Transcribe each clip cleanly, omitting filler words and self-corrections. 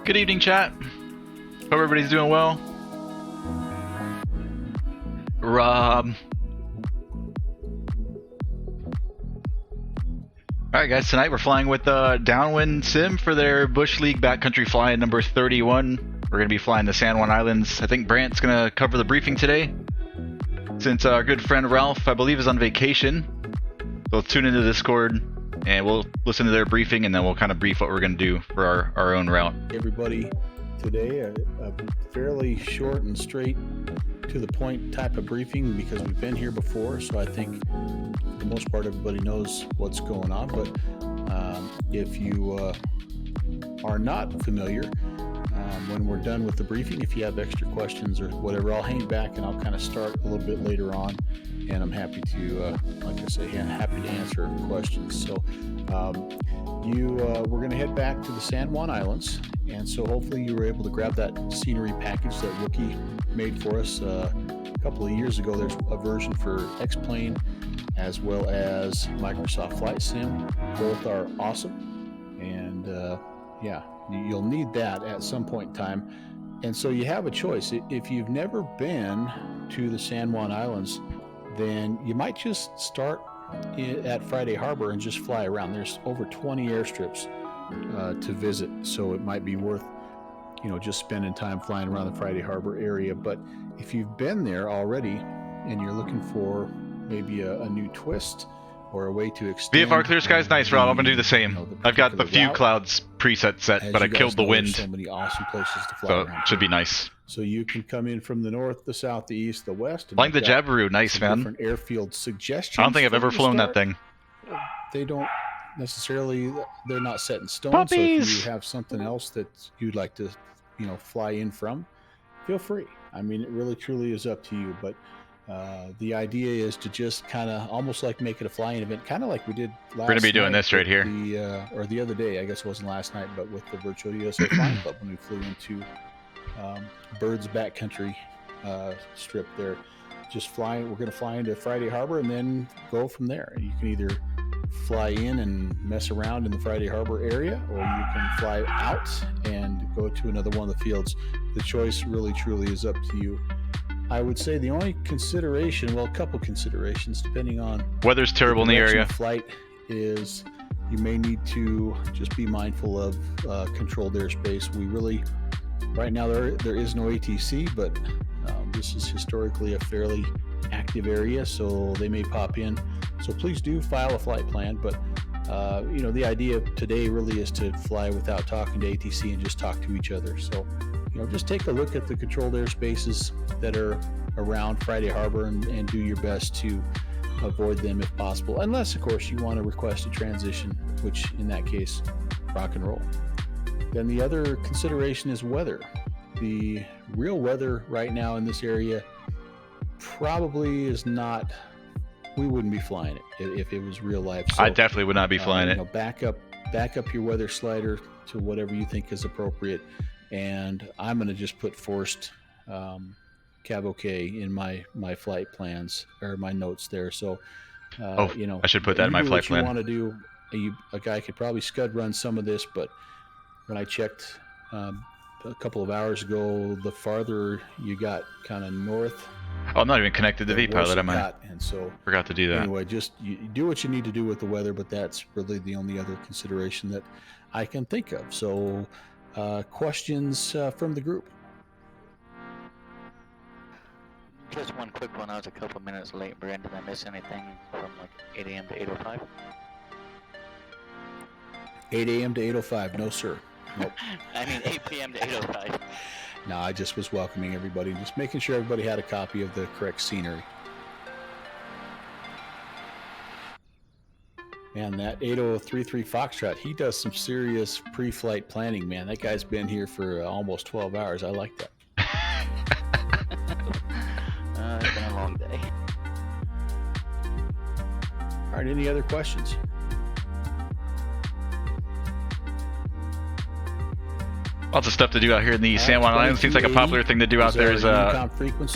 Good evening, chat. Hope everybody's doing well. Rob. Alright guys, tonight we're flying with Downwind Sim for their Bush League Backcountry Fly number 31. We're going to be flying the San Juan Islands. I think Brant's going to cover the briefing today, since our good friend Ralph, I believe, is on vacation. So let's tune into Discord and we'll listen to their briefing, and then we'll kind of brief what we're going to do for our own route. Everybody, today a fairly short and straight to the point type of briefing, because we've been here before, so I think for the most part everybody knows what's going on. But if you are not familiar, when we're done with the briefing, if you have extra questions or whatever, I'll hang back and I'll kind of start a little bit later on, and I'm happy to, like I say, happy to answer questions. So we're going to head back to the San Juan Islands, and so hopefully you were able to grab that scenery package that Wookie made for us a couple of years ago. There's a version for X-Plane as well as Microsoft Flight Sim. Both are awesome, and yeah, you'll need that at some point in time. And so you have a choice. If you've never been to the San Juan Islands, then you might just start at Friday Harbor and just fly around. There's over 20 airstrips to visit, so it might be worth, just spending time flying around the Friday Harbor area. But if you've been there already and you're looking for maybe a new twist or a way to extend... VFR clear skies, nice, Rob. I'm going to do the same. I've got the few clouds preset set, but I killed the wind. So many awesome places to fly so around. It should be nice. So you can come in from the north, the south, the east, the west. Flying the Jabiru, nice, man. Different airfield suggestions. I don't think I've ever flown that thing. They don't necessarily, they're not set in stone. Puppies! So if you have something else that you'd like to, fly in from, feel free. I mean, it really truly is up to you. But the idea is to just kind of almost like make it a flying event, kind of like we did last night. We're going to be doing this right here. Or the other day, I guess it wasn't last night, but with the Virtual USA Flying Club when we flew into Bird's Backcountry strip there. Just flying, we're going to fly into Friday Harbor and then go from there. You can either fly in and mess around in the Friday Harbor area, or you can fly out and go to another one of the fields. The choice really truly is up to you. I would say the only consideration, well, a couple considerations depending on weather's terrible in the area. Flight is you may need to just be mindful of controlled airspace. We really, right now there is no ATC, but this is historically a fairly active area, so they may pop in. So please do file a flight plan. But the idea today really is to fly without talking to ATC and just talk to each other. So just take a look at the controlled airspaces that are around Friday Harbor and do your best to avoid them if possible, unless of course you want to request a transition, which in that case, rock and roll. Then the other consideration is weather. The real weather right now in this area probably is not, we wouldn't be flying it if it was real life. So, I definitely would not be flying it. Back up your weather slider to whatever you think is appropriate. And I'm going to just put forced Cav-OK in my flight plans or my notes there. So, I should put that in my flight plan. What you want to do, a guy could probably scud run some of this, but when I checked a couple of hours ago, the farther you got kind of north. Oh, I'm not even connected to vPilot, am I? And so forgot to do that. Anyway, just you do what you need to do with the weather, but that's really the only other consideration that I can think of. So, questions from the group? Just one quick one. I was a couple minutes late, Brand. Did I miss anything from like 8 a.m. to 8:05? 8 a.m. to 8:05. No, sir. Nope. I mean 8 p.m. to 8:05. No, I just was welcoming everybody, just making sure everybody had a copy of the correct scenery. Man, that 8033 Foxtrot, he does some serious pre-flight planning, man. That guy's been here for almost 12 hours. I like that. It's been a long day. All right, any other questions? Lots of stuff to do out here in the San Juan Islands. Seems like a popular thing to do out there is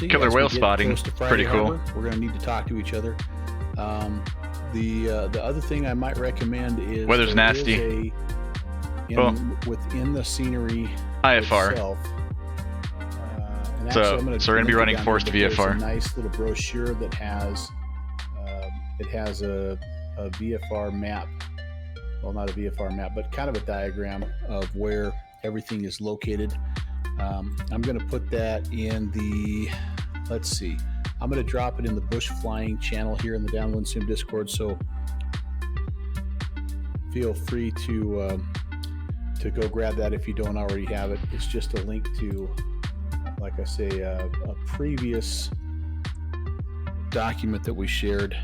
killer whale spotting. Pretty cool. We're going to need to talk to each other. The other thing I might recommend is weather's nasty. within the scenery IFR. itself. And So- actually, I'm gonna so we're gonna be link it running down forced here, but there's VFR. a nice little brochure that has it has a VFR map. Well, not a VFR map, but kind of a diagram of where everything is located. I'm going to put that in the, let's see, I'm going to drop it in the bush flying channel here in the Downwind Sim Discord. So feel free to go grab that if you don't already have it. It's just a link to, like I say, a previous document that we shared,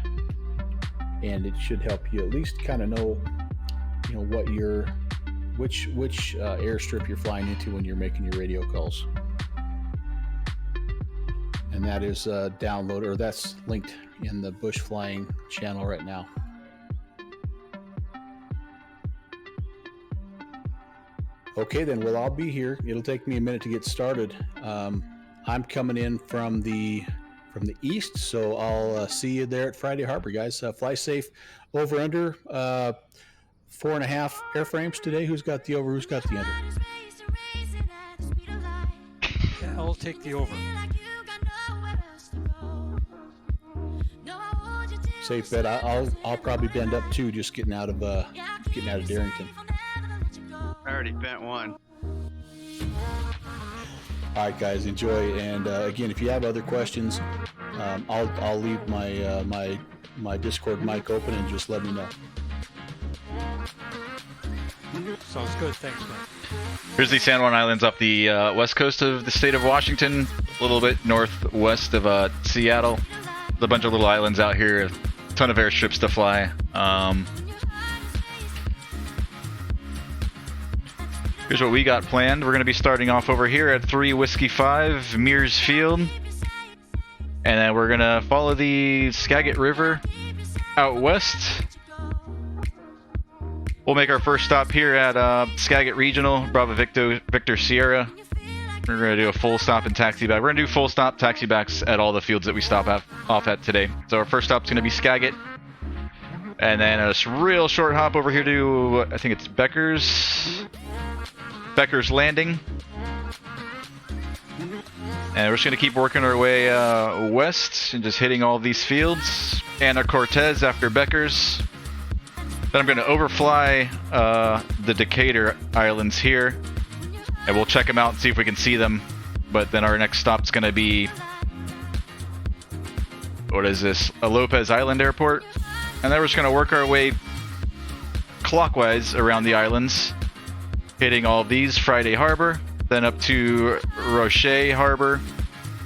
and it should help you at least kind of know, what which airstrip you're flying into when you're making your radio calls. And that is downloaded, or that's linked in the bush flying channel right now. Okay, then we'll all be here. It'll take me a minute to get started. I'm coming in from the east, so I'll see you there at Friday Harbor, guys. Fly safe. Over under 4.5 airframes today. Who's got the over? Who's got the under? Yeah, I'll take the over. Safe bet. I'll probably bend up too, just getting out of Darrington. I already bent one. All right, guys, enjoy. And again, if you have other questions, I'll leave my Discord mic open and just let me know. Sounds good. Thanks, man. Here's the San Juan Islands off the west coast of the state of Washington, a little bit northwest of Seattle. There's a bunch of little islands out here, a ton of airstrips to fly. Here's what we got planned. We're going to be starting off over here at 3 Whiskey 5 Mears Field. And then we're going to follow the Skagit River out west. We'll make our first stop here at Skagit Regional, Bravo Victor Sierra. We're going to do a full stop and taxi back. We're going to do full stop taxi backs at all the fields that we stop off at today. So our first stop is going to be Skagit. And then a real short hop over here to, I think it's Becker's Landing. And we're just going to keep working our way west and just hitting all these fields. Ana Cortez after Becker's. Then I'm going to overfly the Decatur Islands here. And we'll check them out and see if we can see them. But then our next stop's going to be... what is this? A Lopez Island Airport. And then we're just going to work our way clockwise around the islands, hitting all of these. Friday Harbor, then up to Roche Harbor,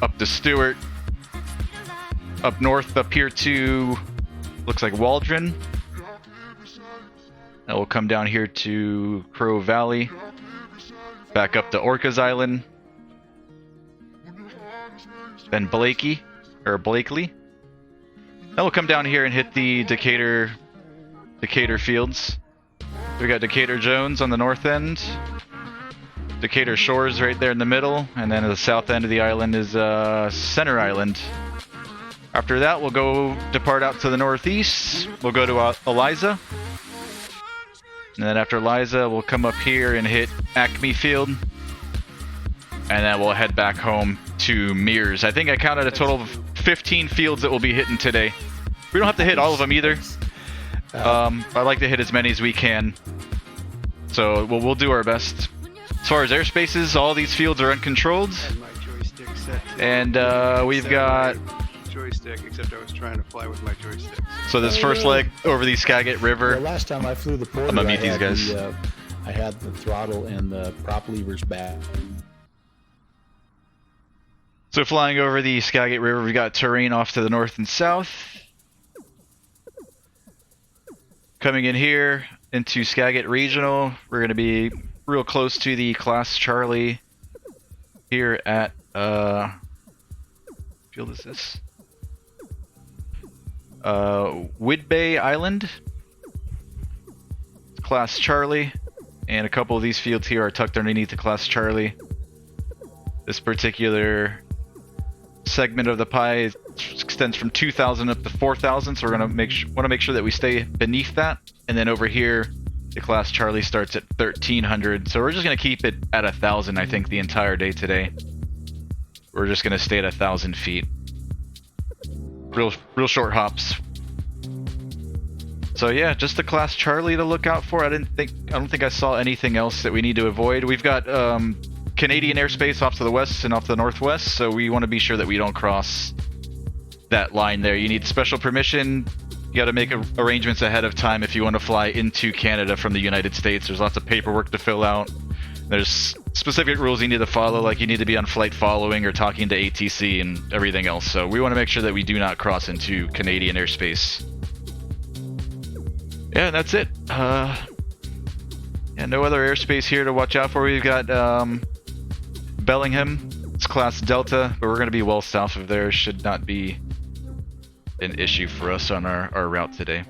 up to Stuart, up north up here to, looks like Waldron. And we'll come down here to Crow Valley, back up to Orcas Island, then Blakely. Then we'll come down here and hit the Decatur fields. We got Decatur Jones on the north end, Decatur Shores right there in the middle, and then at the south end of the island is Center Island. After that, we'll depart out to the northeast. We'll go to Eliza. And then after Eliza, we'll come up here and hit Acme Field. And then we'll head back home to Mears. I think I counted a total of 15 fields that we'll be hitting today. We don't have to hit all of them either. I like to hit as many as we can. So we'll do our best. As far as airspaces, all these fields are uncontrolled. And my joystick set to And we've got... joystick, except I was trying to fly with my joystick. So this first leg over the Skagit The River. last time I flew the Porter, I'm gonna meet these guys. I had the throttle and the prop levers back. So flying over the Skagit River, we've got terrain off to the north and south. Coming in here into Skagit Regional, we're going to be real close to the Class Charlie here at, field is this? Whidbey Island. Class Charlie. And a couple of these fields here are tucked underneath the Class Charlie. This particular segment of the pie extends from 2,000 up to 4,000, so we're gonna want to make sure that we stay beneath that. And then over here, The class Charlie starts at 1300, so we're just going to keep it at 1000, I think, the entire day today. We're just going to stay at 1000 feet. Real short hops. So yeah, just the class Charlie to look out for. I don't think I saw anything else that we need to avoid. We've got Canadian airspace off to the west and off to the northwest, so we want to be sure that we don't cross that line there. You need special permission. You got to make arrangements ahead of time if you want to fly into Canada from the United States. There's lots of paperwork to fill out. There's specific rules you need to follow, like you need to be on flight following or talking to ATC and everything else. So we want to make sure that we do not cross into Canadian airspace. Yeah, that's it. Yeah, no other airspace here to watch out for. We've got Bellingham. It's class Delta, but we're going to be well south of there. Should not be an issue for us on our route today.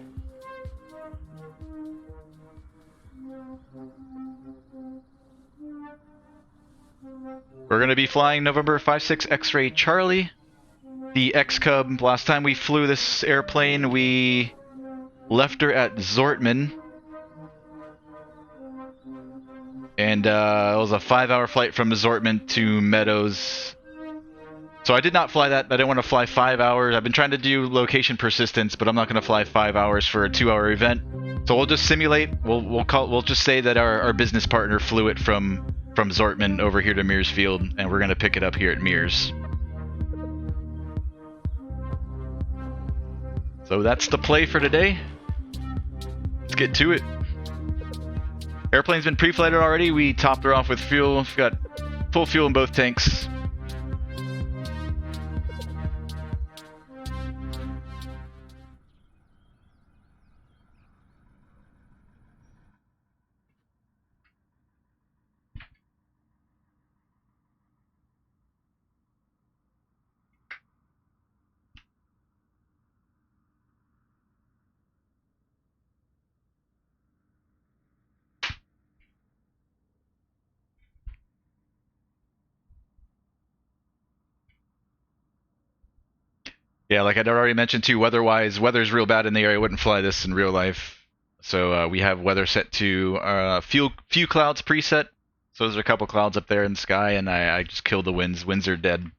We're going to be flying November 56 X-Ray Charlie, the XCub. Last time we flew this airplane, we left her at Zortman, and it was a 5-hour flight from Zortman to Meadows. So I did not fly that. I didn't want to fly 5 hours. I've been trying to do location persistence, but I'm not going to fly 5 hours for a 2-hour event. So we'll just simulate. We'll just say that our business partner flew it from Zortman over here to Mears Field, and we're going to pick it up here at Mears. So that's the play for today. Let's get to it. Airplane's been pre-flighted already. We topped her off with fuel. We've got full fuel in both tanks. Yeah, like I'd already mentioned too, weather-wise, weather's real bad in the area. I wouldn't fly this in real life. So we have weather set to few clouds preset. So there's a couple clouds up there in the sky, and I just killed the winds. Winds are dead.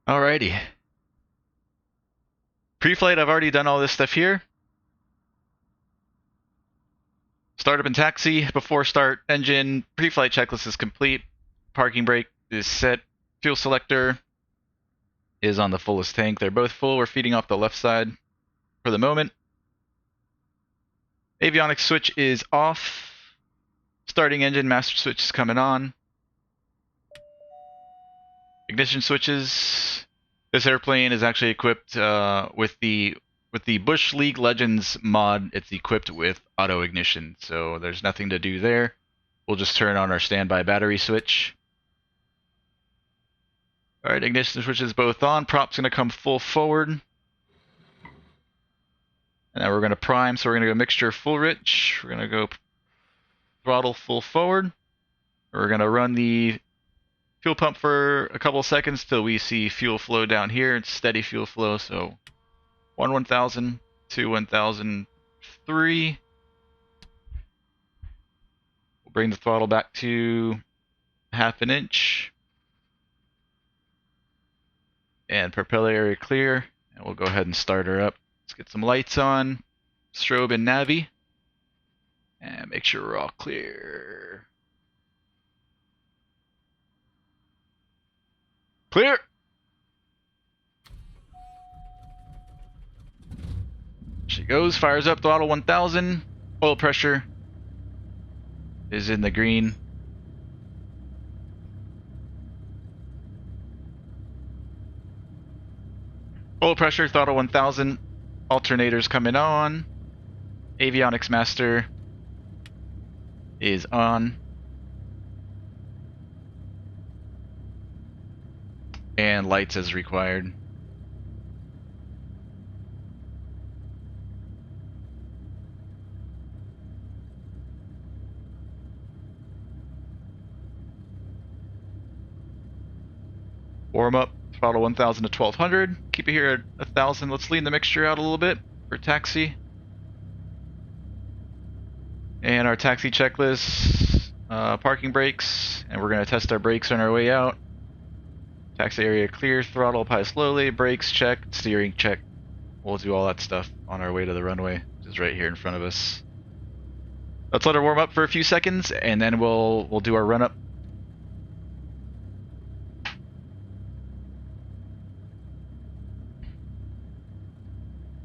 Alrighty. Pre-flight, I've already done all this stuff here. Startup and taxi, before start, engine, pre-flight checklist is complete. Parking brake is set. Fuel selector is on the fullest tank. They're both full. We're feeding off the left side for the moment. Avionics switch is off. Starting engine, master switch is coming on. Ignition switches. This airplane is actually equipped with the Bush League Legends mod. It's equipped with auto ignition, so there's nothing to do there. We'll just turn on our standby battery switch. Alright, ignition switches both on. Prop's going to come full forward. And now we're going to prime, so we're going to go mixture full rich. We're going to go throttle full forward. We're going to run the fuel pump for a couple of seconds till we see fuel flow down here. It's steady fuel flow, so 1,000, 2, 1,000, 3. We'll bring the throttle back to 1/2 inch. And propeller area clear, and we'll go ahead and start her up. Let's get some lights on, strobe and navi, and make sure we're all clear. Clear! She goes, fires up, throttle 1,000, oil pressure is in the green. Oil pressure, throttle 1,000, alternators coming on, avionics master is on, and lights as required. Warm up. Throttle 1,000 to 1,200. Keep it here at 1,000. Let's lean the mixture out a little bit for taxi. And our taxi checklist, parking brakes, and we're going to test our brakes on our way out. Taxi area clear, throttle up high slowly, brakes check, steering check. We'll do all that stuff on our way to the runway, which is right here in front of us. Let's let her warm up for a few seconds, and then we'll do our run up.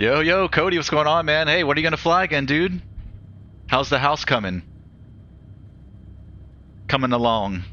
Yo, Cody, what's going on, man? Hey, what are you gonna fly again, dude? How's the house coming? Coming along.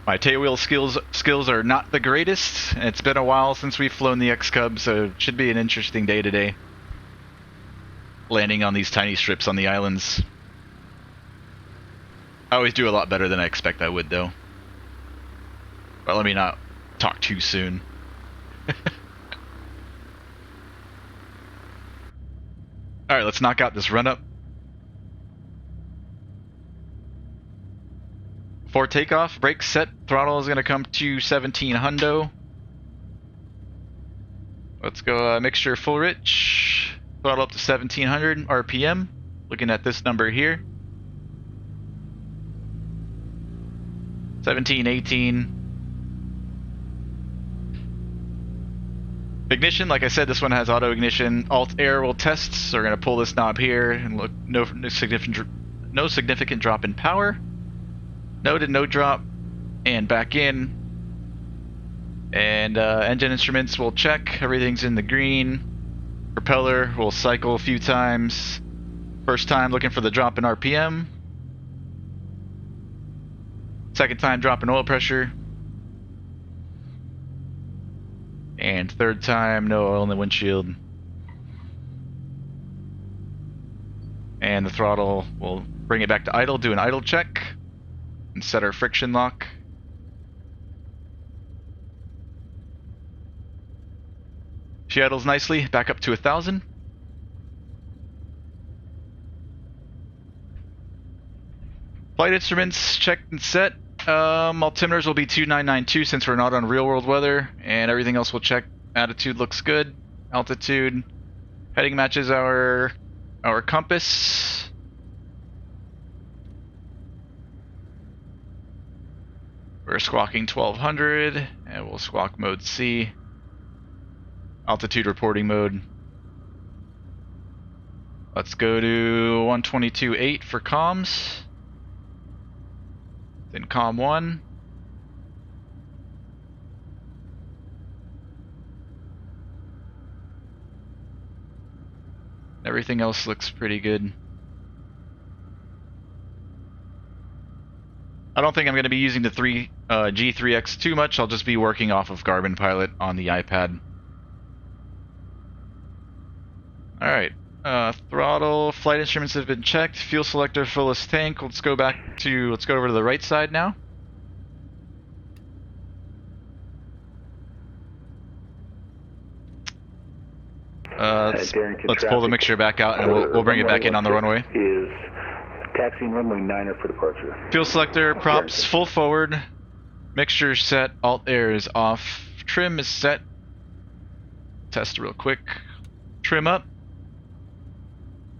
My tailwheel skills are not the greatest. It's been a while since we've flown the XCub, so it should be an interesting day today. Landing on these tiny strips on the islands. I always do a lot better than I expect I would, though. But let me not talk too soon. Alright, let's knock out this run-up. For takeoff, brake set, throttle is going to come to 17 hundo. Let's go mixture full rich, throttle up to 1700 RPM, looking at this number here. 17, 18. Ignition, like I said, this one has auto ignition. Alt air will test, so we're going to pull this knob here and look, no significant drop in power. Noted, no drop, and back in. And engine instruments will check, everything's in the green. Propeller will cycle a few times. First time looking for the drop in RPM. Second time drop in oil pressure. And third time, no oil in the windshield. And the throttle will bring it back to idle, do an idle check. And set our friction lock. She idles nicely, back up to 1,000. Flight instruments checked and set. Altimeters will be 2992 since we're not on real world weather, and everything else will check. Attitude looks good. Altitude. Heading matches our compass. We're squawking 1200, and we'll squawk mode C. Altitude reporting mode. Let's go to 122.8 for comms. Then comm 1. Everything else looks pretty good. I don't think I'm going to be using the G3X too much. I'll just be working off of Garmin Pilot on the iPad. Alright. Throttle, flight instruments have been checked. Fuel selector, fullest tank. Let's go over to the right side now. Let's pull the mixture back out and we'll bring it back in on the runway. Taxiing runway 9 for departure. Fuel selector, props full forward. Mixture set, alt air is off. Trim is set. Test real quick. Trim up.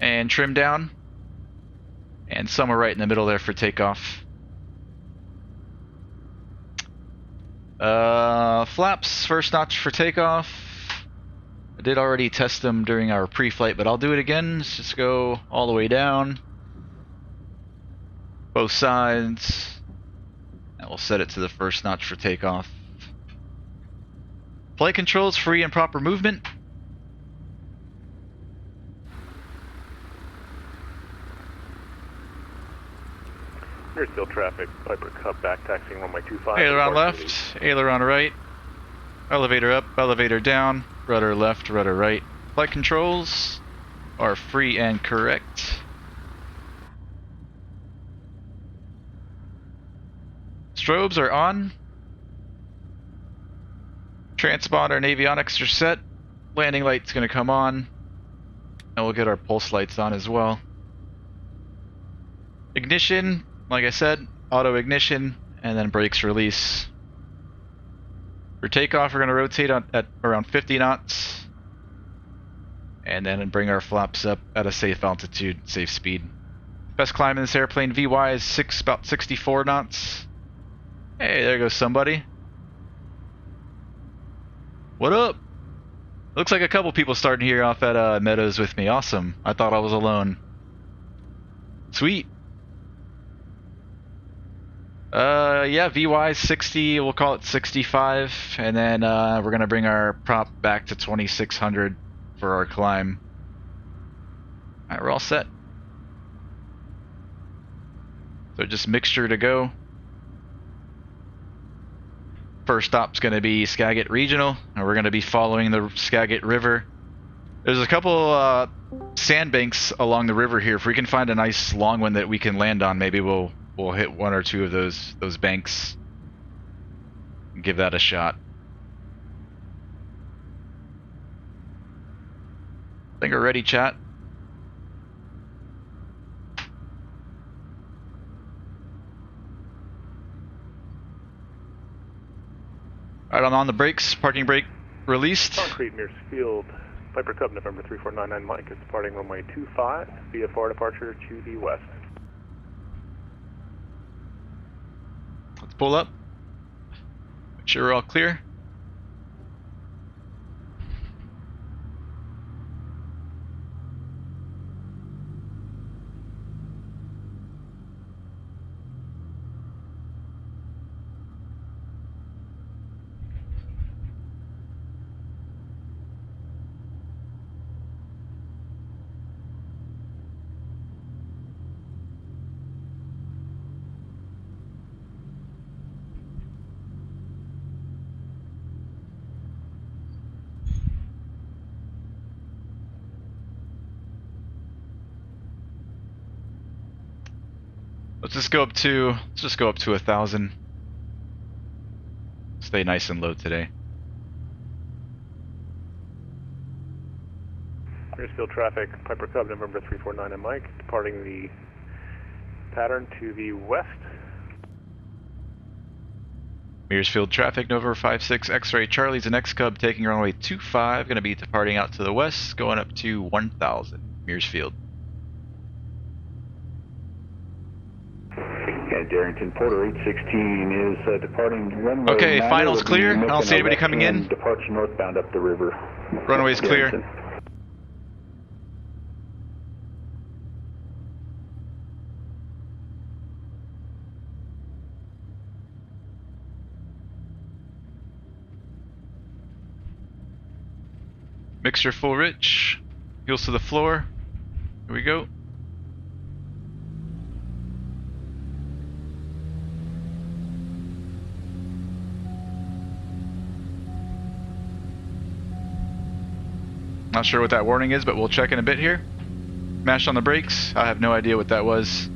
And trim down. And somewhere right in the middle there for takeoff. Flaps, first notch for takeoff. I did already test them during our pre-flight, but I'll do it again. Let's just go all the way down. Both sides, and we'll set it to the first notch for takeoff. Flight controls, free and proper movement. There's still traffic. Piper Cub back taxiing runway 25. Aileron left, aileron right. Elevator up, elevator down. Rudder left, rudder right. Flight controls are free and correct. Strobes are on. Transponder and avionics are set. Landing light's going to come on. And we'll get our pulse lights on as well. Ignition, like I said, auto ignition, and then brakes release. For takeoff, we're going to rotate at around 50 knots. And then bring our flaps up at a safe altitude, safe speed. Best climb in this airplane, VY, is about 64 knots. Hey, there goes somebody. What up? Looks like a couple people starting here off at Meadows with me. Awesome. I thought I was alone. Sweet. Yeah, VY 60, we'll call it 65, and then we're gonna bring our prop back to 2600 for our climb. Alright, we're all set. So just mixture to go. First stop's gonna be Skagit Regional, and we're gonna be following the Skagit River. There's a couple sandbanks along the river here. If we can find a nice long one that we can land on, maybe we'll hit one or two of those banks. Give that a shot. I think we're ready, chat. Alright, I'm on the brakes. Parking brake released. Concrete, Mears Field, Piper Cub, November 3499 Mike is departing runway 25, VFR departure to the west. Let's pull up. Make sure we're all clear. Let's just go up to 1,000. Stay nice and low today. Mearsfield traffic, Piper Cub, November 349 and Mike, departing the pattern to the west. Mearsfield traffic, November 56 X-ray Charlie's an XCub taking runway 25, going to be departing out to the west, going up to 1,000. Mearsfield. Darrington Porter 816 is departing runway. Okay, 9, finals clear. I don't see anybody coming in. Departure northbound up the river. Runway's clear. Darrington. Mixture full rich. Heels to the floor. Here we go. Not sure what that warning is, but we'll check in a bit here. Mash on the brakes. I have no idea what that was.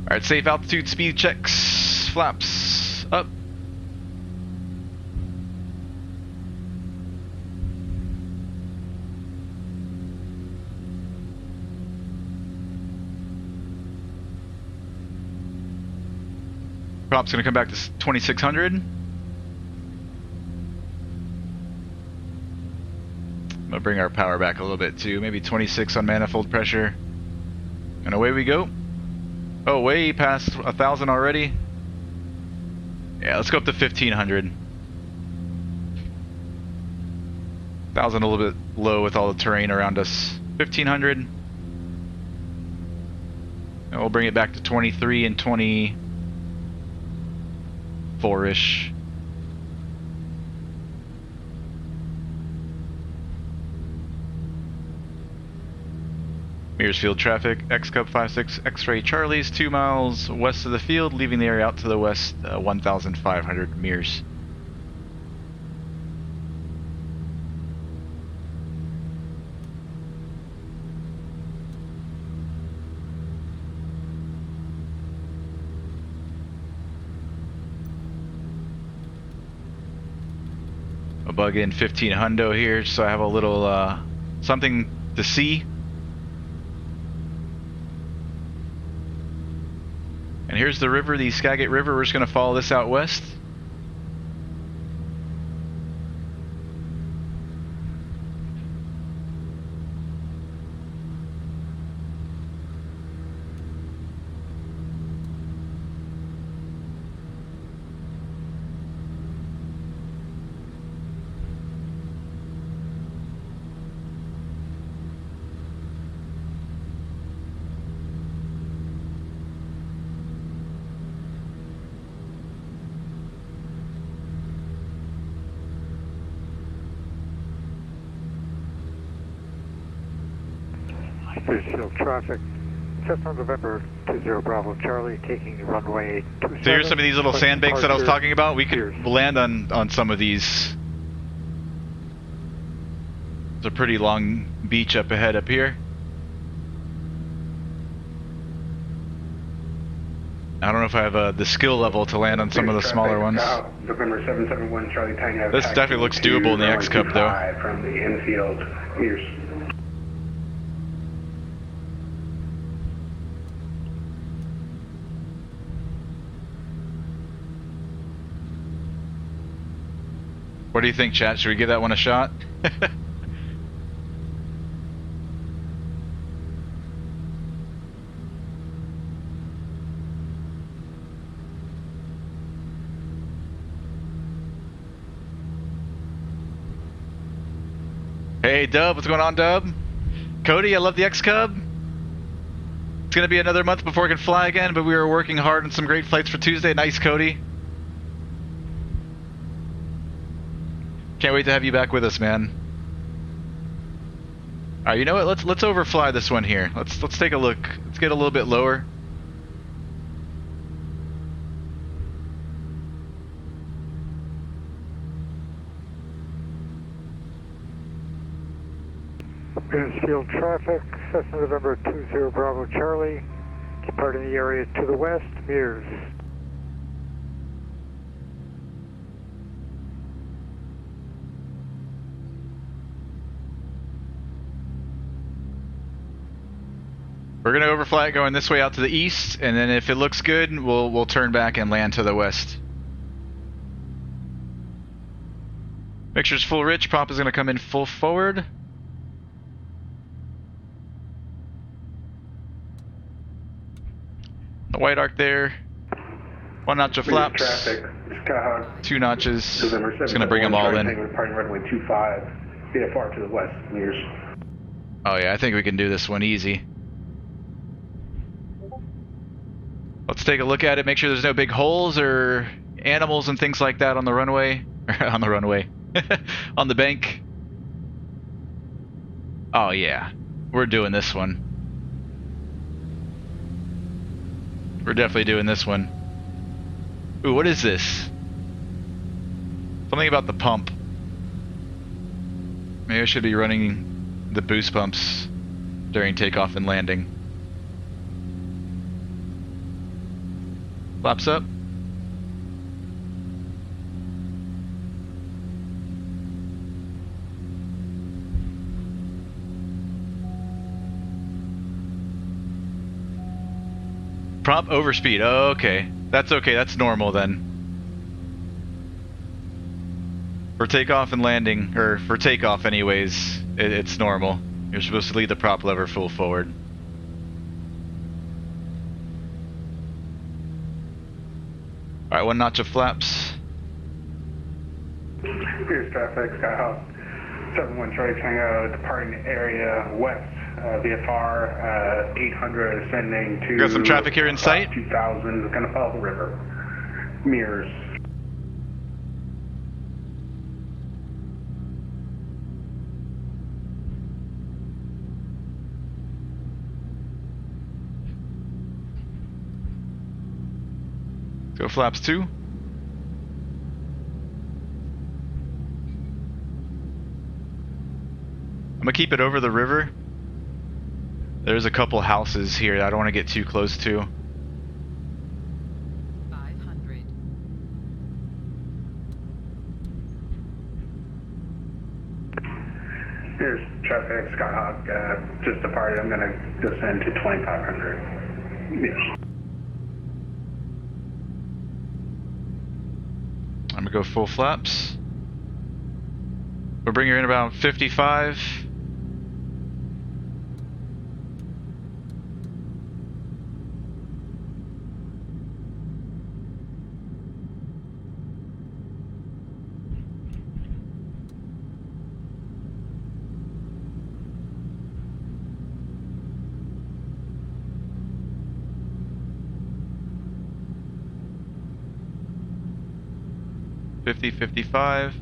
Alright, safe altitude speed checks. Flaps up. Prop's gonna come back to 2600. I'm gonna bring our power back a little bit too, maybe 26 on manifold pressure. And away we go. Oh, way past 1,000 already. Yeah, let's go up to 1,500. 1,000 a little bit low with all the terrain around us. 1,500. And we'll bring it back to 23 and 24-ish. Mearsfield traffic, XCub 56 X-ray Charlie's 2 miles west of the field, leaving the area out to the west, 1,500 Mears. I'll bug in 15 hundo here so I have a little something to see. And here's the river, the Skagit River. We're just going to follow this out west. Field traffic, Cessna November 20 Bravo Charlie, taking the runway 27. So here's some of these little sandbanks that I was talking about. We could land on some of these. There's a pretty long beach up ahead up here. I don't know if I have the skill level to land on some of the smaller ones. November 771 Charlie Tango. This definitely looks doable in the XCub though. From the infield, here's. What do you think, chat? Should we give that one a shot? Hey, Dub. What's going on, Dub? Cody, I love the XCub. It's going to be another month before I can fly again, but we were working hard on some great flights for Tuesday. Nice, Cody. Can't wait to have you back with us, man. All right, you know what? Let's overfly this one here. Let's take a look. Let's get a little bit lower. Field traffic, Cessna November 20 Bravo Charlie, departing the area to the west, Mears. We're gonna overfly it going this way out to the east, and then if it looks good, we'll turn back and land to the west. Mixture's full rich. Prop is gonna come in full forward. The white arc there. 1 notch of flaps. Traffic, Skyhawk. 2 notches. Just gonna bring them all in. Departing runway 25, VFR to the west, Mears. Oh yeah, I think we can do this one easy. Let's take a look at it, make sure there's no big holes or animals and things like that on the runway. On the runway. On the bank. Oh yeah, we're doing this one. We're definitely doing this one. Ooh, what is this? Something about the pump. Maybe I should be running the boost pumps during takeoff and landing. Flaps up. Prop overspeed. Oh, okay. That's okay. That's normal then. For takeoff and landing, or for takeoff anyways, it's normal. You're supposed to lead the prop lever full forward. Alright, 1 notch of flaps. Here's traffic, Skyhawk. 71 Charlie Tango, departing the area west, VFR 800, ascending to... Got some traffic here in sight. 2000, gonna follow the river. Mirrors. Go flaps 2. I'm gonna keep it over the river. There's a couple houses here that I don't want to get too close to. 500. Here's traffic, Skyhawk, just departed. I'm gonna descend to 2500. Yes. I'm gonna go full flaps. We'll bring her in about 55. $50.55.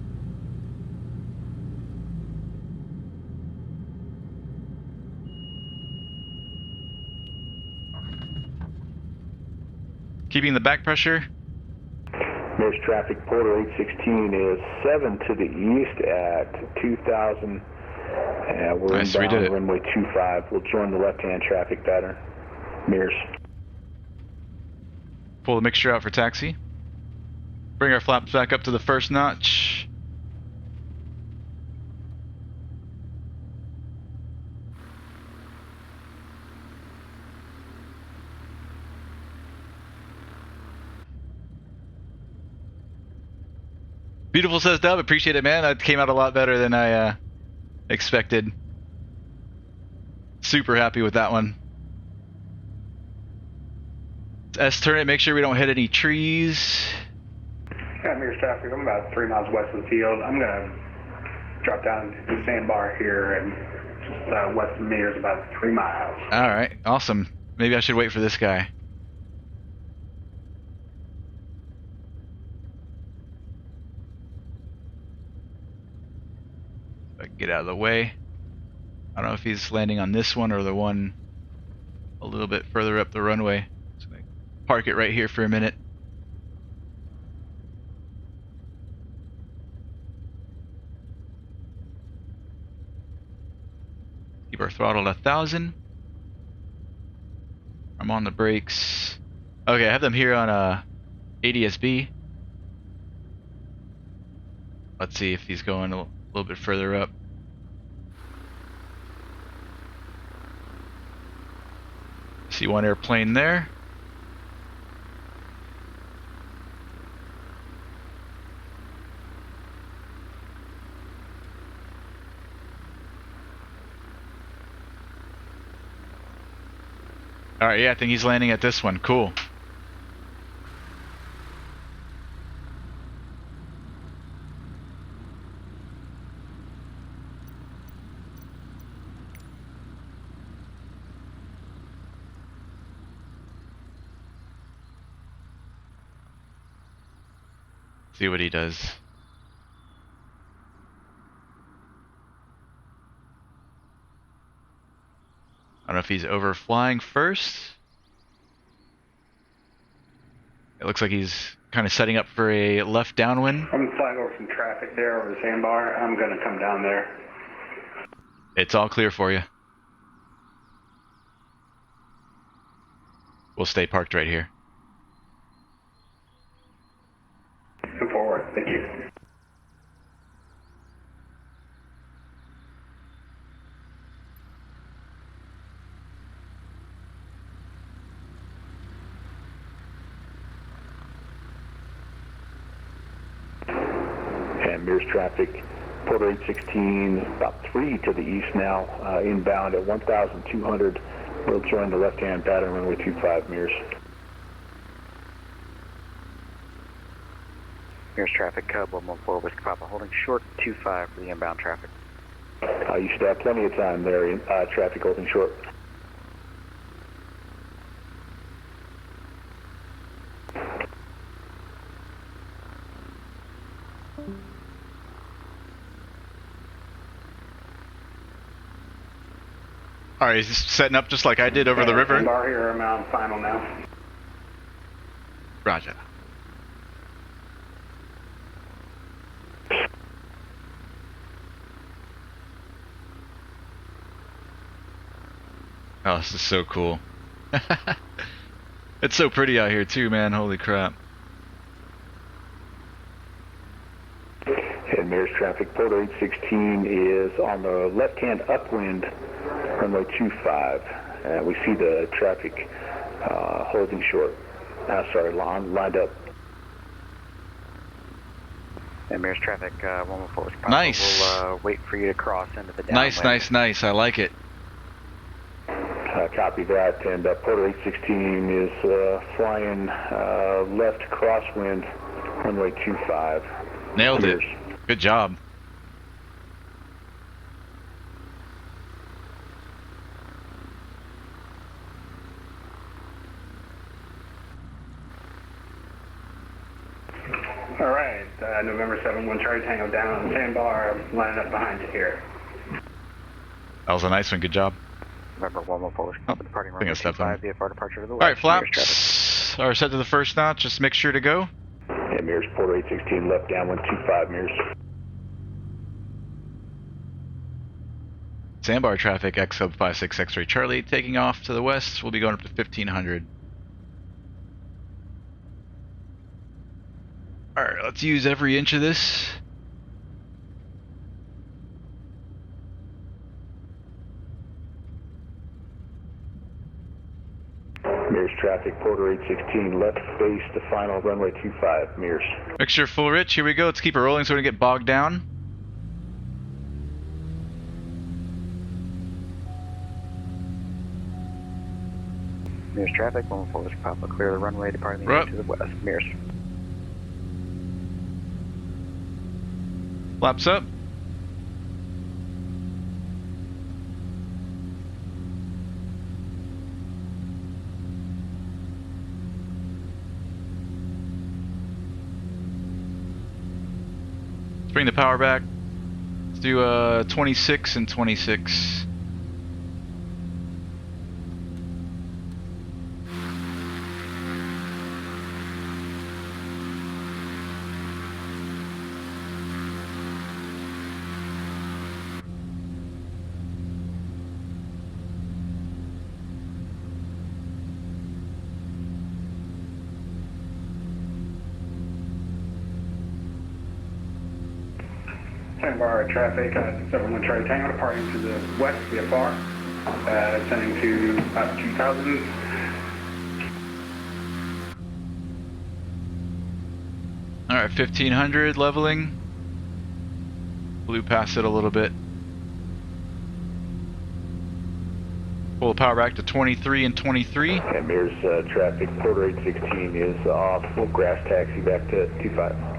Keeping the back pressure. There's traffic. Porter 816 is 7 to the east at 2000. We're Nice, we inbound did it. runway 25. We'll join the left-hand traffic pattern. Mirrors. Pull the mixture out for taxi. Bring our flaps back up to the first notch. Beautiful, says Dub. Appreciate it, man. That came out a lot better than I expected. Super happy with that one. S turn it, make sure we don't hit any trees. Yeah, Mirrors traffic. I'm about 3 miles west of the field. I'm gonna drop down to the sandbar here and just west of Mirrors, about 3 miles. Alright, awesome. Maybe I should wait for this guy. If I can get out of the way. I don't know if he's landing on this one or the one a little bit further up the runway. So I park it right here for a minute. Keep our throttle at 1,000. I'm on the brakes. Okay, I have them here on ADS-B. Let's see if he's going a little bit further up. See one airplane there. Alright, yeah, I think he's landing at this one. Cool. See what he does. I don't know if he's overflying first. It looks like he's kind of setting up for a left downwind. I'm flying over some traffic there over the sandbar. I'm gonna come down there. It's all clear for you. We'll stay parked right here. Come forward. Thank you. And Mirrors traffic. Porter 816, about 3 to the east now, inbound at 1,200. We'll join the left-hand pattern runway 25, Mirrors. Mirrors traffic, Cub 114 Whiskey Papa, holding short 25 for the inbound traffic. You should have plenty of time there, in traffic holding short. Alright, he's setting up just like I did over the river. Sandbar here. I'm on final now. Roger. Oh, this is so cool. It's so pretty out here too, man. Holy crap. And And Mayor's traffic, Porter 816 is on the left-hand upwind, runway 25. We see the traffic holding short. Lined up. And Mayor's traffic, 114 is Nice. We'll wait for you to cross into the downwind. Nice. I like it. Copy that. And Porter 816 is flying left crosswind, runway 25. Nailed it. Good job. All right, November 7-1 Charlie Tango down on the sandbar, lining up behind you here. That was a nice one. Good job. November 114 is departing I think I runway stepped on. 25, VFR departure to the All west. right, Mayor's traffic. flaps are set to the first notch. Just make sure to go. And Mears Porter 816 left downwind 25 Mears. Sandbar traffic, XCub 56 X-ray Charlie, taking off to the west. We'll be going up to 1500. All right, let's use every inch of this. Mears traffic, Porter 816 left base to final runway 25 Mears. Mixture full rich. Here we go. Let's keep it rolling so we don't get bogged down. Mears traffic, 114 is Papa, clear the runway, departing the to the west. Mears. Flaps up. Let's bring the power back. Let's do 26 and 26. Sandbar traffic, 7-1 Charlie Tango departing to the west VFR, sending to about 2000. All right, 1500 leveling. Blew past it a little bit. Pull the power back to 23 and 23. And Mears traffic, Porter 816 is off. Full grass taxi back to 25.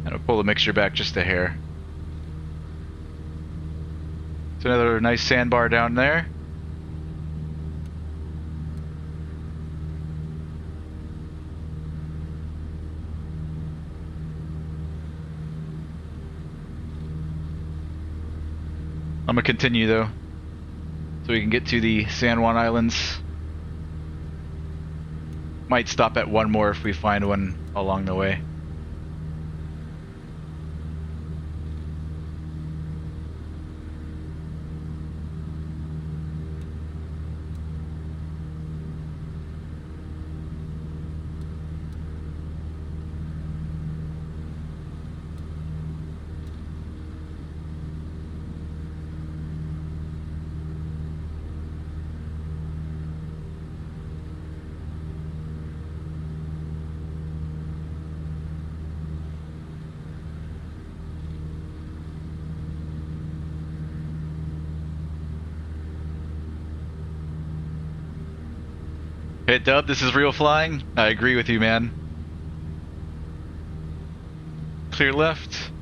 And we'll pull the mixture back just a hair. It's another nice sandbar down there. I'm gonna continue though, so we can get to the San Juan Islands. Might stop at one more if we find one along the way. Hey Dub, this is real flying. I agree with you, man. Clear left.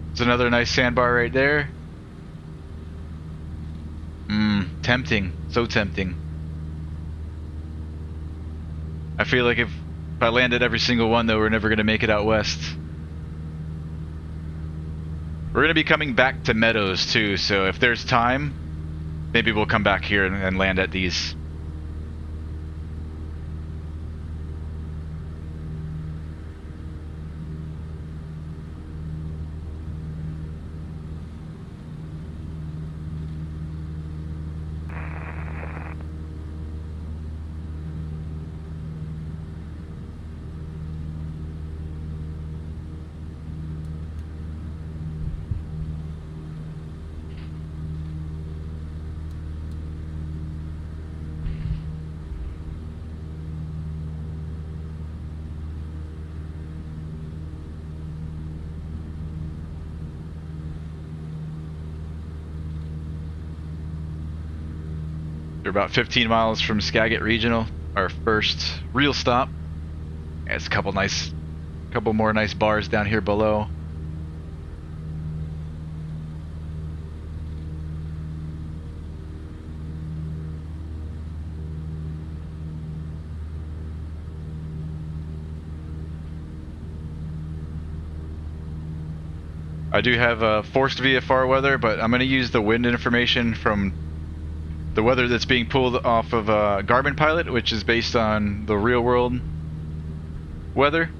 There's another nice sandbar right there. Tempting. So tempting. I feel like if I landed every single one, though, we're never going to make it out west. We're going to be coming back to Meadows, too, so if there's time, maybe we'll come back here and land at these. We're about 15 miles from Skagit Regional, our first real stop. There's a couple more nice bars down here below. I do have forced VFR weather, but I'm going to use the wind information from the weather that's being pulled off of Garmin Pilot, which is based on the real world weather.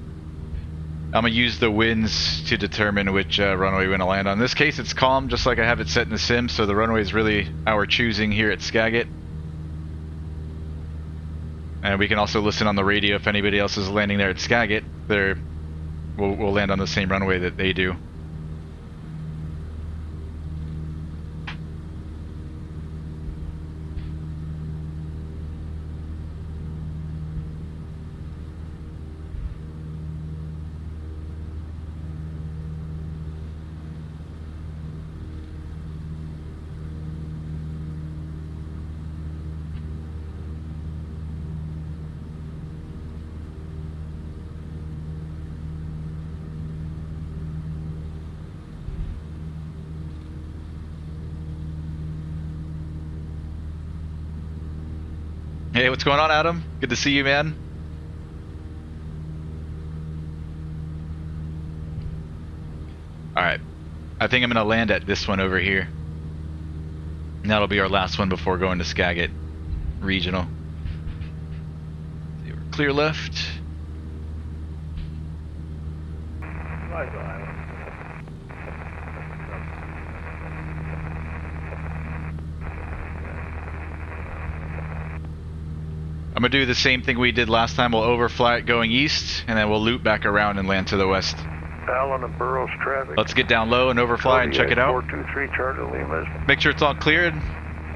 I'm going to use the winds to determine which runway we're going to land on. In this case, it's calm, just like I have it set in the sim, so the runway is really our choosing here at Skagit. And we can also listen on the radio if anybody else is landing there at Skagit. We'll land on the same runway that they do. Hey, what's going on, Adam? Good to see you, man. Alright. I think I'm going to land at this one over here. And that'll be our last one before going to Skagit Regional. We're clear left. I'm going to do the same thing we did last time. We'll overfly it going east, and then we'll loop back around and land to the west. Allen and Burroughs traffic. Let's get down low and overfly and check it out. 423 Charlie Lima. Make sure it's all cleared.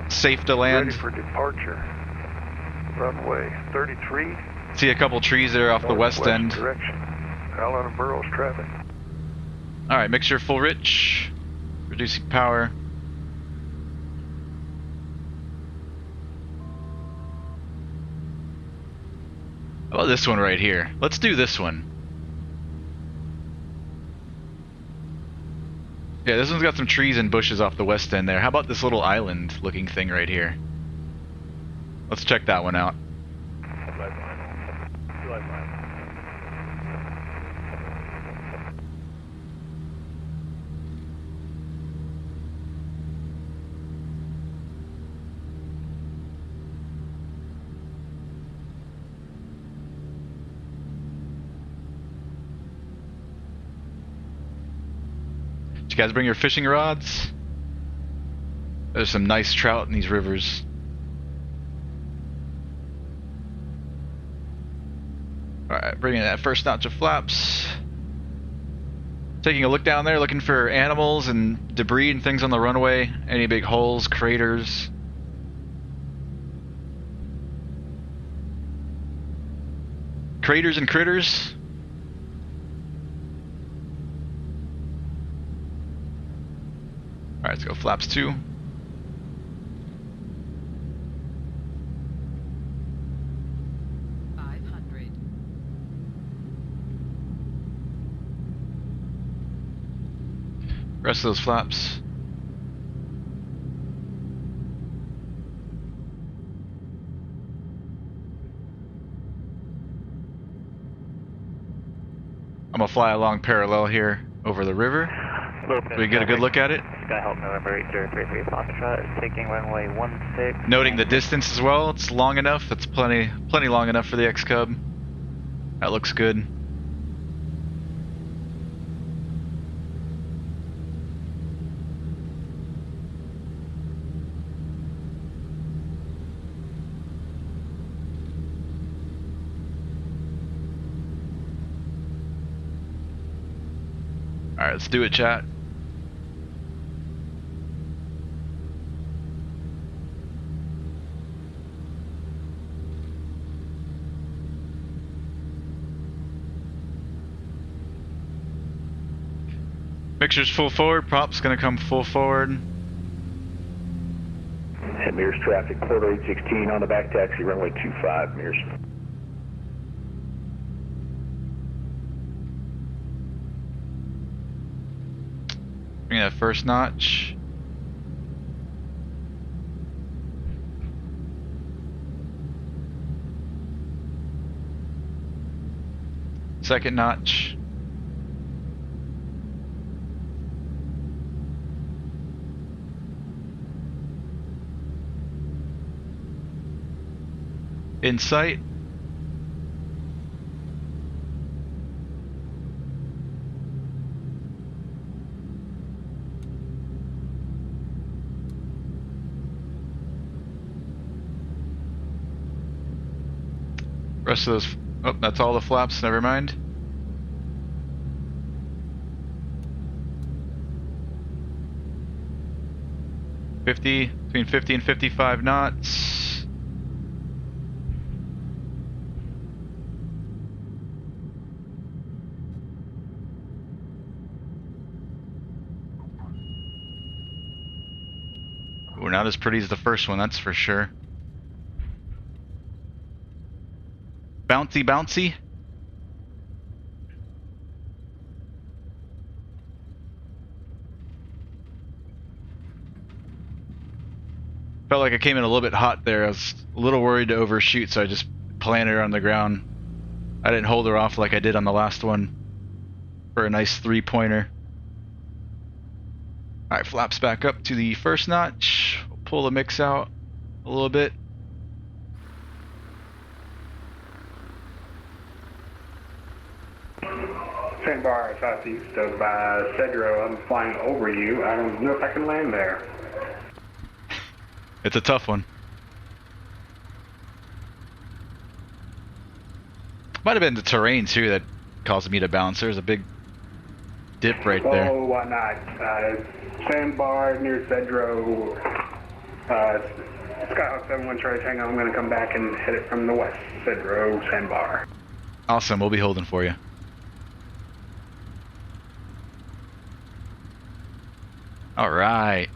Safe to land. Ready for departure. Runway 33. See a couple trees there off the west end. Direction. Allen and Burroughs traffic. Alright, mixture full rich. Reducing power. How about this one right here? Let's do this one. Yeah, this one's got some trees and bushes off the west end there. How about this little island looking thing right here? Let's check that one out. You guys bring your fishing rods? There's some nice trout in these rivers. Alright, bringing that first notch of flaps. Taking a look down there, looking for animals and debris and things on the runway. Any big holes, craters. Craters and critters. Alright, let's go flaps 2. Rest of those flaps. I'm gonna fly along parallel here over the river. Lopez, we get a good look at it. Skyhawk November 8033 Foxtrot is taking runway 16. Noting the distance as well. It's long enough. It's plenty long enough for the XCub. That looks good. Alright, let's do it, chat. Mixture's full forward, prop's gonna come full forward. Heading Mears traffic, quarter 816 on the back taxi, runway 25, Mears. Bring that first notch. Second notch. In sight. Rest of those, oh, that's all the flaps, never mind. Between 50 and 55 knots. We're not as pretty as the first one, that's for sure. Bouncy, bouncy. Felt like I came in a little bit hot there. I was a little worried to overshoot, so I just planted her on the ground. I didn't hold her off like I did on the last one for a nice 3-pointer. Alright, flaps back up to the first notch. We'll pull the mix out a little bit. Sandbar southeast of Cedro. I'm flying over you. I don't know if I can land there. It's a tough one. Might have been the terrain too that caused me to bounce. There's a big dip right there. Oh, why not? Sandbar near Cedro. Skyhawk 71 Charlie Tango. I'm going to come back and hit it from the west. Cedro, Sandbar. Awesome. We'll be holding for you. All right.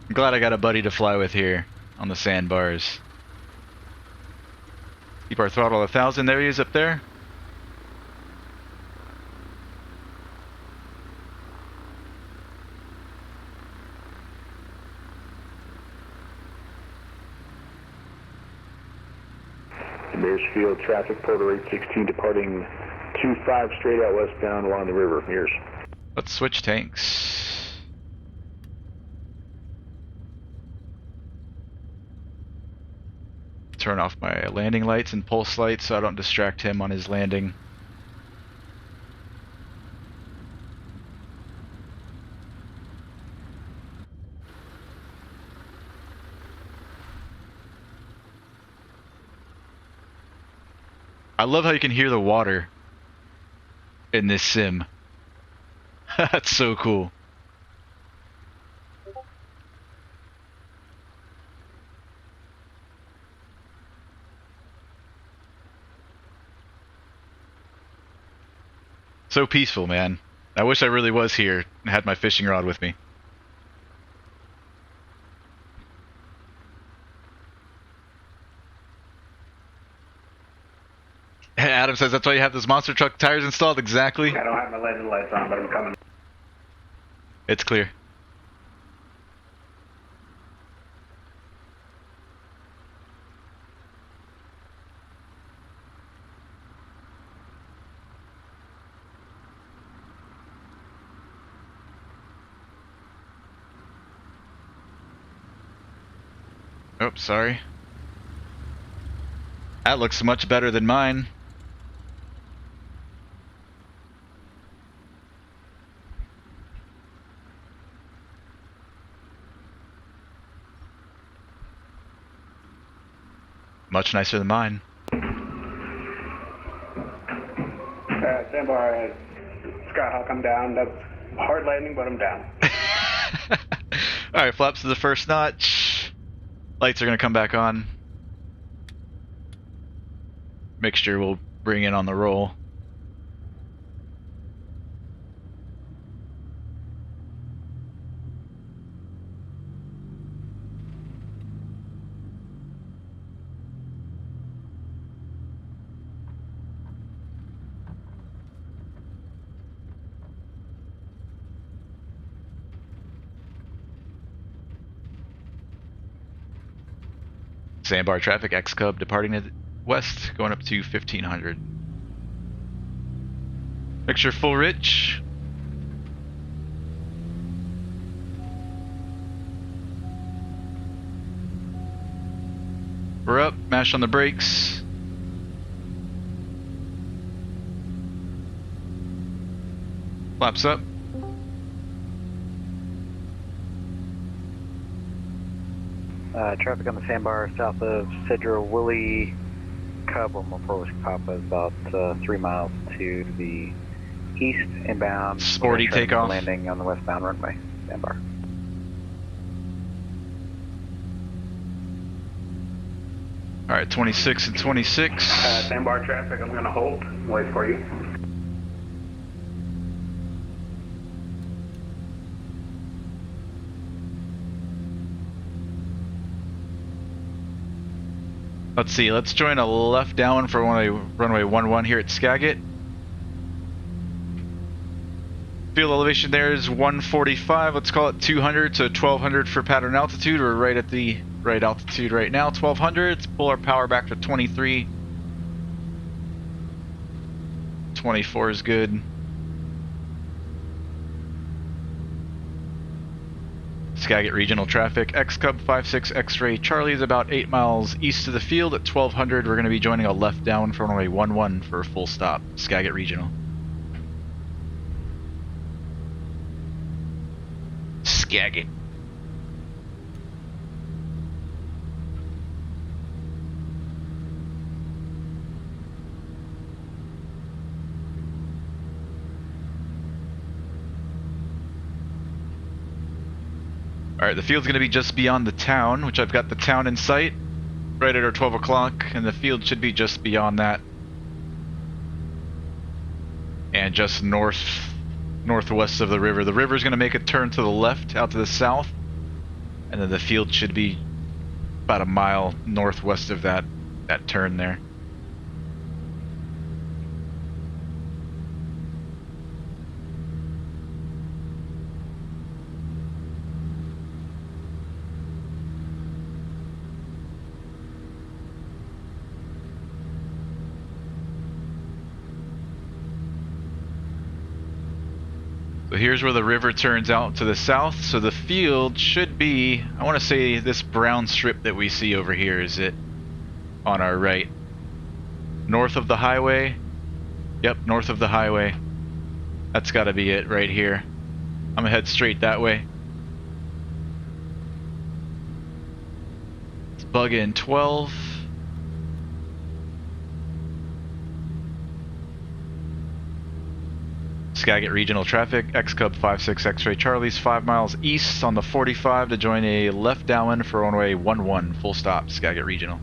I'm glad I got a buddy to fly with here on the sandbars. Keep our throttle 1,000. There he is up there. Mears Field traffic, Porter 816 departing 25 straight out westbound along the river, Mears. Let's switch tanks. Turn off my landing lights and pulse lights so I don't distract him on his landing. I love how you can hear the water in this sim. That's so cool. So peaceful, man. I wish I really was here and had my fishing rod with me. Adam says that's why you have those monster truck tires installed. Exactly. I don't have my landing lights on, but I'm coming. It's clear. Oh, sorry. That looks much better than mine. Much nicer than mine. Sandbar, Skyhawk, I'm down. That's a hard landing, but I'm down. Alright, flaps to the first notch. Lights are going to come back on. Mixture will bring in on the roll. Sandbar traffic, XCub departing to the west, going up to 1500. Mixture full rich. We're up, mash on the brakes. Flaps up. Traffic on the sandbar south of Cedro Willie. Cub 114 with Papa is about 3 miles to the east, inbound. Sporty takeoff. Landing on the westbound runway, sandbar. Alright, 26 and 26. Sandbar traffic, I'm going to hold. Wait for you. Let's see, let's join a left down for runway 11 here at Skagit. Field elevation there is 145, let's call it 200 to 1200 for pattern altitude. We're right at the right altitude right now, 1200. Let's pull our power back to 23. 24 is good. Skagit regional traffic, XCub 56 X-ray Charlie is about 8 miles east of the field at 1200. We're going to be joining a left down for runway 11 for a full stop, Skagit regional. Skagit. Alright, the field's going to be just beyond the town, which I've got the town in sight, right at our 12 o'clock, and the field should be just beyond that. And just northwest of the river. The river's going to make a turn to the left, out to the south, and then the field should be about a mile northwest of that turn there. So here's where the river turns out to the south, so the field should be, I want to say this brown strip that we see over here is it on our right. North of the highway. Yep, north of the highway. That's got to be it right here. I'm going to head straight that way. Let's bug in 12. Skagit regional traffic, XCub 56 X-ray Charlie's 5 miles east on the 45 to join a left downwind for runway 11, full stop, Skagit regional.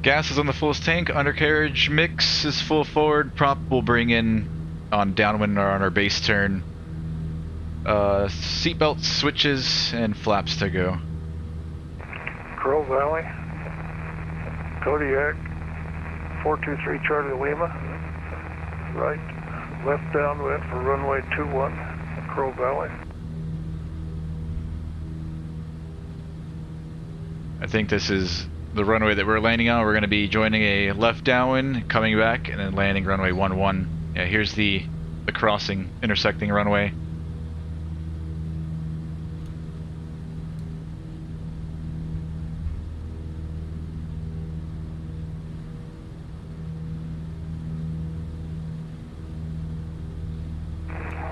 Gas is on the fullest tank, undercarriage mix is full forward, prop will bring in on downwind or on our base turn. Seatbelt switches and flaps to go. Crow Valley, Kodiak, 423 Charlie Lima, right, left downwind for runway 21, Crow Valley. I think this is the runway that we're landing on. We're going to be joining a left downwind, coming back, and then landing runway 11. Yeah, here's the crossing, intersecting runway.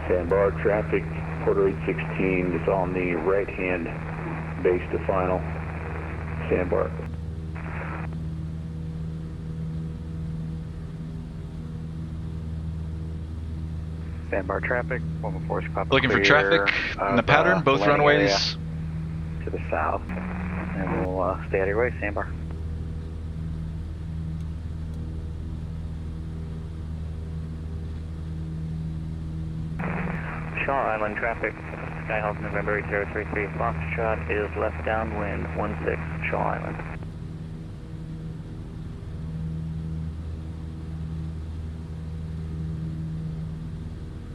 Sandbar traffic, quarter 816 is on the right-hand base to final. Sandbar. Sandbar traffic, 114 Papa Looking for traffic in the pattern, both runways. To the south, and we'll stay out of your way, Sandbar. Shaw Island traffic, Skyhawk November 8033 Foxtrot is left downwind 16 Shaw Island.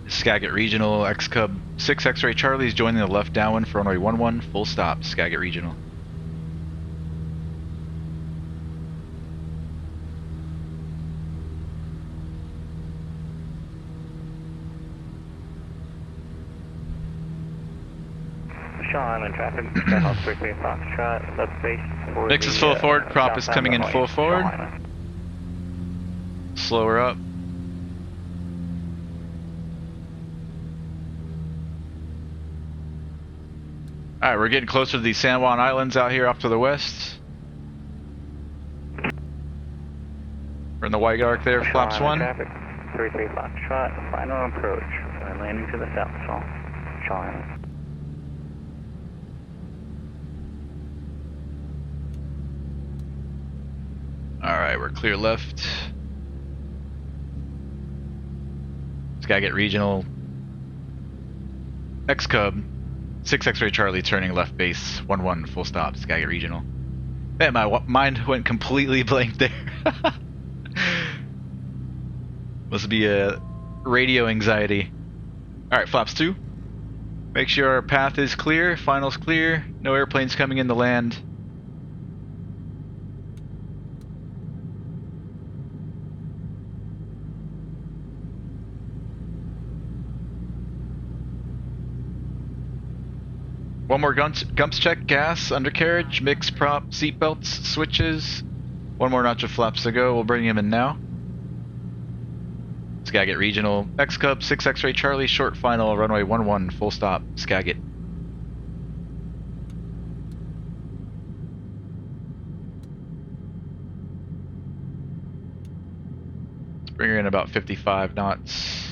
Skagit Regional, XCub 6 X-Ray Charlie is joining the left downwind for runway 11, full stop, Skagit Regional. Shaw Island traffic, Skyhawk 33 Foxtrot, left base for Mix is full forward, prop is coming in full forward. Slower up. Alright, we're getting closer to the San Juan Islands out here off to the west. We're in the white arc there, flaps 1. Traffic, 33 Foxtrot, final approach. Landing to the south, Shaw Island. Alright, we're clear left. Skagit Regional. XCub 6 X-Ray Charlie turning left base 11 full stop, Skagit Regional. Man, my mind went completely blank there. Must be a radio anxiety. Alright, flaps 2. Make sure our path is clear, final's clear, no airplanes coming in to land. One more gumps check, gas, undercarriage, mix, prop, seatbelts, switches. One more notch of flaps to go, we'll bring him in now. Skagit Regional, XCub 6 X-Ray Charlie, short final, runway 11, full stop, Skagit. Let's bring her in about 55 knots.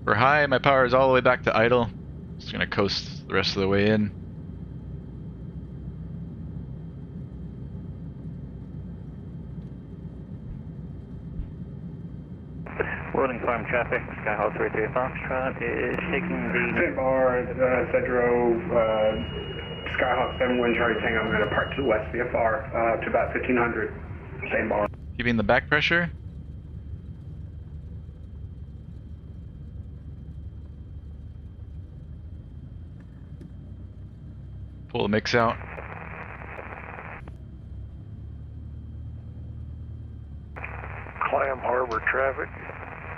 We're high, my power is all the way back to idle. Just gonna coast the rest of the way in. Loading farm traffic, Skyhawk 33 Foxtrot is taking the... St. Bar, Cedro, Skyhawk 71 Charlie Tango, I'm going to park to the west VFR to about 1500, St. Bar. Keeping the back pressure. Pull the mix out. Clam Harbor traffic.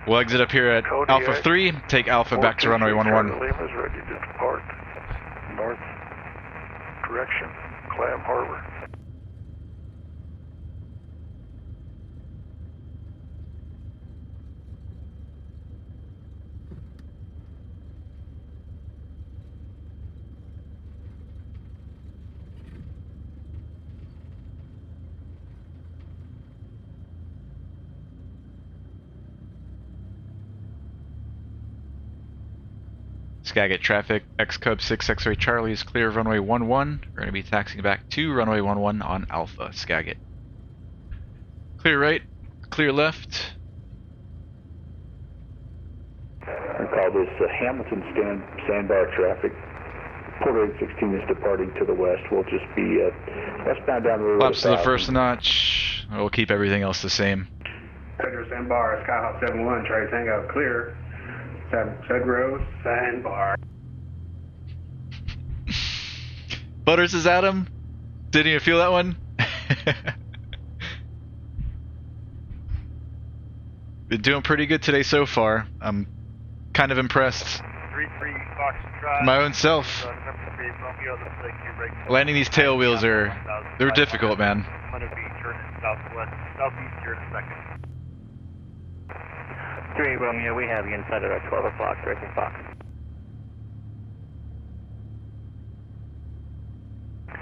We'll exit up here at Kodiak, Alpha 3, take Alpha back to runway 11. Lima's ready to depart. North direction, Clam Harbor. Skagit traffic, XCub 6 X-Ray Charlie is clear of runway 11. We're going to be taxiing back to runway 11 on Alpha, Skagit. Clear right, clear left. I call this Hamilton sandbar traffic. Port 816 is departing to the west. We'll just be westbound down the road. Flaps to the first notch. We'll keep everything else the same. Cedro Sandbar, Skyhawk 71 Charlie Tango, clear. Cedro Sandbar. Butters is at him. Didn't you feel that one? Been doing pretty good today so far. I'm kind of impressed. 33 Foxtrot. My own self. Landing these tail wheels they're difficult, man. I'm going to be turning southeast here in a second. 3 Romeo, we have you inside at our 12 o'clock, directing Fox.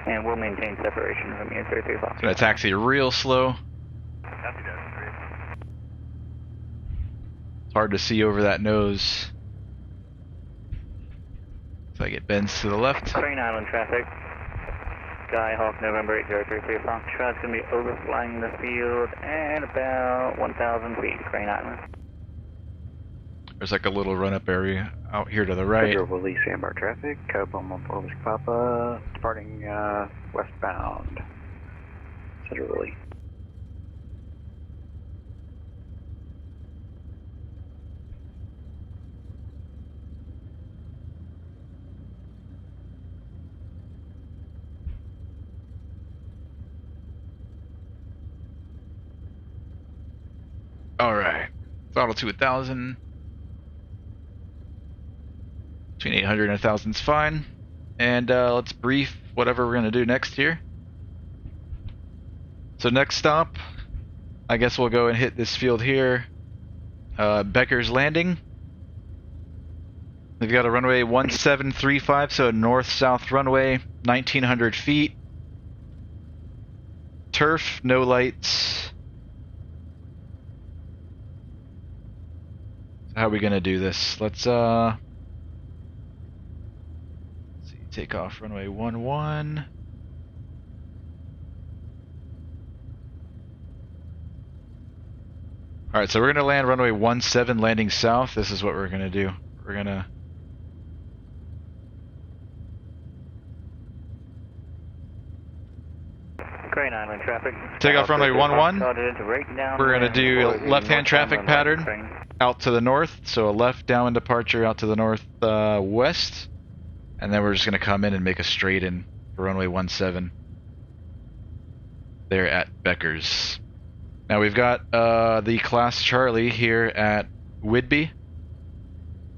And we'll maintain separation from you, 33 Fox. Gonna taxi real slow. Copy that, 3. It's hard to see over that nose. So I get bends to the left. Crane Island traffic. Skyhawk November 8033 Foxtrot's going to be overflying the field at about 1,000 feet, Crane Island. There's like a little run-up area out here to the right. Federal Willie Sandbar traffic, Cub Homo Whiskey Papa, departing westbound. Federal Willie. Alright. Throttle to 1,000. Between 800 and 1,000 is fine. And let's brief whatever we're going to do next here. So next stop, I guess we'll go and hit this field here. Becker's Landing. We've got a runway 1735, so north-south runway, 1,900 feet. Turf, no lights. How are we gonna do this? Let's see, take off runway 11. Alright, so we're gonna land runway 17 landing south. This is what we're gonna do. We're gonna Crane Island traffic. take off runway 11. We're gonna do a left-hand traffic pattern out to the north, so a left downwind departure out to the north west, and then we're just gonna come in and make a straight in for runway 17 there at Becker's. Now we've got the Class Charlie here at Whidbey,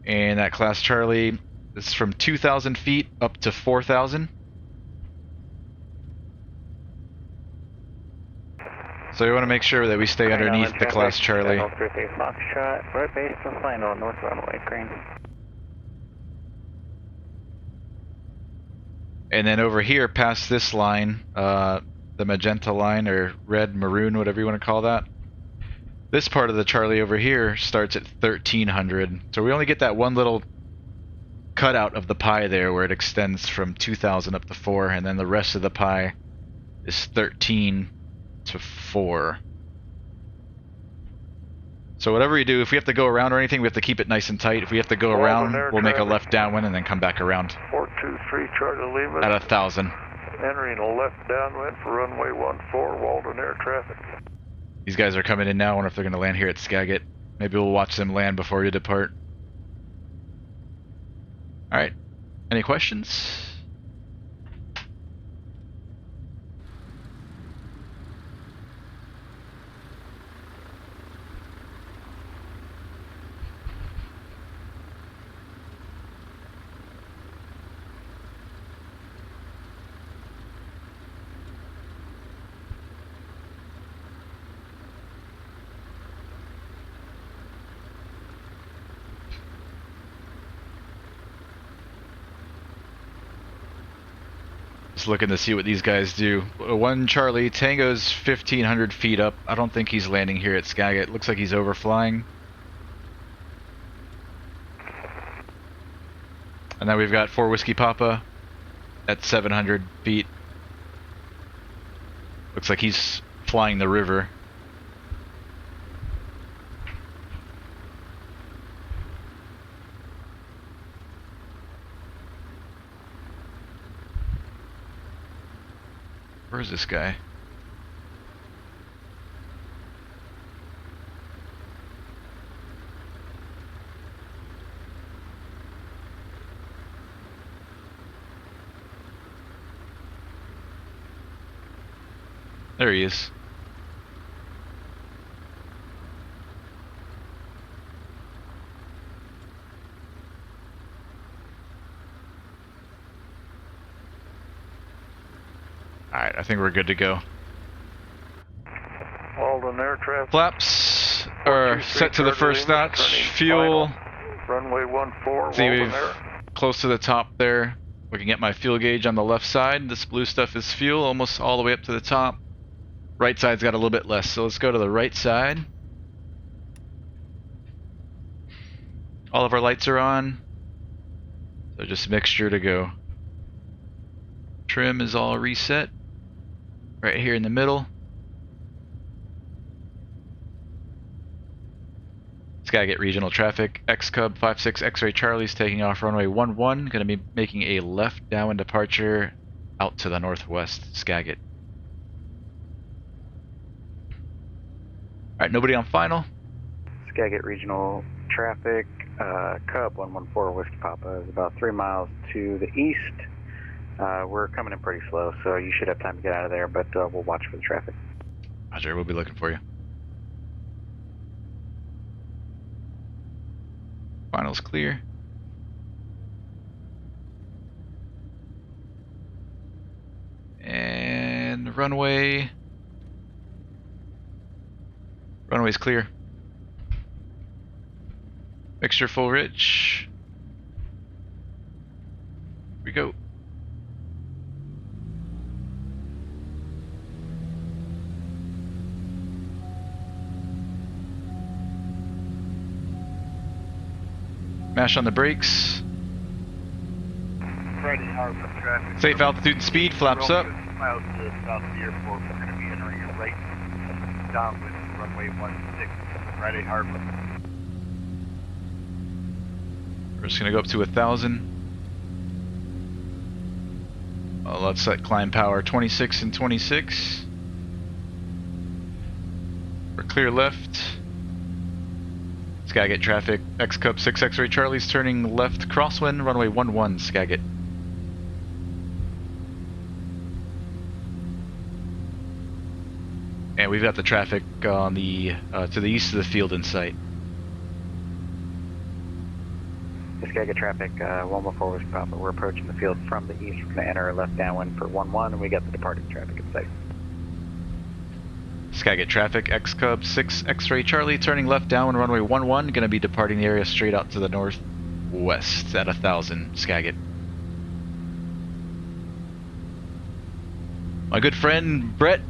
and that Class Charlie is from 2,000 feet up to 4,000. So we want to make sure that we stay underneath the Class Charlie. Right base to final north runway, Crane. And then over here, past this line, the magenta line, or red, maroon, whatever you want to call that. This part of the Charlie over here starts at 1,300. So we only get that one little cutout of the pie there where it extends from 2,000 up to 4, and then the rest of the pie is 13 to 4. So whatever we do, if we have to go around or anything, we have to keep it nice and tight. If we have to go around, we'll make a left downwind and then come back around 423 Charlie Lima. at 1,000. Entering a left downwind for runway 14, Walden Air traffic. These guys are coming in now. I wonder if they're going to land here at Skagit. Maybe we'll watch them land before we depart. Alright. Any questions? Just looking to see what these guys do. One Charlie, Tango's 1,500 feet up. I don't think he's landing here at Skagit. Looks like he's overflying. And then we've got 4 Whiskey Papa at 700 feet. Looks like he's flying the river. Where's this guy? There he is. Alright, I think we're good to go. Walden Air traffic. Flaps are set to the first notch. Fuel. Runway 14, See, Walden we've Air. close to the top there. Looking at my fuel gauge on the left side. This blue stuff is fuel, almost all the way up to the top. Right side's got a little bit less, so let's go to the right side. All of our lights are on. So just mixture to go. Trim is all reset. Right here in the middle. Skagit regional traffic. XCub 56 X-ray Charlie's taking off runway 11. Going to be making a left downwind departure out to the northwest. Skagit. Alright, nobody on final. Skagit regional traffic. Cub 114 Whiskey Papa is about 3 miles to the east. We're coming in pretty slow, so you should have time to get out of there, but we'll watch for the traffic. Roger, we'll be looking for you. Final's clear. And runway's clear. Mixture full rich. Here we go. Mash on the brakes. Ready, harbor traffic. Safe altitude and speed, flaps up. Miles to the south of the airport. We're going to be entering a right downwind runway 16. Ready, harbor. We're just gonna go up to 1,000. Let's set climb power 26 and 26. We're clear left. Skagit traffic. XCub 6 X-ray Charlie's turning left crosswind, runway 11, Skagit. And we've got the traffic on the to the east of the field in sight. Skagit traffic, 114 Whiskey Papa. We're approaching the field from the east. We're going to enter a left downwind for 11, and we got the departing traffic in sight. Skagit traffic, XCub 6 X-ray Charlie, turning left downwind runway 11, going to be departing the area straight out to the northwest at 1,000, Skagit. My good friend Brett,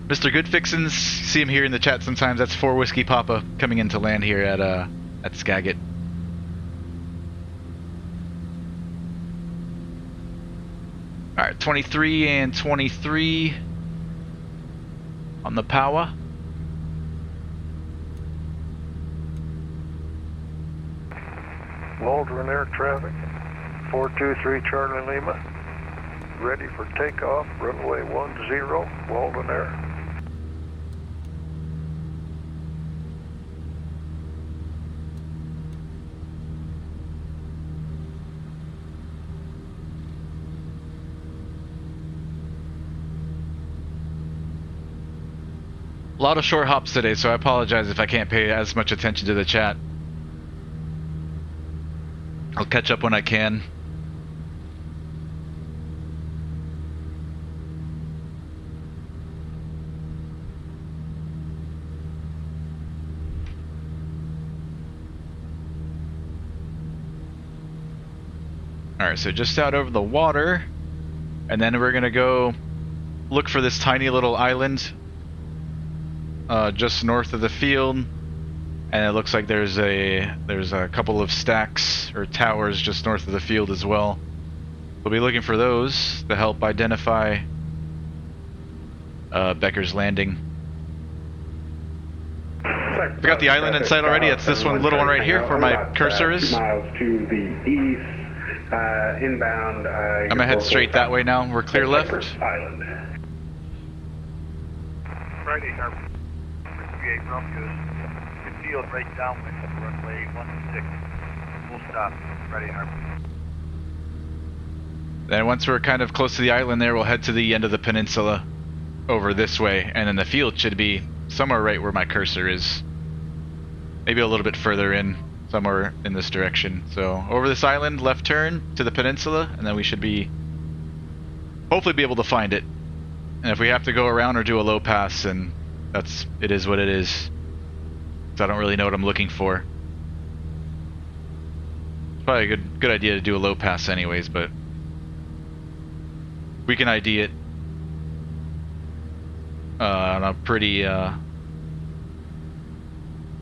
Mr. Good Fixins, see him here in the chat sometimes. That's 4 Whiskey Papa coming in to land here at Skagit. Alright, 23 and 23 on the power. Waldron air traffic. 423 Charlie Lima. Ready for takeoff. Runway 10, Waldron air. A lot of short hops today, so I apologize if I can't pay as much attention to the chat. I'll catch up when I can. Alright, so just out over the water, and then we're gonna go look for this tiny little island just north of the field, and it looks like there's a couple of stacks or towers just north of the field as well. We'll be looking for those to help identify Becker's Landing. We got the island in sight already. It's this one, little one right here, where my cursor is. 2 miles to the east, inbound. I'm gonna head straight that way now. We're clear left. Island. Friday, harbor. 38 Romeo. Good field right downwind, runway 16. We'll stop. Friday, harbor. Then once we're kind of close to the island there, we'll head to the end of the peninsula over this way, and then the field should be somewhere right where my cursor is. Maybe a little bit further in, somewhere in this direction. So over this island, left turn to the peninsula, and then we should be hopefully be able to find it. And if we have to go around or do a low pass, and it is what it is. So I don't really know what I'm looking for. It's probably a good idea to do a low pass anyways, but we can ID it on a pretty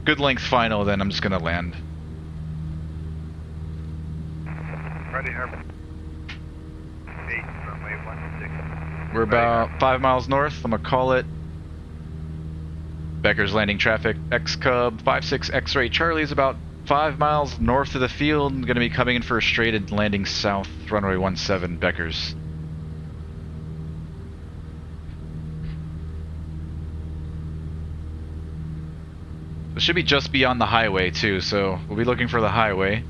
good length final, then I'm just gonna land. Friday, harbor. 8, runway 16. We're about 5 miles north. I'm gonna call it Becker's landing traffic. XCub 56 X-ray Charlie is about 5 miles north of the field. Going to be coming in for a straight and landing south, runway 17, Becker's. It should be just beyond the highway too, so we'll be looking for the highway,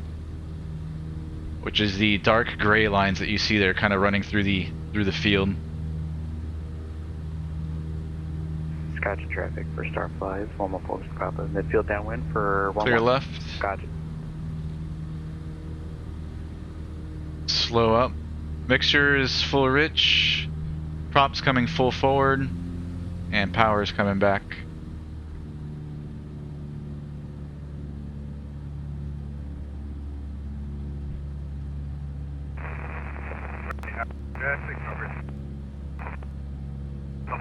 which is the dark gray lines that you see there, kind of running through the field. Gotcha traffic for Starflies, homophobic Papa, midfield downwind for 1. Clear left. Gotcha. Slow up. Mixture is full rich. Props coming full forward, and power is coming back. Traffic over.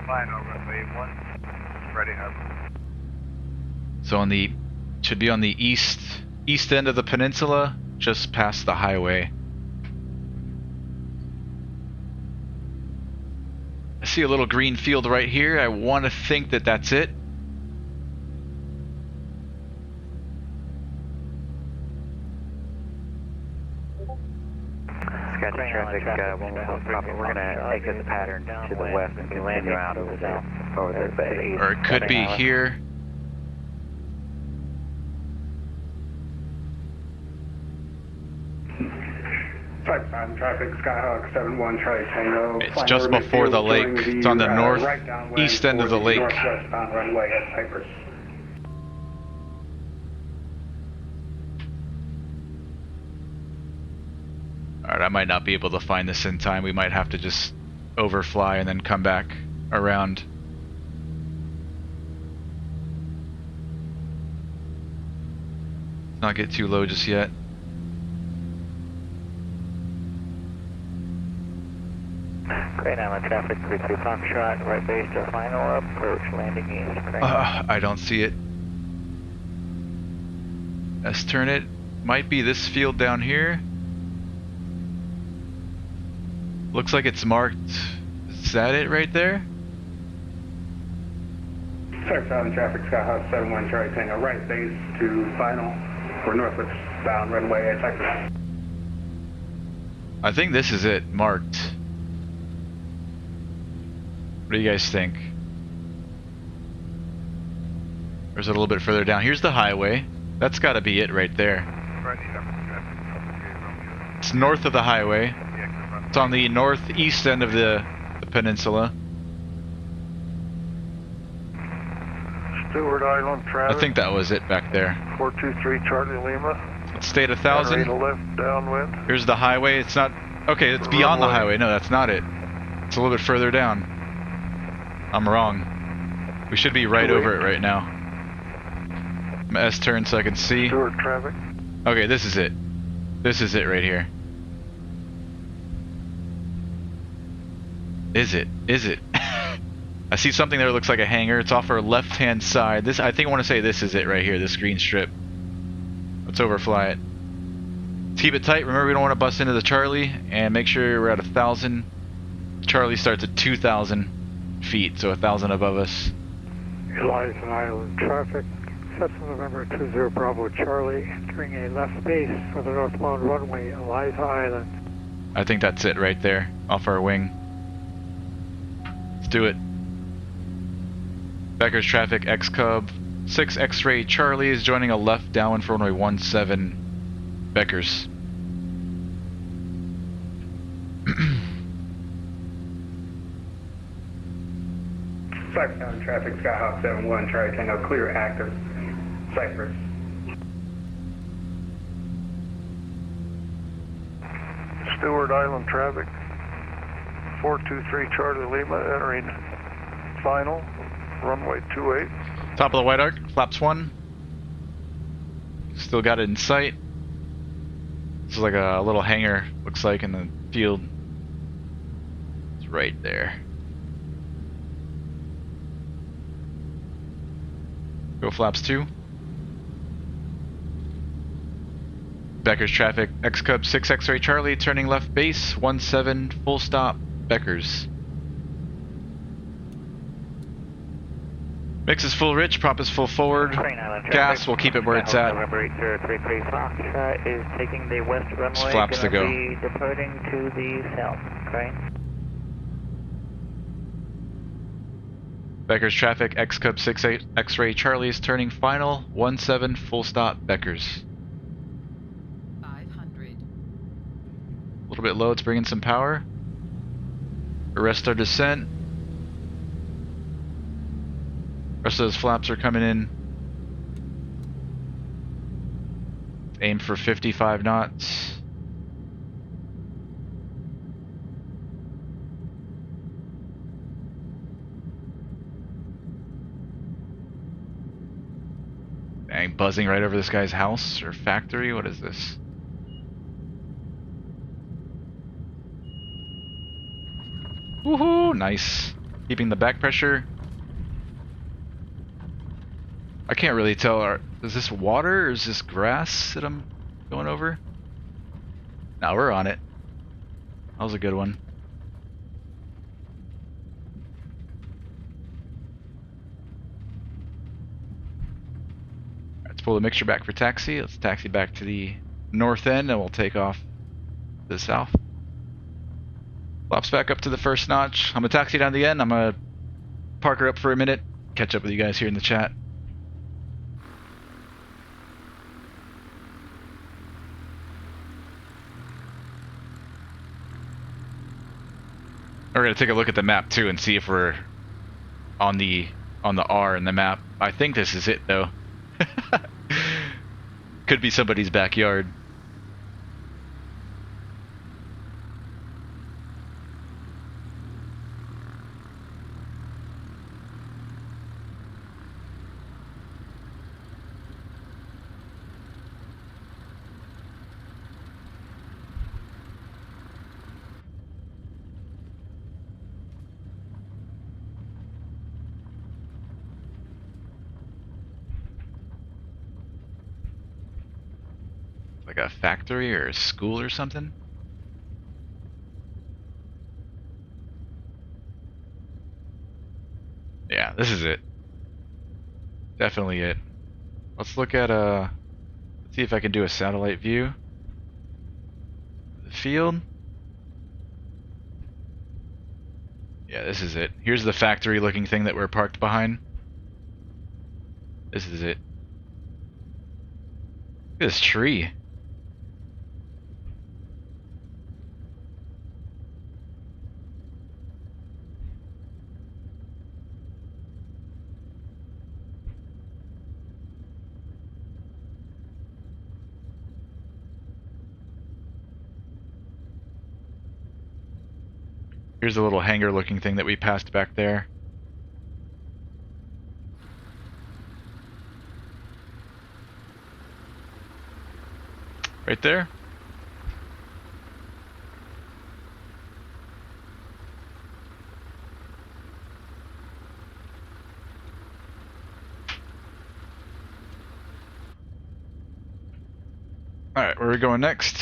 Final runway 1, ready harbor. So on the, should be on the east end of the peninsula, just past the highway. I see a little green field right here. I want to think that that's it. Gotcha traffic, we're going to exit the pattern to the west and continue out over the bay. Or it could be here. Traffic, Skyhawk 71 Charlie Tango. It's just before the lake. It's on the northeast end of the lake. Northwestbound runway at Cypress. Alright, I might not be able to find this in time. We might have to just overfly and then come back around. Not get too low just yet. Great, I'm on traffic 32 Foxtrot, right base to final approach, landing east. I don't see it. Let's turn it. Might be this field down here. Looks like it's marked. Is that it right there? Southbound traffic, Skyhawk 71 Charlie Tango, right base to final for northwest bound runway at Cypress. I think this is it, marked. What do you guys think? Or is it a little bit further down? Here's the highway. That's gotta be it right there. It's north of the highway. It's on the northeast end of the peninsula. Stuart Island traffic. I think that was it back there. 423 Charlie Lima. Let's stay at 1,000. Left downwind. Here's the highway. It's not... Okay, it's beyond the highway. No, that's not it. It's a little bit further down. I'm wrong. We should be right over it right now. I'm gonna S-turn so I can see. Stuart traffic. Okay, this is it. This is it right here. Is it? Is it? I see something there that looks like a hangar. It's off our left-hand side. This, I think I want to say this is it right here, this green strip. Let's overfly it. Let's keep it tight. Remember, we don't want to bust into the Charlie. And make sure we're at 1,000. Charlie starts at 2,000 feet, so 1,000 above us. Lopez Island traffic, Cessna November 20 Bravo Charlie, entering a left base for the northbound runway, Lopez Island. I think that's it right there, off our wing. Let's do it. Becker's traffic, XCub 6 X-ray Charlie is joining a left downwind for runway 17, Becker's. Southbound traffic, Skyhawk 71 Charlie Tango, clear active, Cypress. Stuart Island traffic. 423 Charlie Lima entering final, runway 28. Top of the white arc, flaps 1. Still got it in sight. This is like a little hangar, looks like, in the field. It's right there. Go flaps 2. Becker's traffic, XCub 6 X-ray Charlie, turning left base, 17, full stop, Becker's. Mix is full rich, prop is full forward. Gas, we'll keep it where it's at. November 8033 Fox is taking the west runway. Flaps to go. Be departing to the south. Okay. Becker's traffic, XCub 68 X-ray Charlie is turning final. 17 full stop Becker's. 500. A little bit low, it's bringing some power. Arrest our descent. Rest of those flaps are coming in. Aim for 55 knots. Dang, buzzing right over this guy's house or factory. What is this? Woohoo! Nice. Keeping the back pressure. I can't really tell. Is this water or is this grass that I'm going over? No, we're on it. That was a good one. Let's pull the mixture back for taxi. Let's taxi back to the north end and we'll take off to the south. Flops back up to the first notch. I'm gonna taxi down the end. I'm gonna park her up for a minute. Catch up with you guys here in the chat. We're gonna take a look at the map too and see if we're on the R in the map. I think this is it though. Could be somebody's backyard. Like a factory or a school or something? Yeah, this is it. Definitely it. Let's look at let's see if I can do a satellite view. The field. Yeah, this is it. Here's the factory looking thing that we're parked behind. This is it. Look at this tree. Here's a little hangar looking thing that we passed back there. Right there. Alright, where are we going next?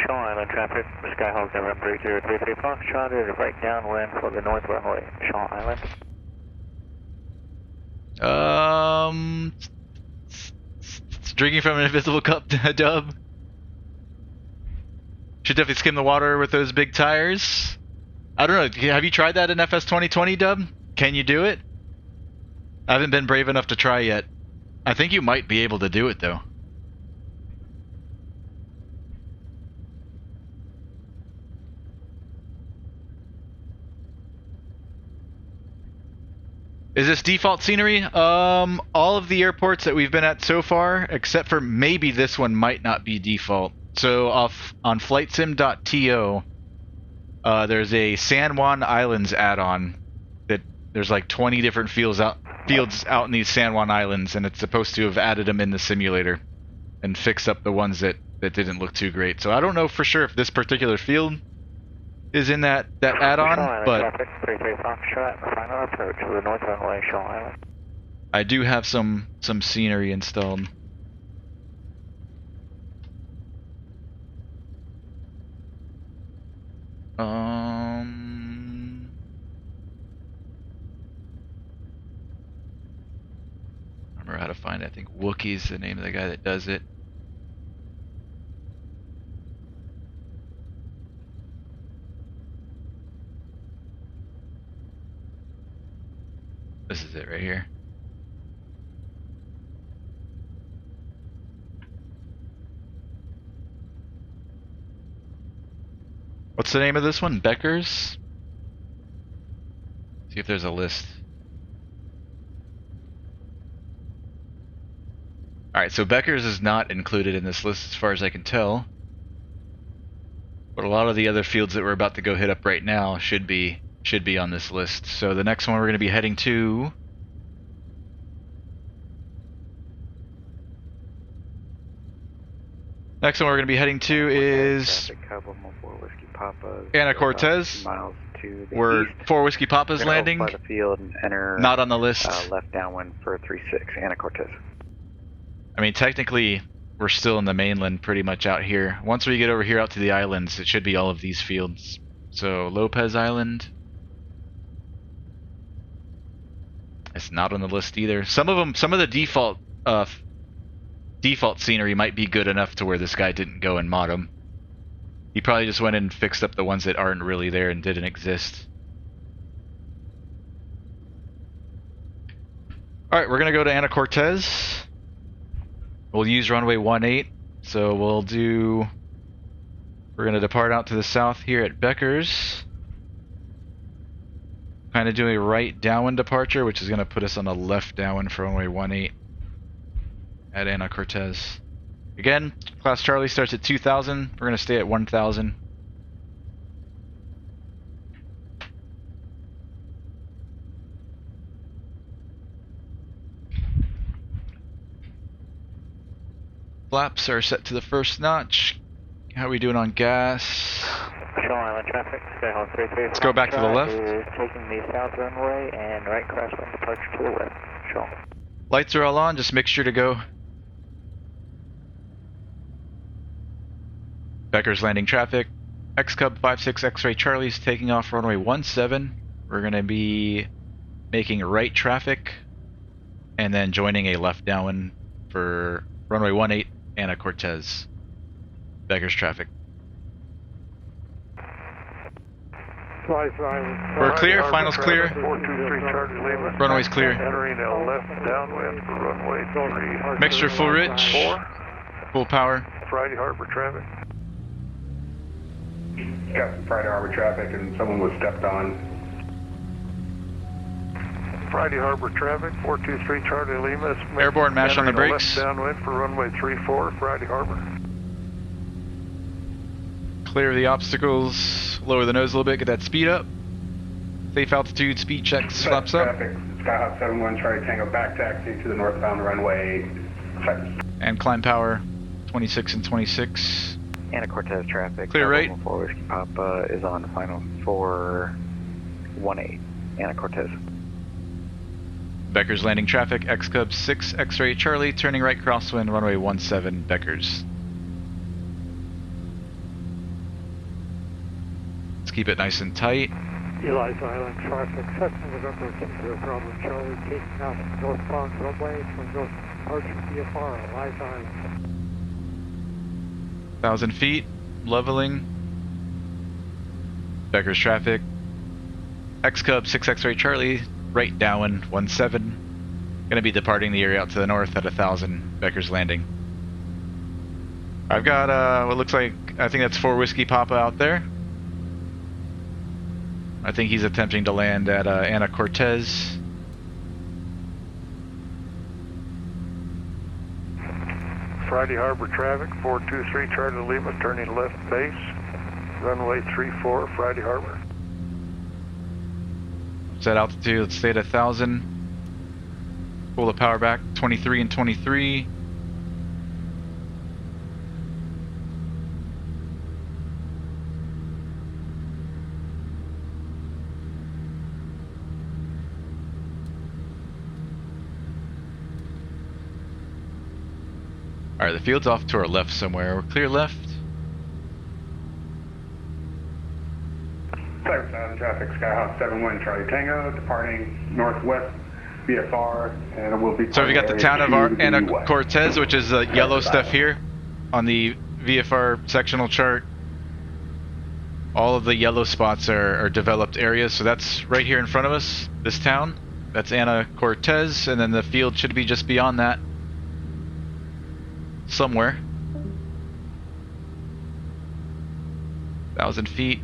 Shaw Island traffic, Skyhawk November 8033 Foxtrot is right downwind for the north runway, Shaw Island. It's drinking from an invisible cup, Dub. Should definitely skim the water with those big tires. I don't know, have you tried that in FS2020, Dub? Can you do it? I haven't been brave enough to try yet. I think you might be able to do it though. Is this default scenery? All of the airports that we've been at so far, except for maybe this one, might not be default. So on flightsim.to, there's a San Juan Islands add-on that there's like 20 different fields out in these San Juan Islands, and it's supposed to have added them in the simulator and fixed up the ones that didn't look too great. So I don't know for sure if this particular field is in that add-on, but final approach to the north runway, Shaw Island. I do have some scenery installed. find it. I think Wookie's the name of the guy that does it. This is it right here. What's the name of this one? Becker's? See if there's a list. Alright, so Becker's is not included in this list as far as I can tell. But a lot of the other fields that we're about to go hit up right now should be on this list. So the next one we're going to be heading to... Next one we're going to be heading to is... Anna Cortez. Where 4 Whiskey Papa's landing. The field and enter, not on the list. Left downwind for 36, Anna Cortez. I mean, technically, we're still in the mainland pretty much out here. Once we get over here out to the islands, it should be all of these fields. So, Lopez Island. It's not on the list either. Some of the default scenery might be good enough to where this guy didn't go and mod them. He probably just went in and fixed up the ones that aren't really there and didn't exist. Alright, we're going to go to Anna Cortez. We'll use runway 18. So we're going to depart out to the south here at Becker's. Kind of do a right downwind departure, which is going to put us on a left downwind for runway 18 at Anna Cortez. Again, Class Charlie starts at 2,000. We're going to stay at 1,000. Flaps are set to the first notch. How are we doing on gas? Shell Island traffic, Skyhawk 33. Let's go back to the left. Is taking the south runway and right crosswind departure to the west. Shell. Lights are all on, just make sure to go. Becker's landing traffic. XCub 56 X-ray Charlie's taking off runway 17. We're going to be making right traffic and then joining a left downwind for runway 18 Anna Cortez. Becker's traffic. We're clear, finals clear. 423 Charlie Lima. Runway's clear. Entering a left downwind for runway 3. Mixture full rich. 4. Full power. Friday Harbor traffic. Got some Friday Harbor traffic and someone was stepped on. Friday Harbor traffic, 423 Charlie Lima. Airborne mash on the brakes. Left downwind for runway 34, Friday Harbor. Clear the obstacles. Lower the nose a little bit. Get that speed up. Safe altitude. Speed checks. Flaps up. Traffic, Skyhawk 71 Charlie Tango back taxi to the northbound runway. And climb power 26 and 26. Anna Cortez traffic. Clear right. 4 Whiskey Papa is on the final 418. Anna Cortez. Becker's landing traffic. XCub 6 X-ray Charlie turning right crosswind runway 17 Becker's. Let's keep it nice and tight. Lopez Island traffic, 7 November 20 Bravo Charlie, taking off northbound runway for north departure VFR, Lopez Island. 1,000 feet, leveling. Becker's traffic. XCub 6 X-ray Charlie, right downwind 17. Gonna be departing the area out to the north at 1,000. Becker's landing. I've got what looks like, I think that's 4 Whiskey Papa out there. I think he's attempting to land at Anna Cortez. Friday Harbor traffic, 423 Charlie Lima, turning left base, runway 34, Friday Harbor. Set altitude, let's stay at 1,000. Pull the power back, 23 and 23. Alright, the field's off to our left somewhere. We're clear left. Cyber Island traffic, Skyhawk 71 Charlie Tango, departing northwest VFR, and we'll be. So we got the town of Ana Cortez, which is the yellow stuff here on the VFR sectional chart. All of the yellow spots are developed areas, so that's right here in front of us, this town. That's Ana Cortez, and then the field should be just beyond that. Somewhere. 1,000 feet.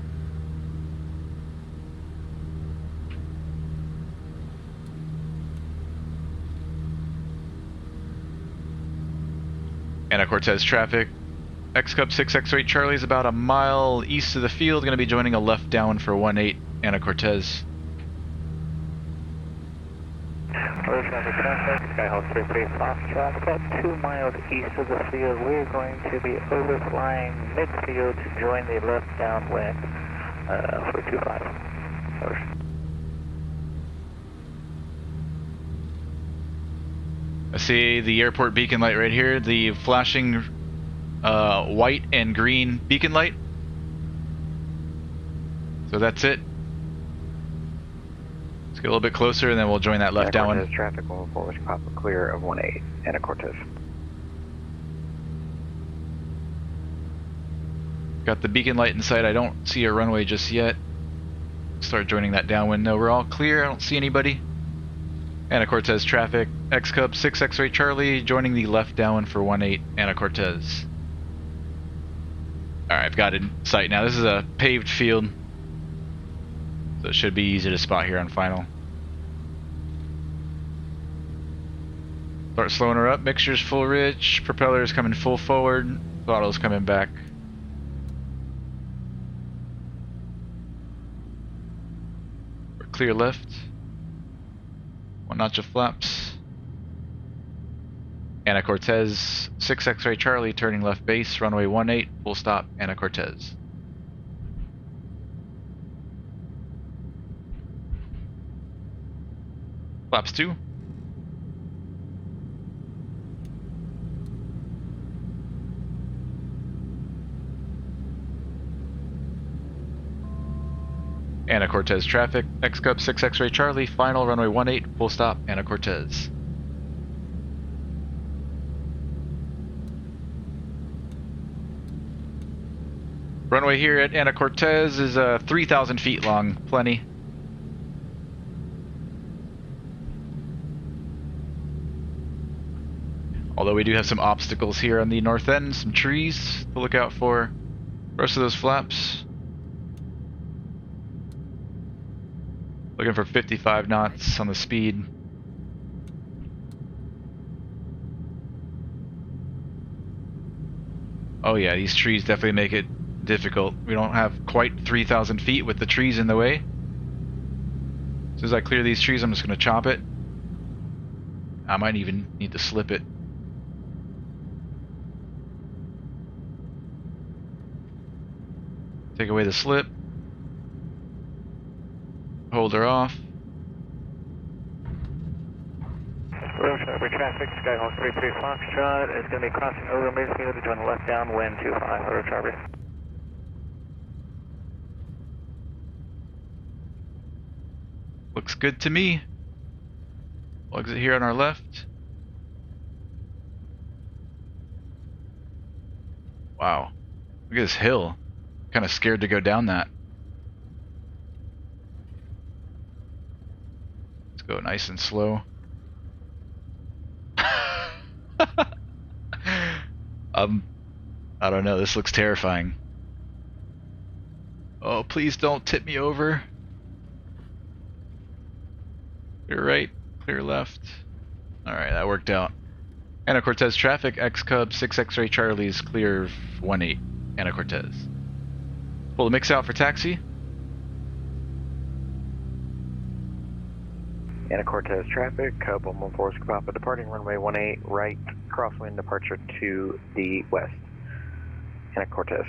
Ana Cortez traffic. XCub 6X-ray Charlie is about a mile east of the field, going to be joining a left down for 18 Ana Cortez. Traffic, Skyhawk 33 Foxtrot, about 2 miles east of the field. We're going to be overflying midfield to join the left downwind for 25. I see the airport beacon light right here, the flashing white and green beacon light. So that's it. Let's get a little bit closer and then we'll join that left downwind. Traffic 114 was Papa clear of 18 Ana Cortez. Got the beacon light in sight. I don't see a runway just yet. Start joining that downwind. No, we're all clear. I don't see anybody. Ana Cortez traffic. XCub 6X-ray Charlie joining the left downwind for 18 Ana Cortez. Alright, I've got it in sight now. This is a paved field, so it should be easy to spot here on final. Start slowing her up. Mixture's full rich. Propeller's coming full forward. Throttle's coming back. We're clear left. 1 notch of flaps. Ana Cortez 6X-ray Charlie turning left base, runway 18, full stop, Ana Cortez. Flaps 2. Ana Cortez traffic, XCub 6X-ray Charlie, final runway 18, full stop, Ana Cortez. Runway here at Ana Cortez is 3,000 feet long, plenty. Although we do have some obstacles here on the north end, some trees to look out for. Rest of those flaps. Looking for 55 knots on the speed. Oh yeah, these trees definitely make it difficult. We don't have quite 3,000 feet with the trees in the way. As soon as I clear these trees, I'm just going to chop it. I might even need to slip it. Take away the slip. Hold her off. Rotor traffic, Skyhawk 33 Foxtrot is going to be crossing over midfield to join the left downwind 25, Rotor Charlie. Looks good to me. We'll exit here on our left. Wow. Look at this hill. Kind of scared to go down that. Let's go nice and slow. I don't know, this looks terrifying. Oh, please don't tip me over. Clear right, clear left. Alright, that worked out. Ana Cortez traffic, XCub 6X-ray Charlie's clear 18, Ana Cortez. Pull the mix out for taxi. Ana Cortez traffic, Cub 114 Papa departing runway 18, right, crosswind departure to the west. Ana Cortez.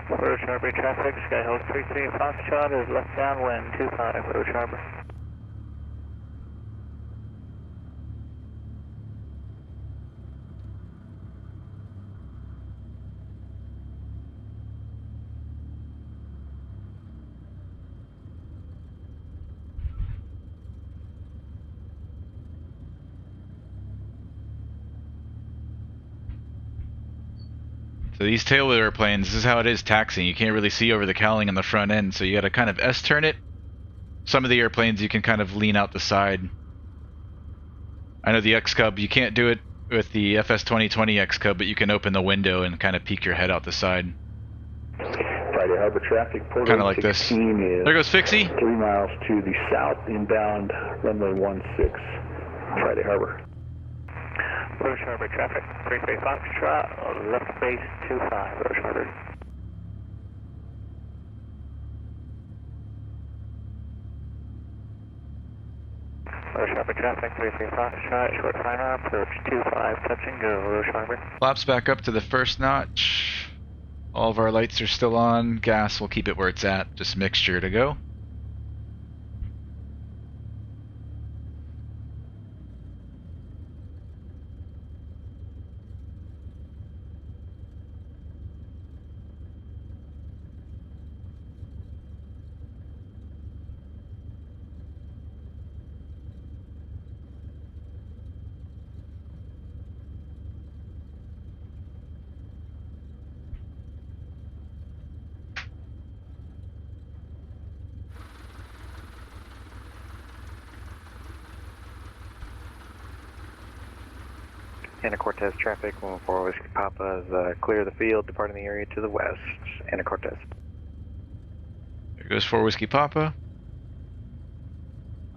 Rotor Charlie traffic, Skyhawk 33 Foxtrot is left downwind 25, Rotor Charlie. So these tailwheel airplanes, this is how it is taxiing. You can't really see over the cowling on the front end, so you got to kind of S-turn it. Some of the airplanes you can kind of lean out the side. I know the XCub, you can't do it with the FS2020 XCub, but you can open the window and kind of peek your head out the side. Friday Harbor traffic, Port Kind of like this. There goes Fixie. 3 miles to the south, inbound, runway 16, Friday Harbor. Roche Harbor traffic, 33 Foxtrot, left base 25, Roche Harbor. Roche Harbor traffic, 33 Foxtrot, short final, approach 25, touch and go, Roche Harbor. Flaps back up to the first notch. All of our lights are still on. Gas, we'll keep it where it's at, just mixture to go. Anna Cortez traffic, 114 Whiskey Papa is clear the field, departing the area to the west. Anna Cortez. There goes 4 Whiskey Papa.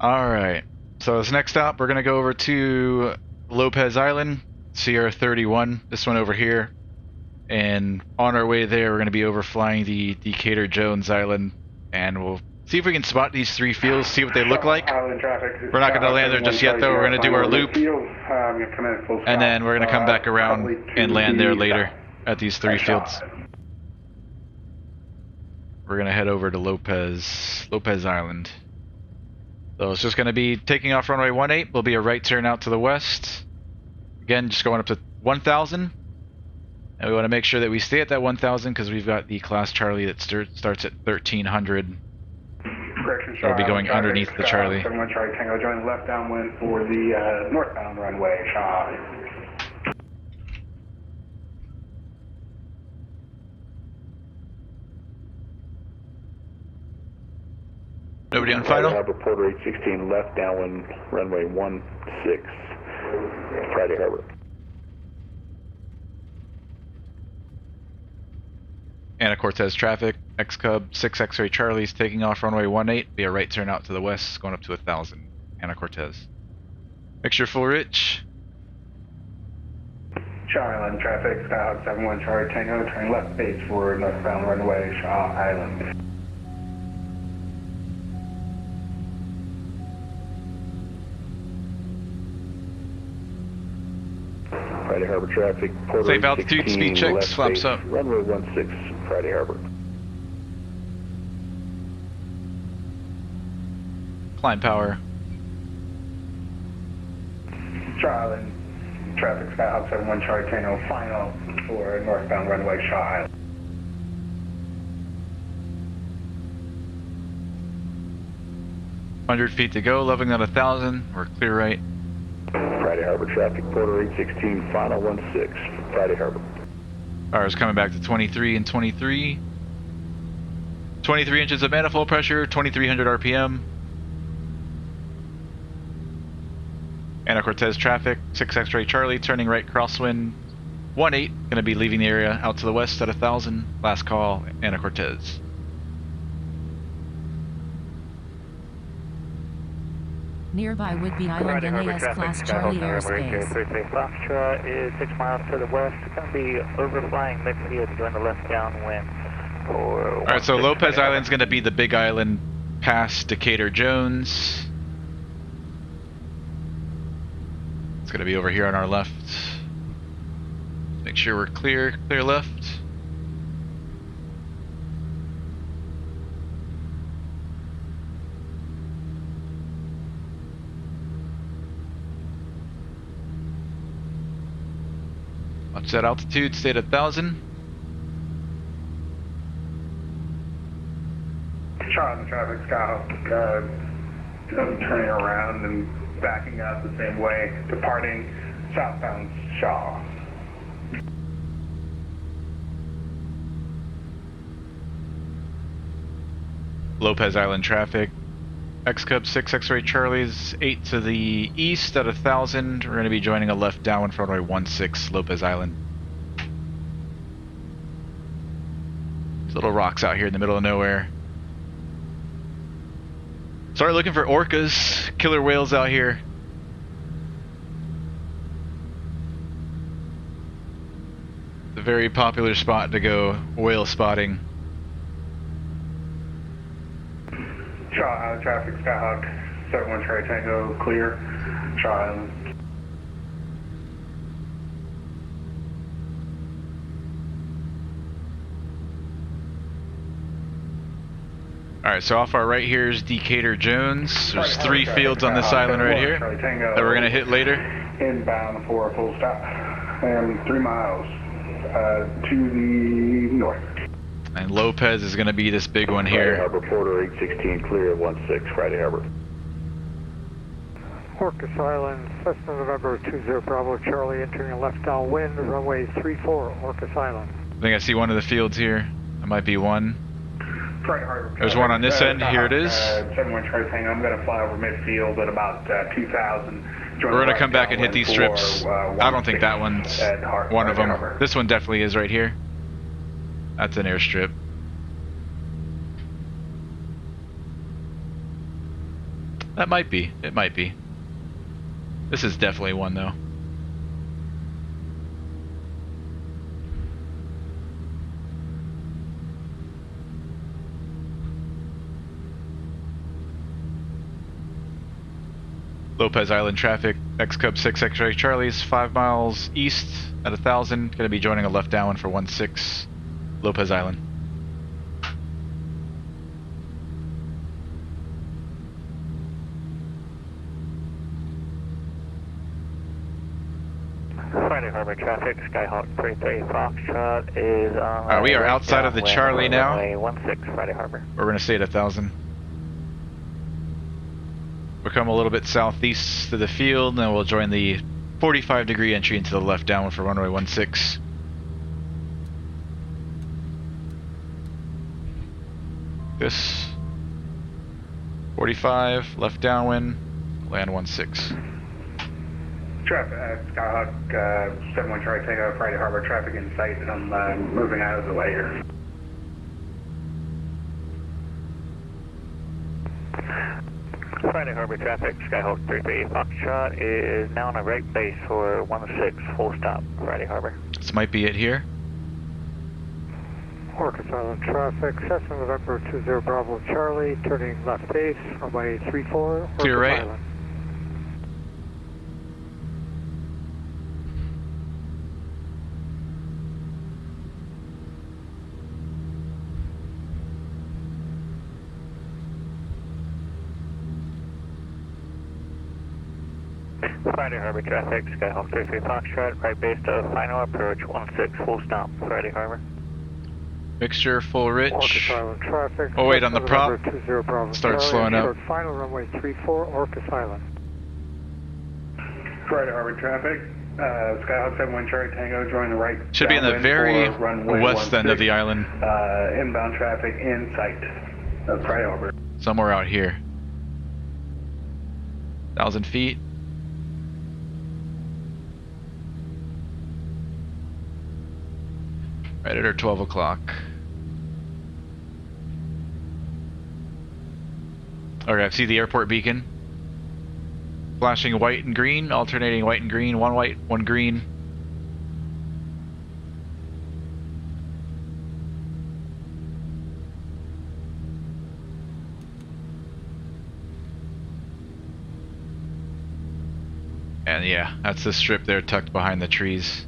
Alright, so this next stop, we're going to go over to Lopez Island, Sierra 31, this one over here. And on our way there, we're going to be overflying the Decatur Jones Island, and we'll see if we can spot these 3 fields, see what they look like. We're not going to land there just yet, though. We're going to do our loop, and then we're going to come back around and land there later at these 3 fields. We're going to head over to Lopez Island. So it's just going to be taking off runway 18. Will be a right turn out to the west. Again, just going up to 1,000. And we want to make sure that we stay at that 1,000 because we've got the class Charlie that starts at 1,300. We'll be going underneath the Charlie. 71 Charlie Tango, join left downwind for the northbound runway, Shaw. Nobody on final? Harbor, Porter 816, left downwind, runway 16, Friday Harbor. Anna Cortez traffic, XCub, 6 X-ray Charlie's taking off runway 18, be a right turn out to the west, going up to 1,000. Anna Cortez. Mixture full rich. Shaw Island traffic, Skyhawk 71 Charlie Tango, turning left base for northbound runway, Shaw Island. Friday Harbor traffic, Porter Safe altitude, 16, speed checks, left flaps base, up. runway 16, Friday Harbor. Climb power. Charlie traffic, Skyhawk 71 Charlie Tango, final for northbound runway, Shaw Island. $100 feet to go, leveling at 1,000. We're clear right. Friday Harbor traffic, Porter 816, final 16, Friday Harbor. Ours coming back to 23 and 23. 23 inches of manifold pressure, 2,300 RPM. Anna Cortez traffic, 6 X-ray Charlie, turning right crosswind, 18, gonna be leaving the area out to the west at 1,000. Last call, Anna Cortez. Nearby Whidbey Island NAS class Charlie airspace. 33 Foxtrot is 6 miles to the west. It's going to be overflying midfield, doing the left downwind. Alright, so Lopez Island's going to be the big island past Decatur Jones. It's going to be over here on our left. Make sure we're clear left. Watch that altitude, stay at 1,000. Charlie traffic, Skyhawk, turning around and backing up the same way, departing southbound Shaw. Lopez Island traffic. XCub 6 X-ray Charlie's 8 to the east at 1,000. We're going to be joining a left downwind for runway 16 Lopez Island. There's little rocks out here in the middle of nowhere. Start looking for orcas, killer whales out here. It's a very popular spot to go whale spotting. Traffic, Skyhawk, 71 Charlie Tango, clear, Shaw Island. Alright, so off our right here is Decatur Jones. There's 3 fields on this island right here that we're going to hit later. Inbound for a full stop, and 3 miles to the north. And Lopez is going to be this big one here. Friday Harbor, Porter 816, clear of 16, Friday Harbor. Orcas Island, Cessna November 20 Bravo Charlie, entering a left downwind, runway 34, Orcas Island. I think I see one of the fields here. That might be one. Friday Harbor. There's one on this end. Here it is. 71 Charlie Tango, I'm going to fly over midfield at about 2,000. We're going to come back and hit these strips. I don't think that one's one of them. This one definitely is right here. That's an airstrip. That might be. It might be. This is definitely one though. Lopez Island traffic, XCub 6 X-ray Charlie's 5 miles east at 1,000. Going to be joining a left downwind for 16 Lopez Island. Friday Harbor traffic, Skyhawk 33 Foxtrot is on. We are outside of the Charlie now. Runway 16, Friday Harbor. We're going to stay at 1,000. We'll come a little bit southeast to the field, and then we'll join the 45-degree entry into the left downwind for runway 16. This 45 left downwind, land 16. Traffic, Skyhawk 71 Charlie Tango, Friday Harbor traffic in sight, and I'm moving out of the way here. Friday Harbor traffic, Skyhawk 33 Foxtrot is now on a right base for 16, full stop, Friday Harbor. This might be it here. Orcas Island traffic, Cessna November 20 Bravo Charlie, turning left base, runway 34, Clear Orcas right. Island. Friday Harbor traffic, Skyhawk 33 Foxtrot, right base to final approach 16, full stop, Friday Harbor. Mixture full rich. Orcas Island traffic. Oh wait, on the prop. November 20 Bravo Start Charlie, slowing up. short final runway 34, Orcas Island. Friday Harbor traffic, Skyhawk 71 Charlie Tango, join the right. Should be in the very west end of the island. Inbound traffic in sight of Friday Harbor. Somewhere out here. 1,000 feet. Right at our 12 o'clock. Okay, I see the airport beacon. Flashing white and green, alternating white and green, one white, one green. And yeah, that's the strip there tucked behind the trees.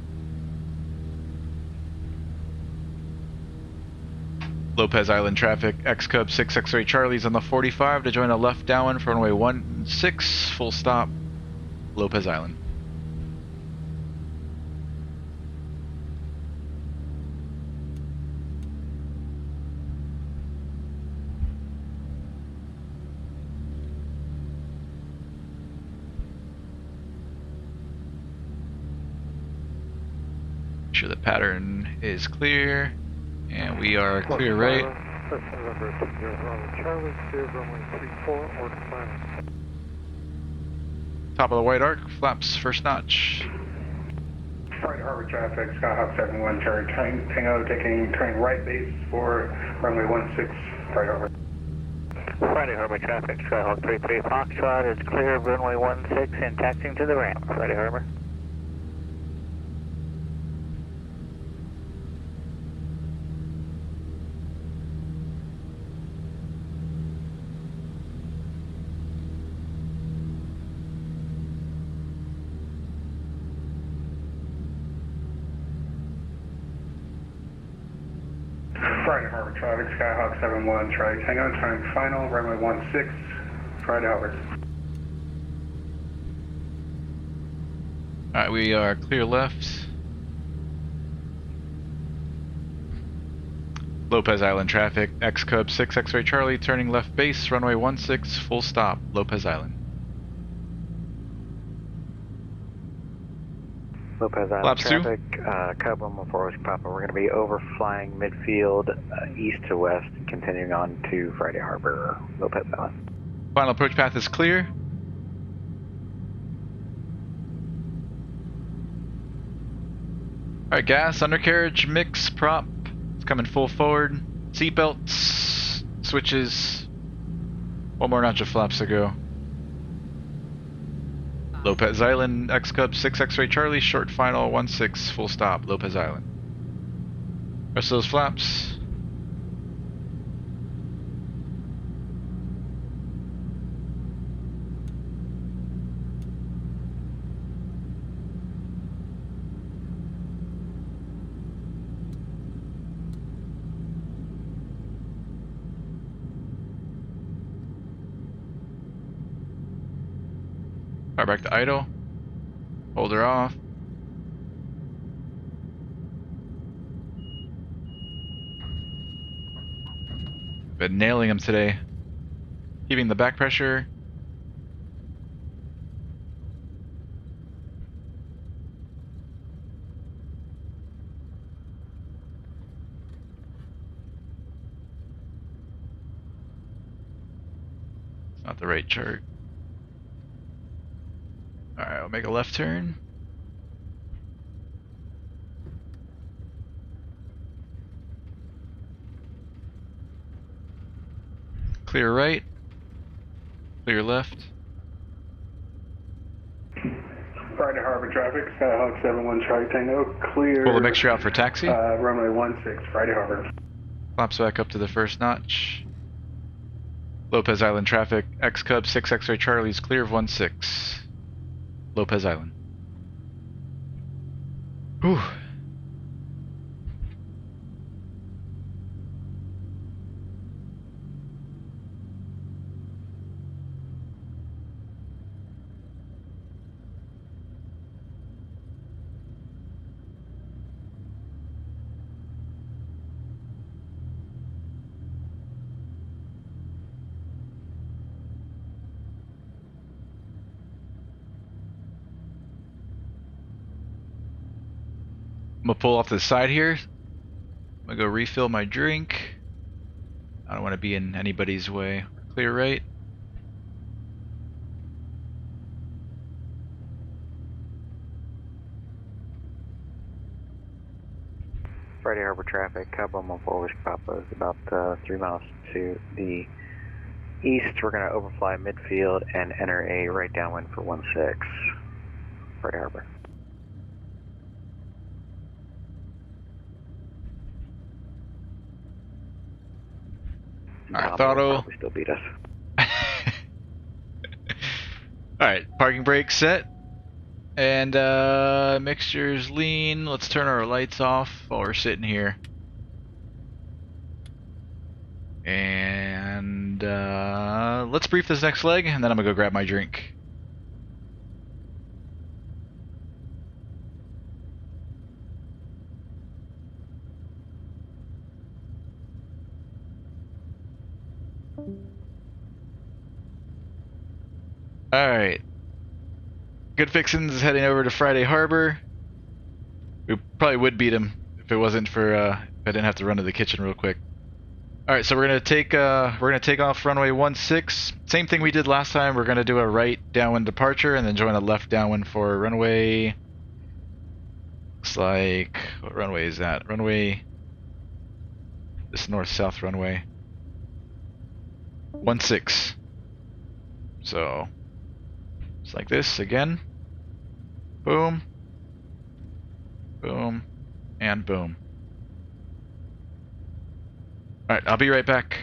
Lopez Island traffic, XCub 6 X-ray Charlie's on the 45 to join a left downwind for runway 16, full stop, Lopez Island. Make sure the pattern is clear. And we are clear right. November 20 Bravo Charlie, clear runway 34, order final. Top of the white arc, flaps first notch. Friday Harbor traffic, Skyhawk 71, Charlie Tango, taking turning right base for runway 16, Friday Harbor. Friday Harbor traffic, Skyhawk 33 Foxtrot is clear of runway 16 and taxiing to the ramp. Friday Harbor. Friday Harbor traffic, Skyhawk 71, Charlie Tango, turning final, runway 16, Friday Harbor. Alright, we are clear left. Lopez Island traffic, XCub 6 X-ray Charlie, turning left base, runway 16, full stop, Lopez Island. Lopez Island Flaps traffic, Cub 114 Whiskey Papa. We're going to be overflying midfield east to west, continuing on to Friday Harbor, Lopez Island. Final approach path is clear. Alright, gas, undercarriage, mix, prop. It's coming full forward. Seatbelts, switches. One more notch of flaps to go. Lopez Island, XCub 6 X-ray Charlie, short final 16, full stop, Lopez Island. Rest of those flaps. Power back to idle. Hold her off. Been nailing them today. Keeping the back pressure. It's not the right chart. Alright, I'll make a left turn. Clear right. Clear left. Friday Harbor traffic, Skyhawk 71 Charlie Tango, clear. Pull the mixture out for taxi. Runway 16, Friday Harbor. Flaps back up to the first notch. Lopez Island traffic, XCub 6 X-ray Charlie's clear of 16. Lopez Island. Whew. I'm gonna pull off to the side here. I'm gonna go refill my drink. I don't want to be in anybody's way. Clear right. Friday Harbor traffic, Cub 114 Whiskey Papa is about 3 miles to the east. We're going to overfly midfield and enter a right downwind for 16. Friday Harbor. Alright, throttle. Probably still beat us. Alright, parking brake set. And mixture's lean. Let's turn our lights off while we're sitting here. And let's brief this next leg, and then I'm gonna go grab my drink. Alright. Good Fixins is heading over to Friday Harbor. We probably would beat him if it wasn't for if I didn't have to run to the kitchen real quick. All right, so we're gonna take off runway 16. Same thing we did last time. We're gonna do a right downwind departure and then join a left downwind for runway. Looks like, what runway is that? Runway. This north-south runway. 16. So it's like this again. Boom. Boom. And boom. Alright, I'll be right back.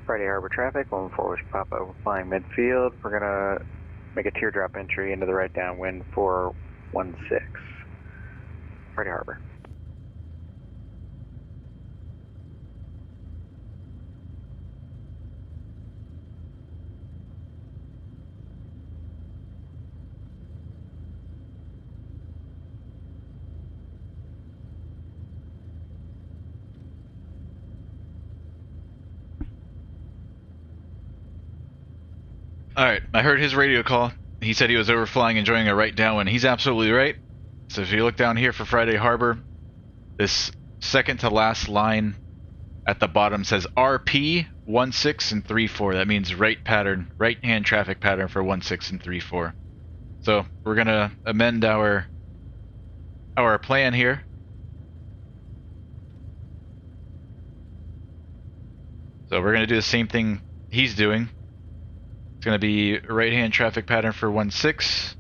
Friday Harbor traffic, 114 Whiskey Papa, we're flying midfield. We're going to make a teardrop entry into the right downwind for 16. Friday Harbor. Alright, I heard his radio call. He said he was overflying, enjoying a right downwind. He's absolutely right. So if you look down here for Friday Harbor, this second to last line at the bottom says RP 16 and 34. That means right pattern, right hand traffic pattern for 16 and 34. So we're gonna amend our plan here. So we're gonna do the same thing he's doing. It's going to be right-hand traffic pattern for 16.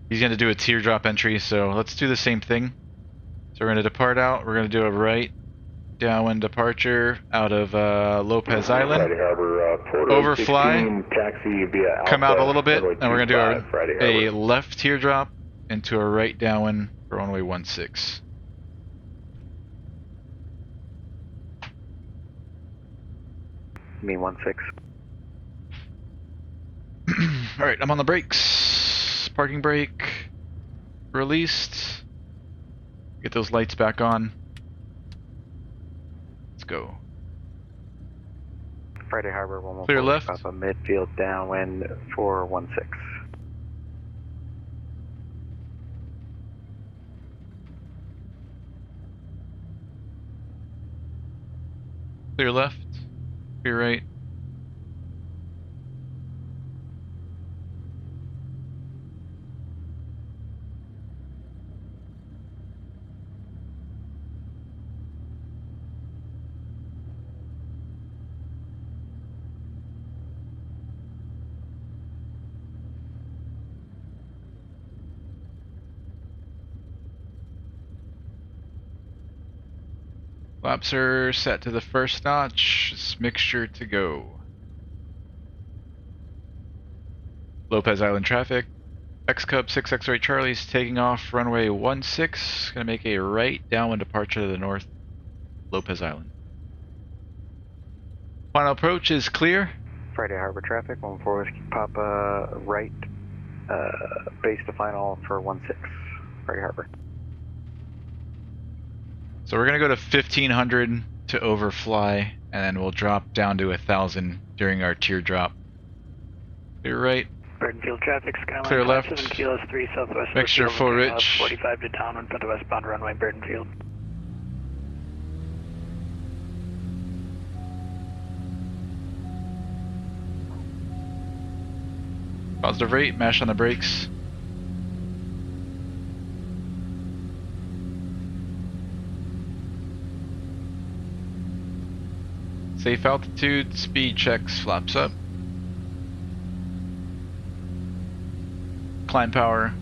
He's going to do a teardrop entry, so let's do the same thing. So we're going to depart out. We're going to do a right downwind departure out of Lopez Island. Overfly. Taxi via come out a little bit, and we're going to do a left teardrop into a right downwind for runway 16. You mean 16? Alright, I'm on the brakes. Parking brake. Released. Get those lights back on. Let's go. Friday Harbor, 114 Clear left. Papa, midfield downwind for 16. Clear left. Clear right. Flaps are set to the first notch. It's mixture to go. Lopez Island traffic. XCub 6X-ray Charlie's taking off runway 16. Gonna make a right downwind departure to the north. Lopez Island. Final approach is clear. Friday Harbor traffic, 114 Whiskey Papa, right, base to final for 16. Friday Harbor. So we're gonna go to 1500 to overfly, and then we'll drop down to 1000 during our teardrop. Clear right. Burdenfield traffic, Skyline Clear left. 7 kilos 3 southwest. Mixture full rich. 45 to downwind for the westbound runway, Burdenfield. Positive rate, mash on the brakes. Safe altitude, speed checks, flaps up. climb power.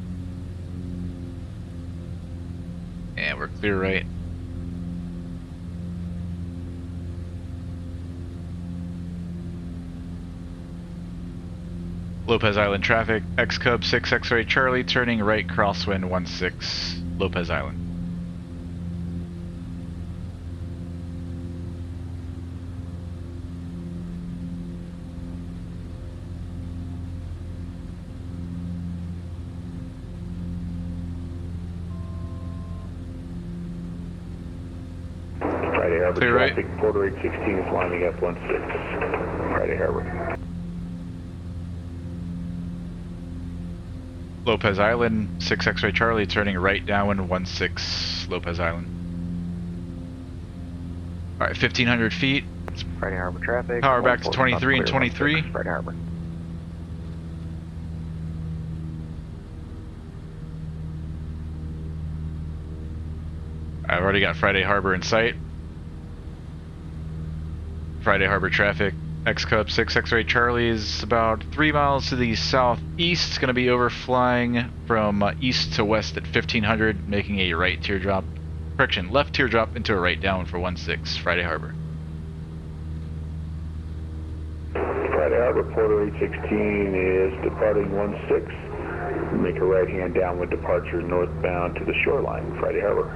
And we're clear right. Lopez Island traffic, XCub 6 X-ray Charlie, turning right crosswind 16, Lopez Island. Friday Harbor Clear right. traffic, Porter 816 is lining up 16, Friday Harbor. Lopez Island, 6 X-ray Charlie, turning right downwind 16, Lopez Island. Alright, 1,500 feet. Friday Harbor traffic. Power back to 23 and 23. Friday Harbor. I've already got Friday Harbor in sight. Friday Harbor traffic, XCub 6 X-ray Charlie is about 3 miles to the southeast. It's going to be overflying from east to west at 1,500, making a right teardrop, correction, left teardrop into a right down for 16, Friday Harbor. Friday Harbor, Porter 816 is departing 16. Make a right-hand downwind departure northbound to the shoreline, Friday Harbor.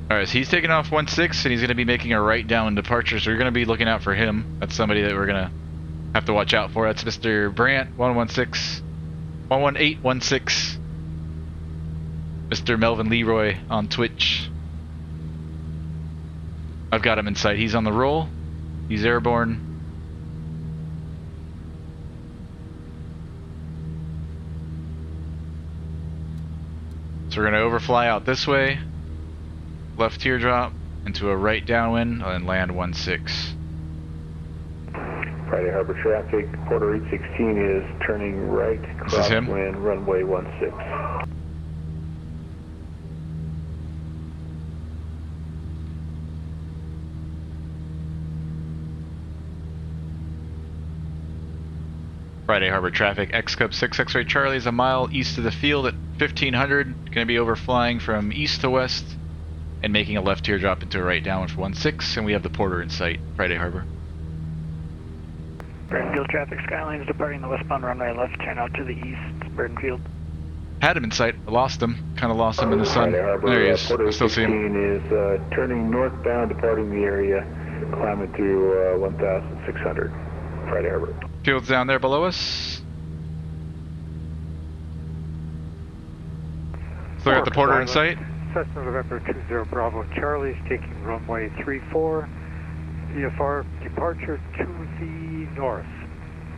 Alright, so he's taking off 16 and he's going to be making a right down departure, so you're going to be looking out for him. That's somebody that we're going to have to watch out for. That's Mr. Brandt, 11816. Mr. Melvin Leroy on Twitch. I've got him in sight. He's on the roll. He's airborne. So we're going to overfly out this way. Left teardrop into a right downwind and land 16. Friday Harbor traffic, Porter 816 is turning right, crosswind, runway 16. Friday Harbor traffic, XCub 6 X-ray Charlie is a mile east of the field at 1,500. Going to be overflying from east to west and making a left teardrop into a right downwind for 16, and we have the Porter in sight, Friday Harbor. Burdenfield traffic, Skylines departing the westbound runway left, turn out to the east, Burdenfield. Had him in sight, lost him, kind of lost him in the sun. Harbor, there he is, Porter I still see him. is turning northbound, departing the area, climbing through 1,600, Friday Harbor. Field's down there below us. So we got the Porter in sight. Cessna November 20 Bravo Charlie's taking runway 34, VFR departure to the north,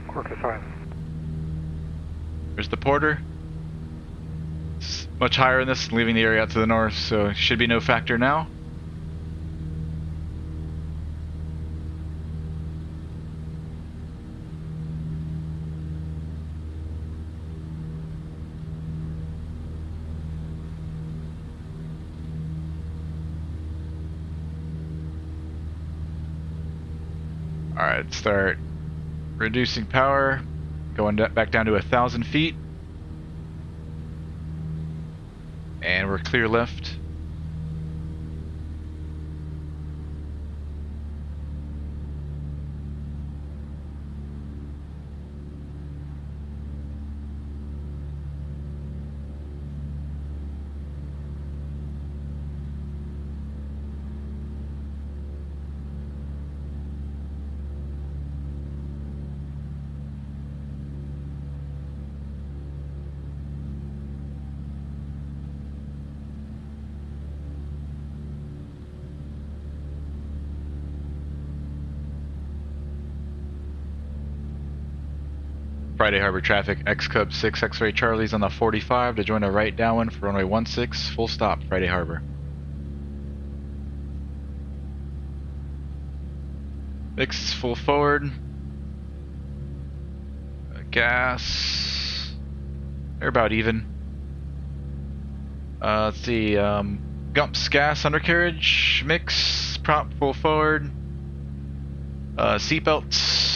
Corcus Island. There's the Porter. It's much higher in this, leaving the area out to the north, so should be no factor now. Alright, start reducing power, going back down to 1,000 feet. And we're clear left. Friday Harbor traffic, XCub 6 X-ray Charlie's on the 45 to join a right downwind for runway 16, full stop, Friday Harbor. Mix full forward. Gas. They're about even. Let's see, Gumps gas undercarriage, mix, prop full forward. Seatbelts.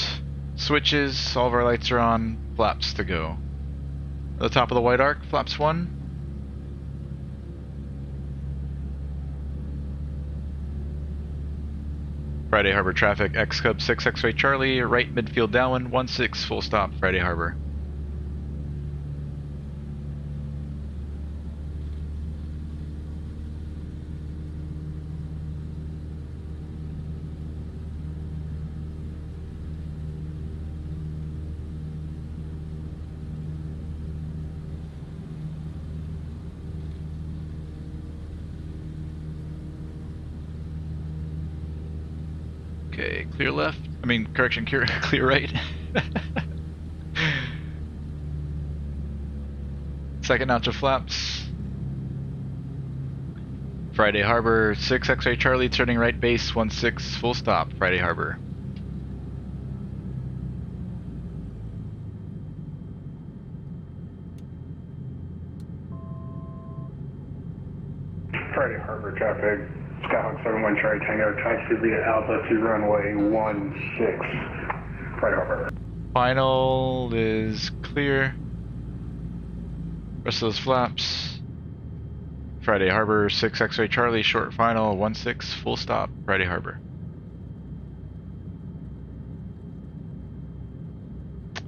Switches, all of our lights are on, flaps to go. The top of the white arc, flaps 1. Friday Harbor traffic, XCub 6 X-ray Charlie, right midfield downwind, 16, full stop, Friday Harbor. Okay, clear left. I mean, correction, clear right. Second notch of flaps. Friday Harbor, 6 X-ray Charlie, turning right base, 16, full stop, Friday Harbor. Friday Harbor traffic, Skyhawk 71 Charlie Tango, taxi via Alpha to runway 16, Friday Harbor. Final is clear. Rest of those flaps. Friday Harbor, 6 X-ray Charlie, short final, 16, full stop, Friday Harbor.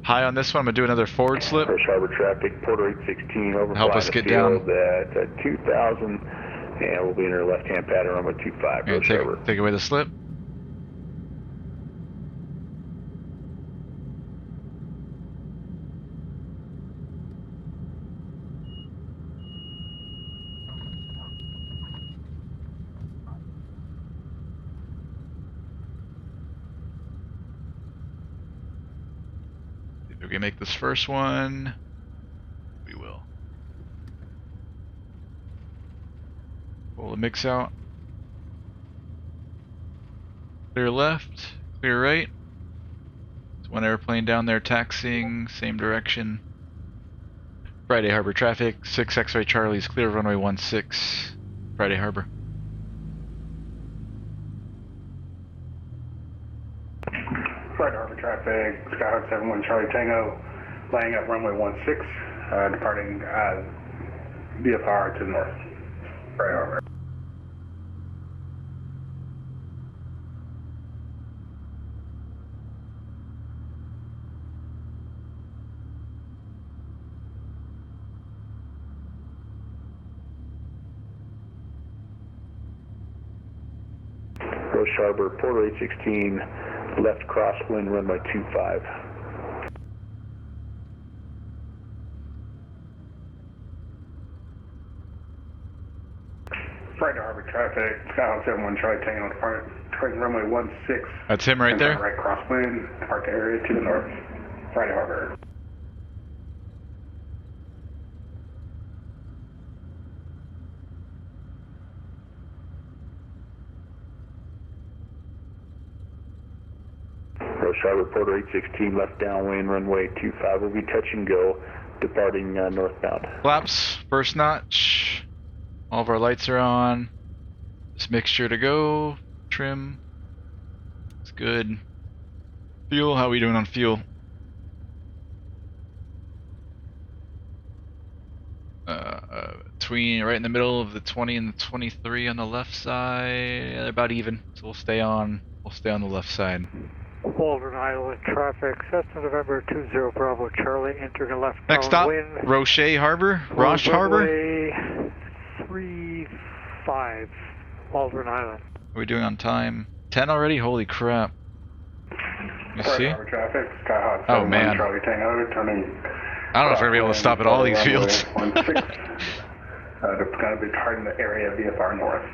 High on this one, I'm gonna do another forward slip. Fresh Harbor traffic, Porter 816 over. Help us get down. At 2000, and we'll be in our left-hand pattern, runway 25. And take away the slip. If we can make this first one, we will. Pull the mix out. Clear left, clear right. There's one airplane down there taxiing, same direction. Friday Harbor traffic, 6 X-ray Charlie's clear runway 16, Friday Harbor. Friday Harbor traffic, Skyhawk 71 Charlie Tango, laying at runway 16, departing VFR to the north, Friday Harbor. Roche Harbor, Porter 816, left crosswind, runway 25. Friday Harbor traffic, Skyhawk 71 Charlie Tango, departing runway 16. That's him right there. Right crosswind, depart the area to the north, Friday Harbor. Roche Harbor, Porter 816, left downwind, runway 25. Will be touch and go, departing northbound. Flaps, first notch. All of our lights are on. This mixture to go. Trim. It's good. Fuel, how are we doing on fuel? Between right in the middle of the 20 and the 23 on the left side. They're about even. So we'll stay on the left side. Walden Island traffic, Cessna November 20 Bravo Charlie, entering a left Next stop, wind. Roche Harbor, Roche Harbor. 35, Walden Island. What are we doing on time? 10 already? Holy crap. You see? Harbor traffic, Skyhawk 71 Oh man. Charlie Tango, turning. I don't know if we're gonna be able to stop at all these fields. 16, it's going to be targeting the area of VFR north,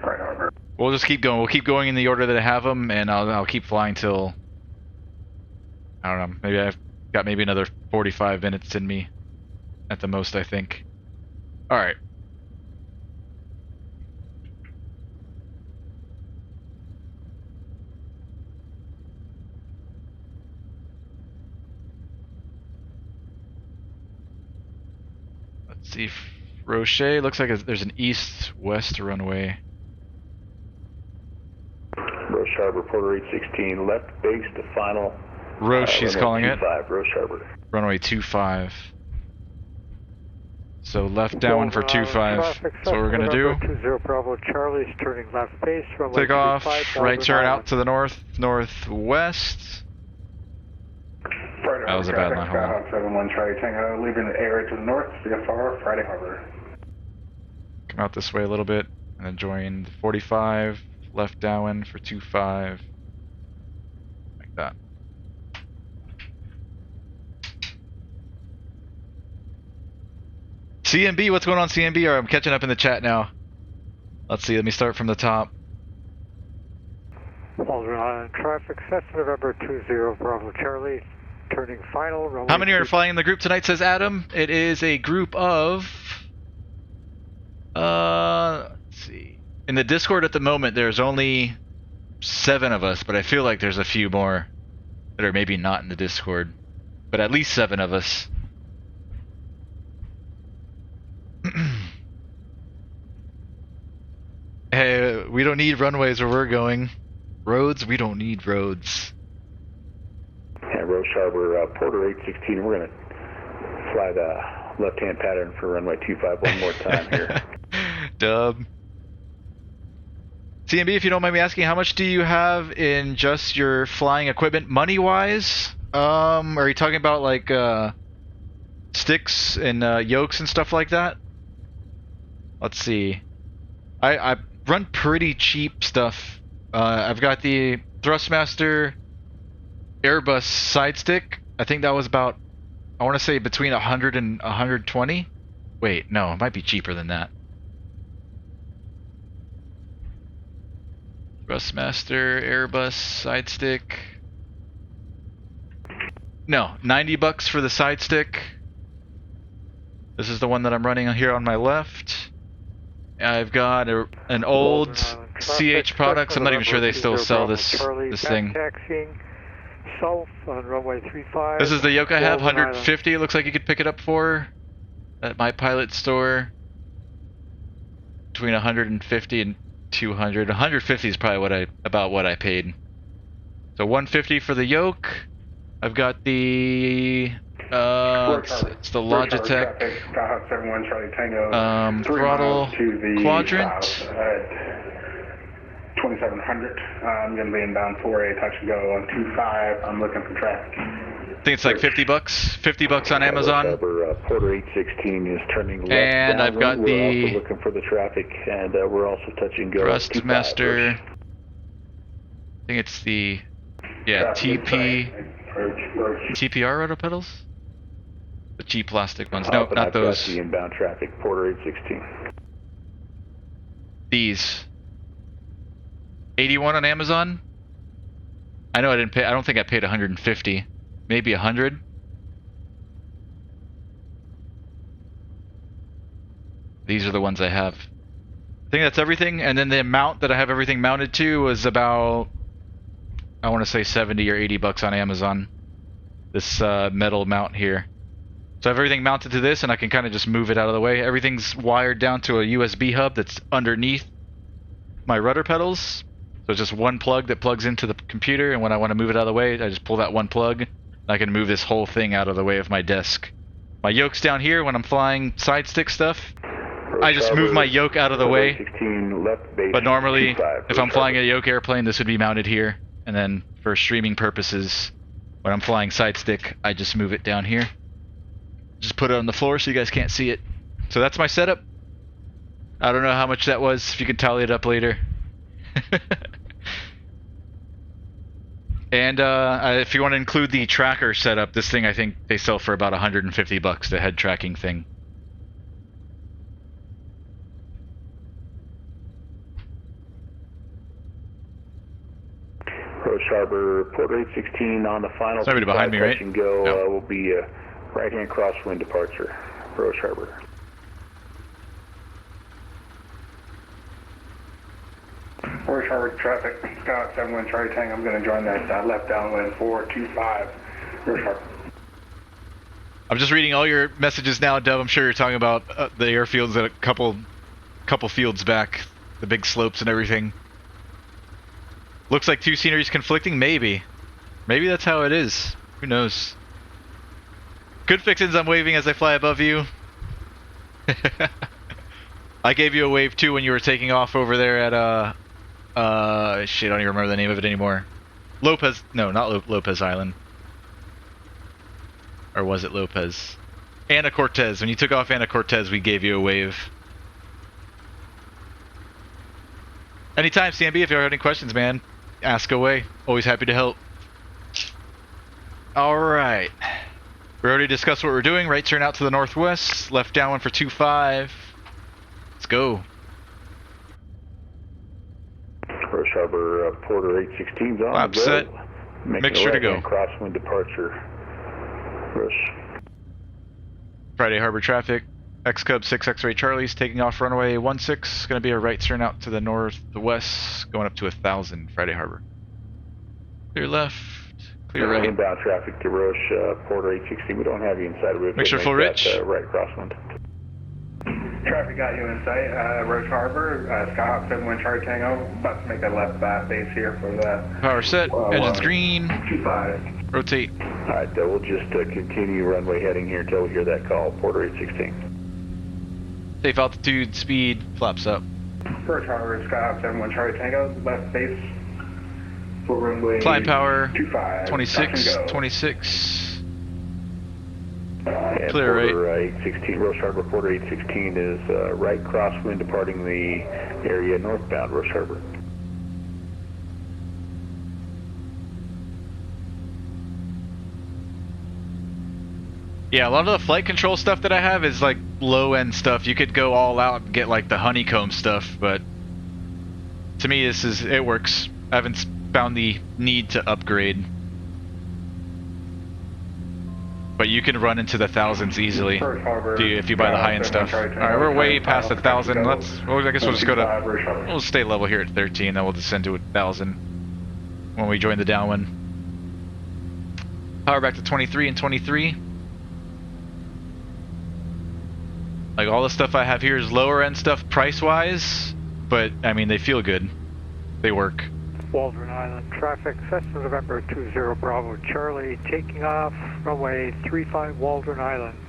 Friday Harbor. We'll just keep going. We'll keep going in the order that I have them, and I'll keep flying till, I don't know, maybe I've got maybe another 45 minutes in me at the most, I think. Alright. Let's see. Roche, looks like there's an east-west runway. Roche Harbor, Porter 816, left base to final. Roche, he's calling it. Roche Harbor. Runway 25. So left downwind for 25. That's what we're gonna do. 20 Bravo Charlie's turning left base. Take off, right turn out to the northwest. That was a bad line. Hold on. Skyhawk 71 Charlie Tango, leaving the area to the north, VFR, Friday Harbor. Come out this way a little bit, and then join the 45, left downwind for 25. Like that. CMB, what's going on, CMB? Or I'm catching up in the chat now. Let's see, let me start from the top. Walden Island traffic, Cessna November 20 Bravo Charlie, turning final. How many are flying in the group tonight, says Adam? It is a group of... let's see. In the Discord at the moment, there's only 7 of us, but I feel like there's a few more that are maybe not in the Discord. But at least 7 of us. Hey, we don't need runways where we're going. Roads, we don't need roads. Yeah, Roche Harbor, Porter 816, we're going to fly the left-hand pattern for runway 25 one more time here. Dub. CMB, if you don't mind me asking, how much do you have in just your flying equipment money-wise? Are you talking about like sticks and yokes and stuff like that? Let's see. I run pretty cheap stuff. I've got the Thrustmaster Airbus side stick. I think that was about, I want to say between 100 and 120. Wait, no, it might be cheaper than that. Thrustmaster Airbus side stick. No, 90 bucks for the side stick. This is the one that I'm running here on my left. I've got an old CH Products. I'm not even sure they still sell this thing. South on runway 35. This is the yoke I have, 150. It looks like you could pick it up for at my Pilot store. Between 150 and 200. 150 is probably about what I paid. So 150 for the yoke. I've got the it's the Logitech throttle quadrant. 2700. I'm going to be inbound 4A touch and go on 25. I'm looking for traffic. I think it's like 50 bucks. 50 bucks on Amazon. Porter 816 is turning left. And I've got we're also looking for the traffic, and we're also touching go. Thrustmaster. I think it's the TPR rotor pedals. The cheap plastic ones. Nope, not those. The inbound traffic, Porter 816. These. 81 on Amazon. I know I didn't pay. I don't think I paid 150. Maybe 100. These are the ones I have. I think that's everything. And then the amount that I have everything mounted to was about, I want to say 70 or 80 bucks on Amazon. This metal mount here. So I have everything mounted to this, and I can kind of just move it out of the way. Everything's wired down to a USB hub that's underneath my rudder pedals. So it's just one plug that plugs into the computer, and when I want to move it out of the way, I just pull that one plug, and I can move this whole thing out of the way of my desk. My yoke's down here when I'm flying side stick stuff. I just move my yoke out of the way. But normally, if I'm flying a yoke airplane, this would be mounted here. And then for streaming purposes, when I'm flying side stick, I just move it down here. Just put it on the floor so you guys can't see it. So that's my setup. I don't know how much that was, if you can tally it up later. And if you want to include the tracker setup, this thing I think they sell for about 150 bucks, the head tracking thing. Roche Harbor, Porter 816 on the final. Somebody behind me, right? And go will be right-hand crosswind departure, Roche Harbor. Roche Harbor traffic, Skyhawk 71 Charlie Tango. I'm going to join that left downwind 425, Roche Harbor. I'm just reading all your messages now, Dub. I'm sure you're talking about the airfields at a couple fields back, the big slopes and everything. Looks like two sceneries conflicting? Maybe. Maybe that's how it is. Who knows? Good fixins, I'm waving as I fly above you. I gave you a wave too when you were taking off over there at shit, I don't even remember the name of it anymore. Lopez, no, not Lopez Island. Or was it Lopez? Ana Cortez. When you took off Ana Cortez, we gave you a wave. Anytime, CMB, if you have any questions, man, ask away. Always happy to help. Alright. We already discussed what we're doing. Right turn out to the northwest. Left downwind for 2-5. Let's go. Rush Harbor, Porter 816's on. Lap set. Make sure to go. Crosswind departure. Rush. Friday Harbor traffic. XCub 6 X-ray Charlie's taking off runway 16. Going to be a right turn out to the northwest, going up to 1,000. Friday Harbor. Clear left. Clear right. Inbound traffic to Rush, Porter 816. We don't have you inside of it. Make sure full rich. Right crosswind. Traffic got you in sight, Roche Harbor, Skyhawk 71 Charlie Tango, about to make that left base here for that. Power set, engines green, 25. rotate. Alright, we'll just continue runway heading here until we hear that call, Porter 816. Safe altitude, speed, flaps up. Roche Harbor, Skyhawk 71 Charlie Tango, left base for runway Climb power, 25. 26, 26. And Clear Porter 816, Roche Harbor, Porter 816 is right crosswind departing the area northbound Roche Harbor. Yeah, a lot of the flight control stuff that I have is like low end stuff. You could go all out and get like the honeycomb stuff, but to me it works. I haven't found the need to upgrade. But you can run into the thousands easily if you buy the high-end stuff. All right, we're way past 1,000. I guess we'll just go to. We'll stay level here at 13, then we'll descend to 1,000 when we join the downwind. Power back to 23 and 23. Like all the stuff I have here is lower end stuff price-wise, but I mean they feel good. They work. Waldron Island traffic, Cessna November 20 Bravo Charlie, taking off, runway 35 Waldron Island.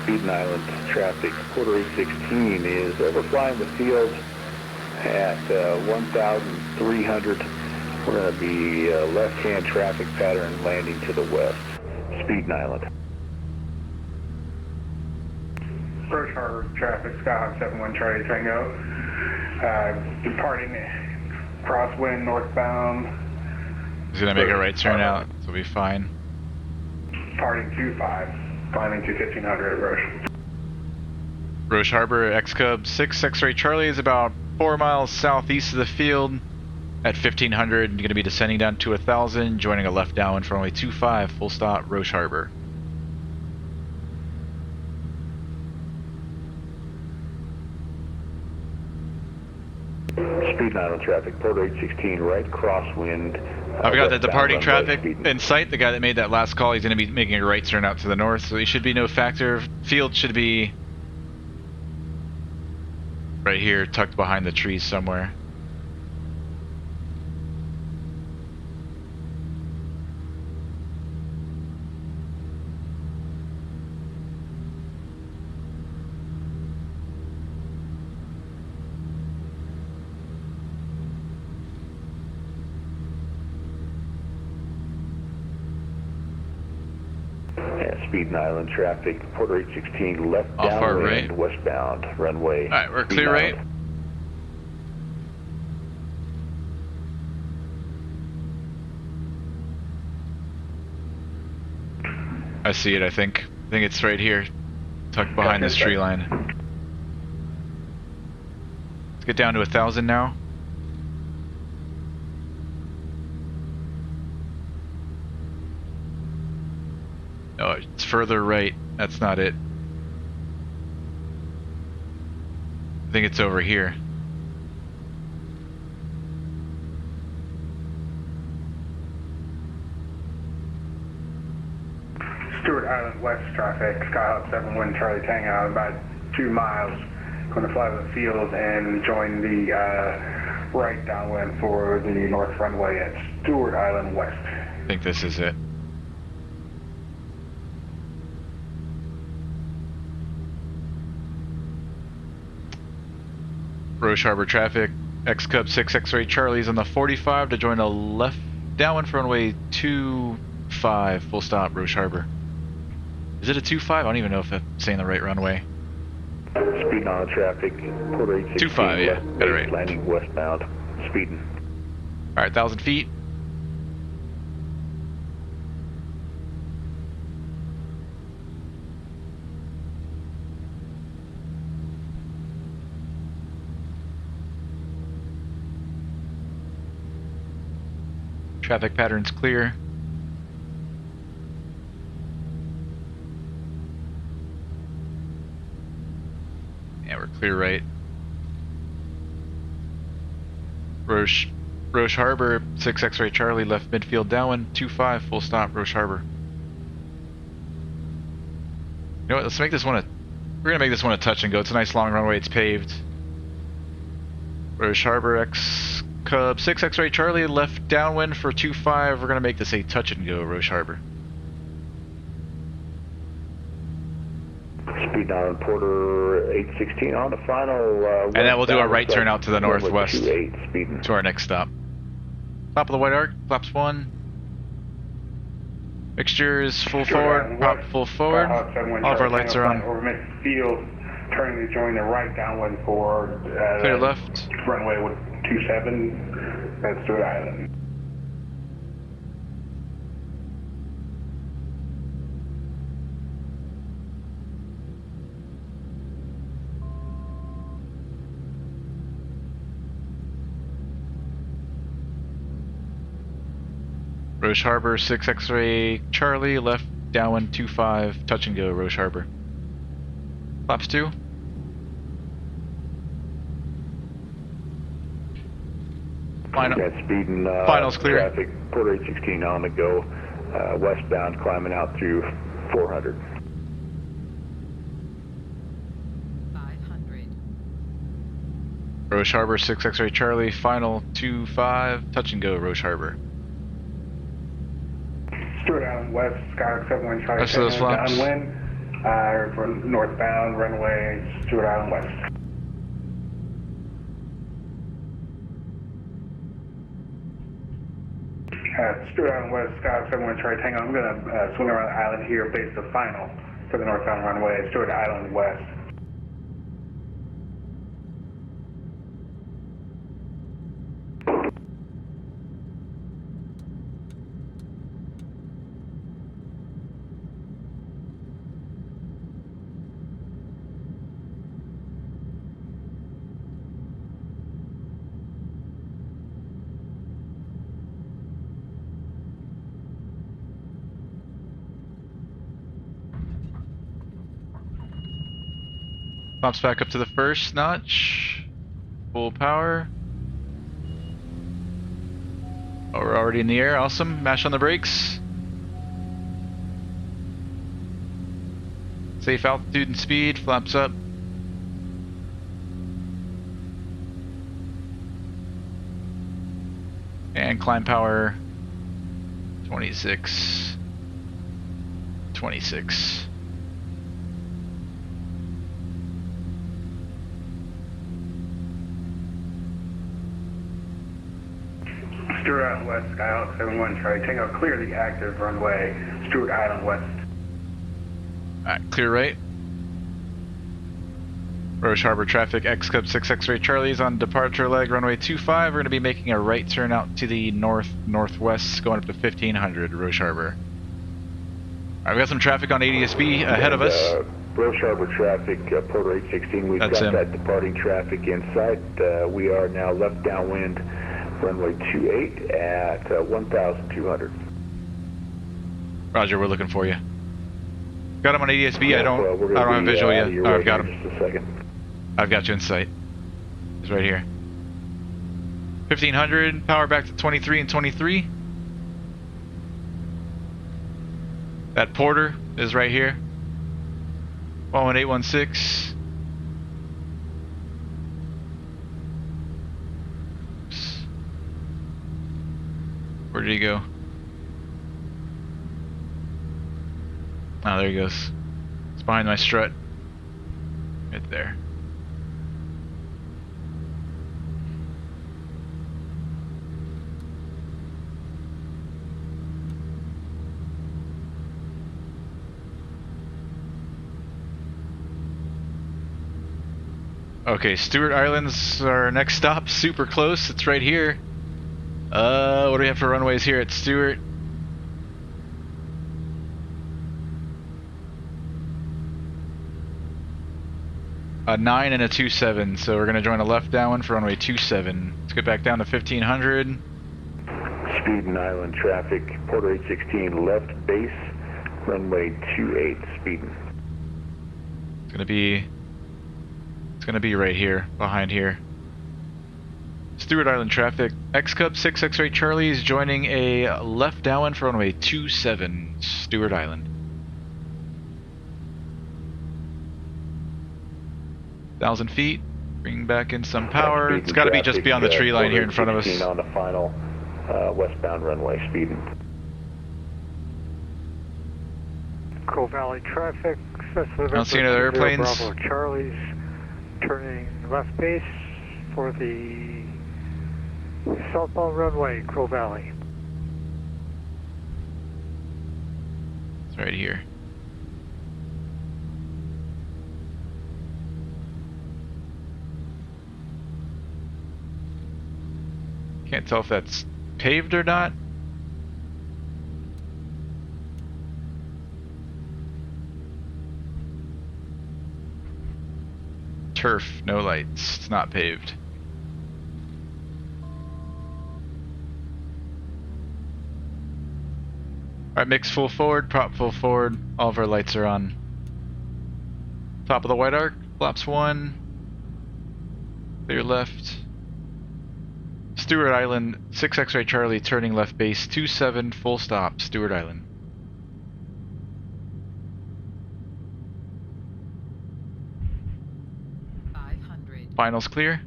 Speed Island traffic, Porter 816 is overflying the field at 1,300. We're going to be left-hand traffic pattern landing to the west. Speed Island. Roche Harbor traffic, Skyhawk 71 Charlie Tango, departing crosswind northbound. He's going to make a right turn out, so we'll be fine. Departing 25. Climbing to 1500 Roche. Roche Harbor, XCub 6 X-ray Charlie is about 4 miles southeast of the field. At 1500, going to be descending down to 1,000, joining a left downwind for only 25, full stop, Roche Harbor. Speed Island traffic, Porter 816, right crosswind. I've got the departing traffic in sight. The guy that made that last call, he's going to be making a right turn out to the north, so he should be no factor. Field should be right here, tucked behind the trees somewhere. Speed Island traffic, Porter 816, left off our downwind, right. westbound, runway. Alright, we're clear right. I see it, I think. I think it's right here, tucked behind this tree line. Let's get down to 1,000 now. No, it's further right. That's not it. I think it's over here. Stuart Island West traffic, Skyhawk 71 Charlie Tango, about 2 miles. Going to fly to the field and join the right downwind for the north runway at Stuart Island West. I think this is it. Roche Harbor traffic, XCub 6 X-ray Charlie's on the 45 to join a left downwind for runway 25, full stop, Roche Harbor. Is it a 25? I don't even know if I'm saying the right runway. Speeding on the traffic, quarter 816. 25, yeah, got it right. Landing westbound, speeding. Alright, 1,000 feet. Traffic pattern's clear. Yeah, we're clear right. Roche Harbor, 6 X-ray Charlie, left midfield downwind, 25, full stop, Roche Harbor. You know what, let's make this one we're gonna make this one a touch and go. It's a nice long runway, it's paved. Roche Harbor, XCub 6 X-ray Charlie, left downwind for 25. We're gonna make this a touch and go, Roche Harbor. Speed on Porter 816 on the final. And then we'll do a right turn out to the northwest 28, speeding. to our next stop. Top of the white arc, flaps 1. Mixture is full forward, prop full forward. All of our lights are on. Over midfield, turning to join the right downwind for clear left. Runway 27 at Stuart Island. Roche Harbor, 6 X-ray Charlie, left downwind 25, touch and go, Roche Harbor. Flaps 2. Speeding, final's clear. Traffic, Porter 816 on the go, westbound, climbing out through 400. 500. Roche Harbor, 6 X-ray Charlie, final 25, touch and go, Roche Harbor. Stuart Island West, Skyhawk 71 Charlie, Rest of those flaps. downwind, for northbound runway Stuart Island West. Stuart Island West, Skyhawk 71 Charlie Tango. I'm going to swing around the island here, base the final for the northbound runway, Stuart Island West. Pops back up to the first notch. Full power. Oh, we're already in the air. Awesome. Mash on the brakes. Safe altitude and speed. Flaps up. And climb power. 26. 26. Stuart Island West, Skyhawk 71 Charlie Tango, clear the active runway, Stuart Island West. Alright, clear right. Roche Harbor traffic, XCub 6 X-ray Charlie's on departure leg, runway 25. We're going to be making a right turn out to the northwest, going up to 1500, Roche Harbor. Alright, we got some traffic on ADSB ahead of us. Roche Harbor traffic, Porter 816, we've That's got him. that departing traffic in sight. We are now left downwind, runway 28 at 1,200. Roger, we're looking for you. Got him on ADSB. Yeah, I don't have visual yet. Oh, I've got him. Just a second. I've got you in sight. He's right here. 1500, power back to 23 and 23. That porter is right here. 11816. Oops. Where did he go? Oh, there he goes. It's behind my strut. Right there. Okay, Stuart Island's our next stop. Super close. It's right here. What do we have for runways here at Stuart? A 9 and a 27, so we're going to join a left downwind for runway 27. Let's get back down to 1500. Speeding Island traffic, Porter 816 left base, runway 28, speeding. It's gonna be right here, behind here. Stuart Island traffic, XCub 6 X-ray Charlie is joining a left downwind for runway 27, Stuart Island. 1,000 feet, bring back in some power. It's got to be just beyond the tree line here in front of us. On the final westbound runway, speeding. Crow Valley traffic. I don't see any other airplanes. Bravo Charlie's turning left base for the southbound runway, Crow Valley. It's right here. Can't tell if that's paved or not. Turf, no lights. It's not paved. Alright, mix full forward, prop full forward. All of our lights are on. Top of the white arc, flaps 1. Clear left. Stuart Island, 6 X-ray Charlie, turning left base, 27, full stop, Stuart Island. Finals clear.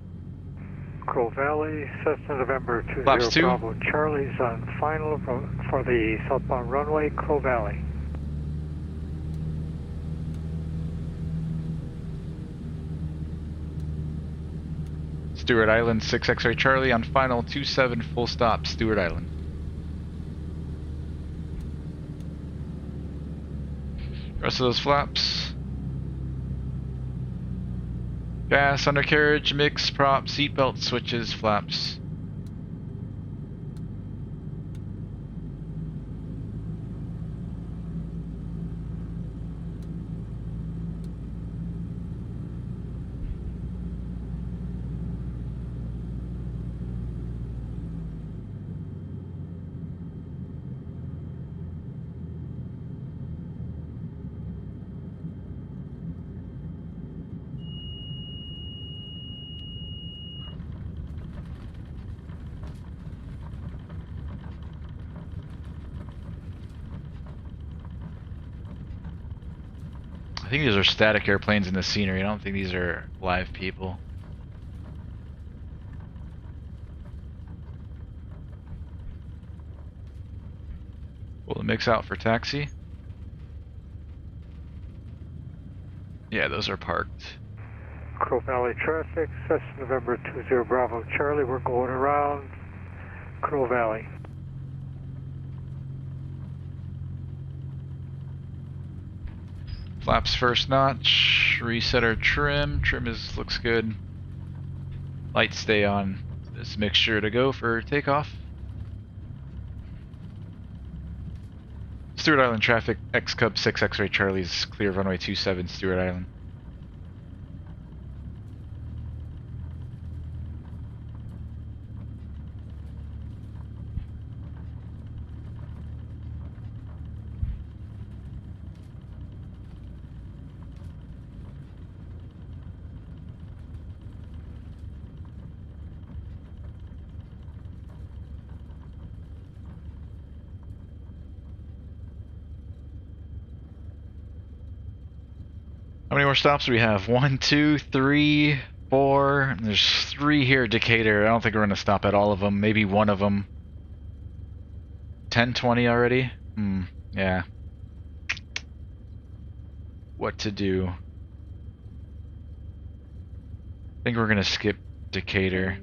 Crow Valley, Cessna November 20 Flaps 2. Bravo Charlie's on final for the southbound runway, Crow Valley. Stuart Island, 6 X-ray Charlie on final, 27, full stop, Stuart Island. Rest of those flaps. Gas, undercarriage, mix, prop, seatbelt, switches, flaps. I think these are static airplanes in the scenery. I don't think these are live people. Will it mix out for taxi? Yeah, those are parked. Crow Valley traffic, Cessna November 20 Bravo Charlie, we're going around Crow Valley. Flaps first notch, reset our trim. Trim looks good. Lights stay on. This mixture to go for takeoff. Stuart Island traffic, XCub 6 X-ray Charlie's clear runway 27, Stuart Island. How many more stops do we have? 1, 2, 3, 4. And there's 3 here at Decatur. I don't think we're going to stop at all of them. Maybe one of them. 10:20 already? Yeah. What to do? I think we're going to skip Decatur.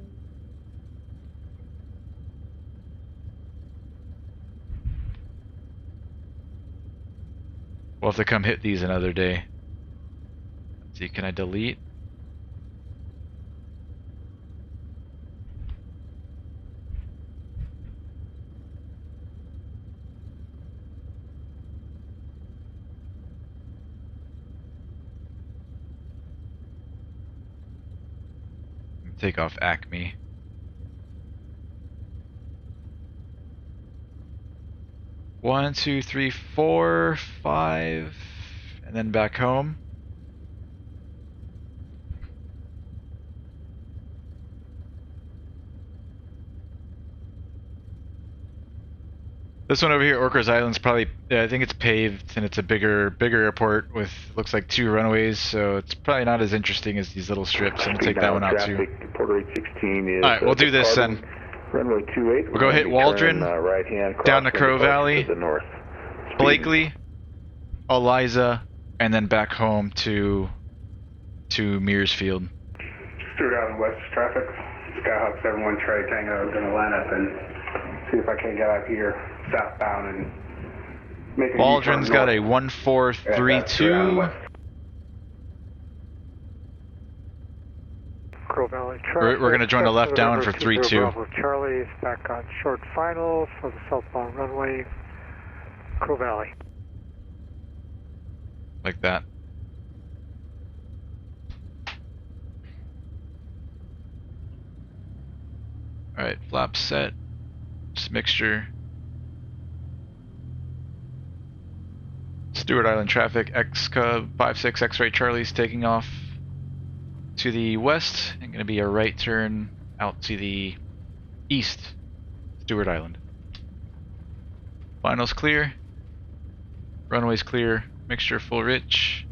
We'll have to come hit these another day. Let's see, can I delete? Take off Acme. One, 2, 3, 4, 5, and then back home. This one over here, Orcas Island's probably, I think it's paved and it's a bigger airport with, looks like 2 runways, so it's probably not as interesting as these little strips. I'm gonna take that one out too. Alright, we'll do this then. Runway 28. We'll go hit Waldron, down to Crow Valley, Blakely, Eliza, and then back home to Mearsfield. Stuart Island West traffic. Skyhawk 71 Charlie Tango, gonna line up and see if I can get out here southbound and make a Waldron's got a 1432. Crow Valley We're going to join a left down for 32. Bravo Charlie is back on short final for the southbound runway, Crow Valley. Like that. Alright, flaps set. Just mixture. Stuart Island traffic, XCub 56 X-ray Charlie's taking off to the west and going to be a right turn out to the east, Stuart Island. Finals clear, runways clear, mixture full rich.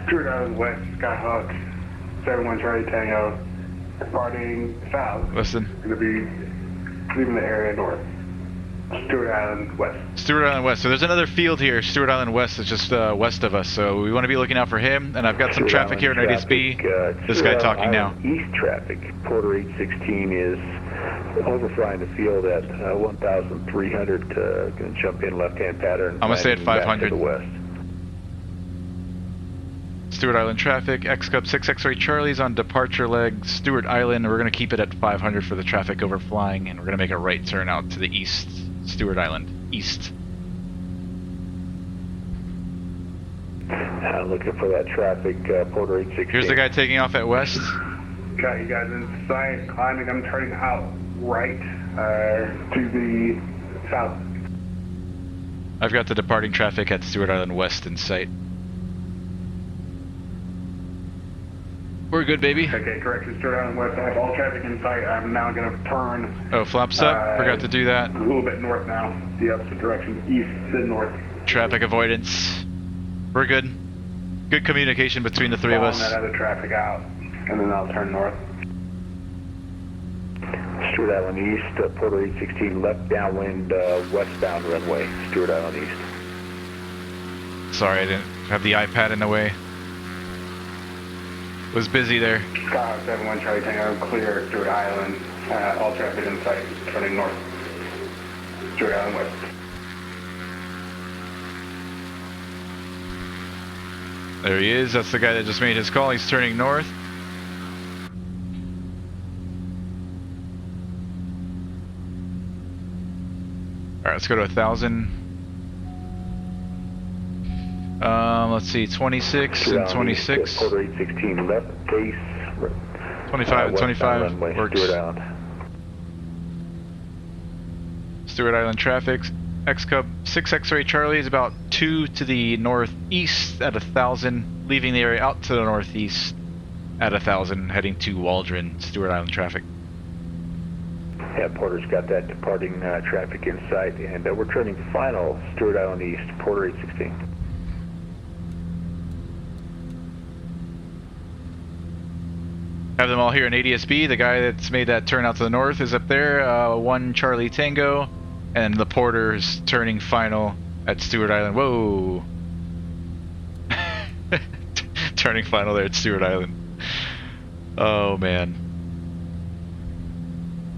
Stuart Island West, Skyhawk 71 Charlie Tango, departing south. Listen. Going to be leaving the area north. Stuart Island West. Stuart Island West. So there's another field here. Stuart Island West is just west of us. So we want to be looking out for him. And I've got some traffic here in ADSB. This guy talking now. East traffic. Porter 816 is overflying the field at 1,300. Going to jump in left-hand pattern. I'm going to stay at 500. To the west. Stuart Island traffic. XCub 6 X-ray Charlie's on departure leg. Stuart Island. We're going to keep it at 500 for the traffic overflying. And we're going to make a right turn out to the east. Stuart Island, east. Looking for that traffic, Porter 816. Here's the guy taking off at west. Got you guys in sight, climbing. I'm turning out right to the south. I've got the departing traffic at Stuart Island West in sight. We're good, baby. Okay, correct. Stuart Island West. I have all traffic in sight. I'm now going to turn. Oh, flaps up. Forgot to do that. A little bit north now. The opposite direction, east to north. Traffic avoidance. We're good. Good communication between the three of us. That other traffic out, and then I'll turn north. Stuart Island East, Porter 816, left downwind, westbound runway, Stuart Island East. Sorry, I didn't have the iPad in the way. Was busy there. Skyhawk 71 Charlie Tango, clear Stuart Island, all traffic in sight, turning north. Stuart Island West. There he is, that's the guy that just made his call, he's turning north. Alright, let's go to 1,000. Let's see, 26 and 26. Porter 816 left base. 25 and 25 runway, works. Stuart Island. Stuart Island traffic. XCub 6 X-ray Charlie is about 2 to the northeast at 1,000, leaving the area out to the northeast at 1,000, heading to Waldron, Stuart Island traffic. Yeah, Porter's got that departing traffic in sight, and we're turning final, Stuart Island East, Porter 816. Have them all here in ADSB. The guy that's made that turn out to the north is up there, 1 Charlie Tango, and the Porter's turning final at Stuart Island. Whoa! Turning final there at Stuart Island. Oh man.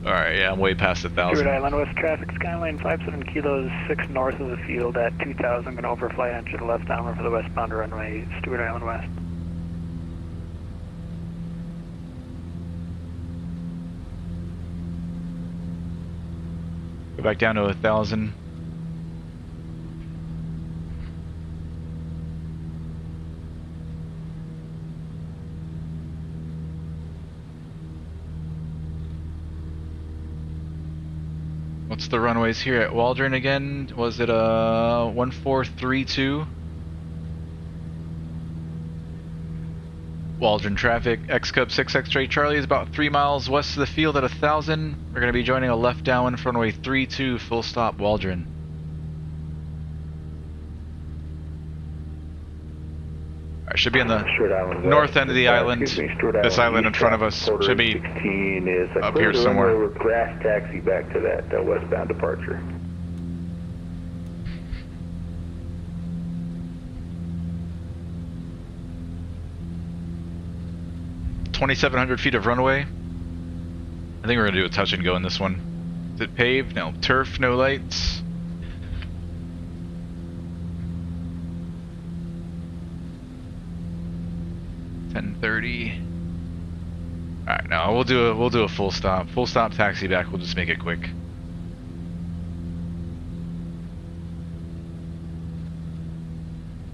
Alright, yeah, I'm way past 1,000. Stuart Island West traffic, Skyline 57 kilos, 6 north of the field at 2,000, going to overfly entry to left downwind for the westbound runway, Stuart Island West. Go back down to 1,000. What's the runways here at Waldron again? Was it 1432? Waldron traffic, XCub 6 X-ray Charlie is about 3 miles west of the field at 1,000. We're going to be joining a left downwind for runway 32, full stop Waldron. I should be on the north end of the island. This island in front of us should be up here somewhere. Grass taxi back to that westbound departure. $2,700 feet of runway. I think we're gonna do a touch and go in this one. Is it paved? No. Turf, no lights. $10:30. All right, now we'll do a full stop. Full stop taxi back. We'll just make it quick.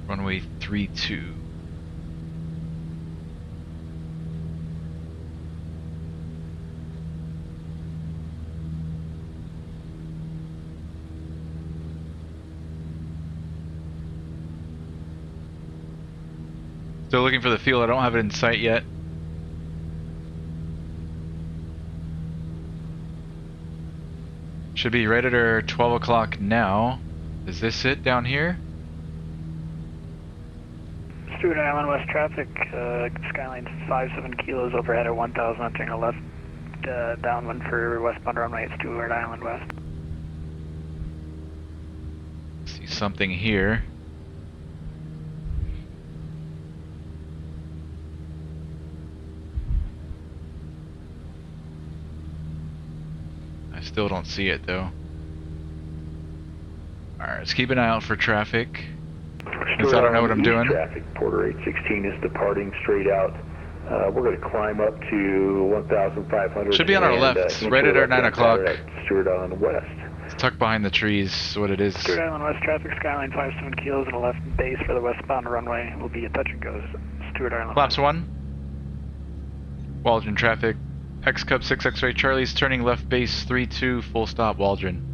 Runway 32. Still looking for the field. I don't have it in sight yet. Should be right at our 12 o'clock now. Is this it down here? Stuart Island West traffic, Skyline 57 kilos overhead at 1,000, entering a left downwind for westbound runway at Stuart Island West. See something here. I still don't see it though. Alright, let's keep an eye out for traffic. Since I don't know what I'm doing. Traffic, Porter 816 is departing straight out. We're going to climb up to 1,500. Should be on our left, right at our 9 o'clock. Stuart Island West. It's tucked behind the trees, is what it is. Stuart Island West traffic, Skyline 57 kilos and a left base for the westbound runway. Will be a touch and go. Stuart Island Flaps 1. Waldron traffic. XCub 6 X-ray Charlie's turning left base 32, full stop Waldron.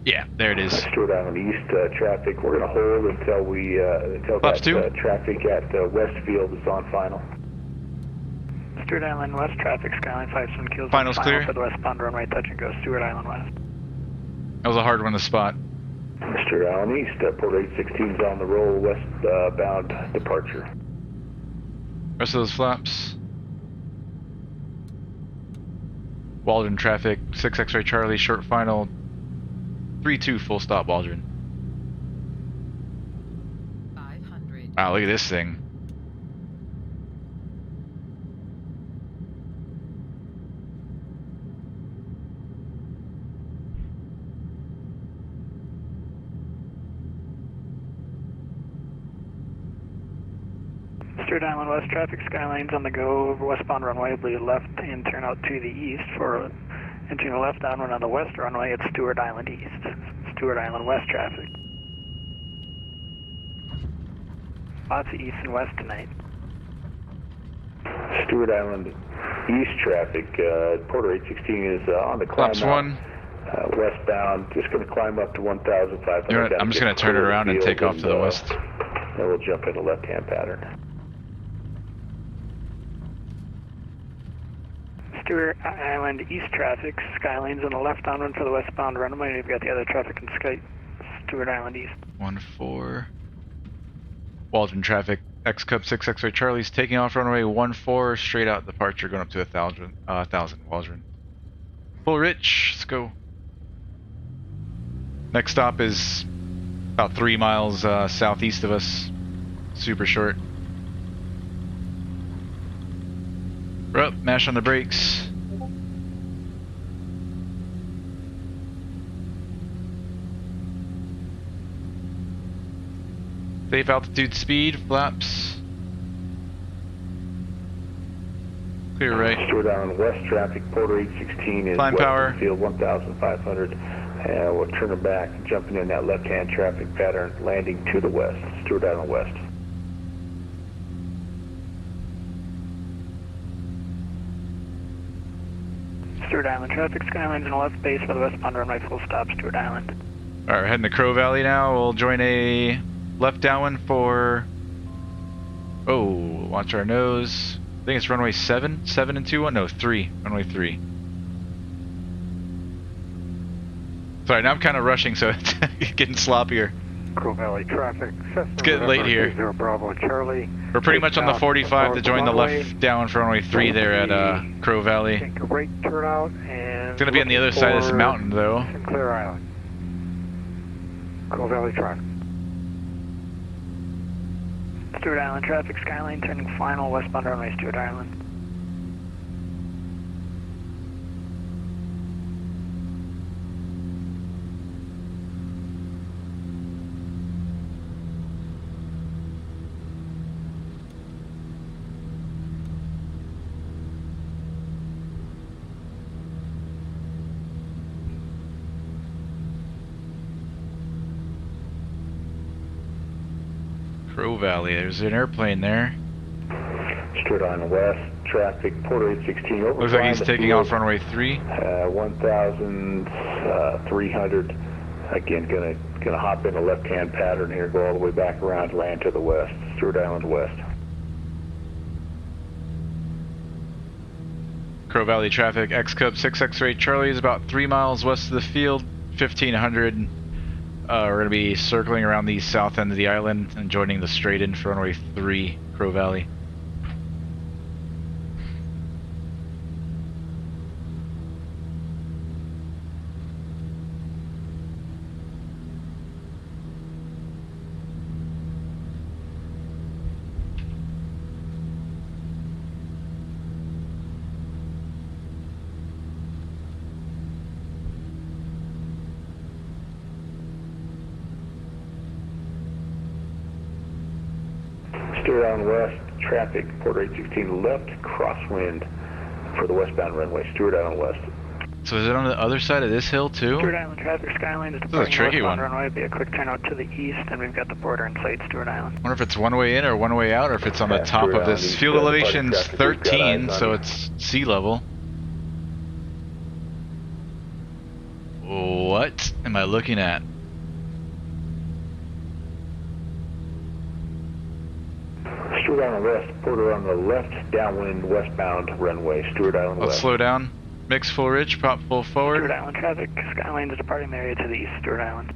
Yeah, there it is. Stuart Island East traffic. We're going to hold until we Flaps 2. Traffic at Westfield is on final. Stuart Island West traffic, Skyline 57 kilos. Final's clear. For the westbound runway, touch and go. Stuart Island West. That was a hard one to spot. Stuart Island East, Porter 816 is on the roll, westbound departure. Rest of those flaps. Waldron traffic, 6 X-ray Charlie, short final, 32, full stop Waldron. 500. Wow, look at this thing. Stuart Island West traffic, Skylines on the go over westbound runway, will be left and turn out to the east for entering the left downwind on the west runway at Stuart Island East. Stuart Island West traffic. Lots of east and west tonight. Stuart Island East traffic, Porter 816 is on the climb Flaps 1. Westbound, just going to climb up to 1,500. You know what, I'm just going to turn it around and take off to the west. Then we'll jump into left-hand pattern. Stuart Island east traffic, Skylane's on the left downwind for the westbound runway. We've got the other traffic in Sky, Stuart Island east. 1-4. Waldron traffic, XCub 6 X-ray Charlie's taking off runway 14, straight out departure going up to 1,000 Waldron. Full rich, let's go. Next stop is about 3 miles southeast of us. Super short. We're up, mash on the brakes. Safe altitude speed, flaps. Clear right. Stuart Island west traffic, Porter 816 is Climb west power. of the field 1,500. We'll turn her back, jumping in that left-hand traffic pattern, landing to the west, Stuart Island west. Stuart Island traffic, Skyline's on the left base for the westbound runway, full stop, Stuart Island. Alright, we're heading to Crow Valley now. We'll join a left downwind for... Oh, watch our nose. I think it's runway 7? 7 and 2, 1? No, 3. Runway 3. Sorry, now I'm kind of rushing, so it's getting sloppier. Crow Valley traffic, It's getting late here. 0 Bravo Charlie. We're pretty much on the 45 to join the left down for runway 3 there at Crow Valley. Take a right turnout and... It's going to be on the other side of this mountain, though. Sinclair Island. Crow Valley traffic. Stuart Island traffic, Skyline turning final, westbound runway, Stuart Island. Crow Valley, there's an airplane there. Stuart Island west traffic, Porter 816 over. Looks like he's taking off runway 3. 1,300. Again, gonna hop in a left-hand pattern here, go all the way back around, land to the west, Stuart Island west. Crow Valley traffic, XCub 6 X-ray Charlie is about 3 miles west of the field, 1,500. We're going to be circling around the south end of the island and joining the straight in for runway 3, Crow Valley. Stuart Island west traffic, Porter 816 left crosswind for the westbound runway, Stuart Island west. So is it on the other side of this hill too? Stuart Island traffic, Skyline is This is a tricky one. runway. Be a quick turnout to the east, and we've got the border in sight, Stuart Island. I wonder if it's one way in or one way out, or if it's on the top Stuart of Island this. east, Field elevation's traffic, we've got 13, eyes so on it's sea level. What am I looking at? Stuart Island west, Porter on the left downwind westbound runway, Stuart Island Let's west. slow down. Mix full ridge, prop full forward. Stuart Island traffic, Skyline is departing the area to the east, Stuart Island.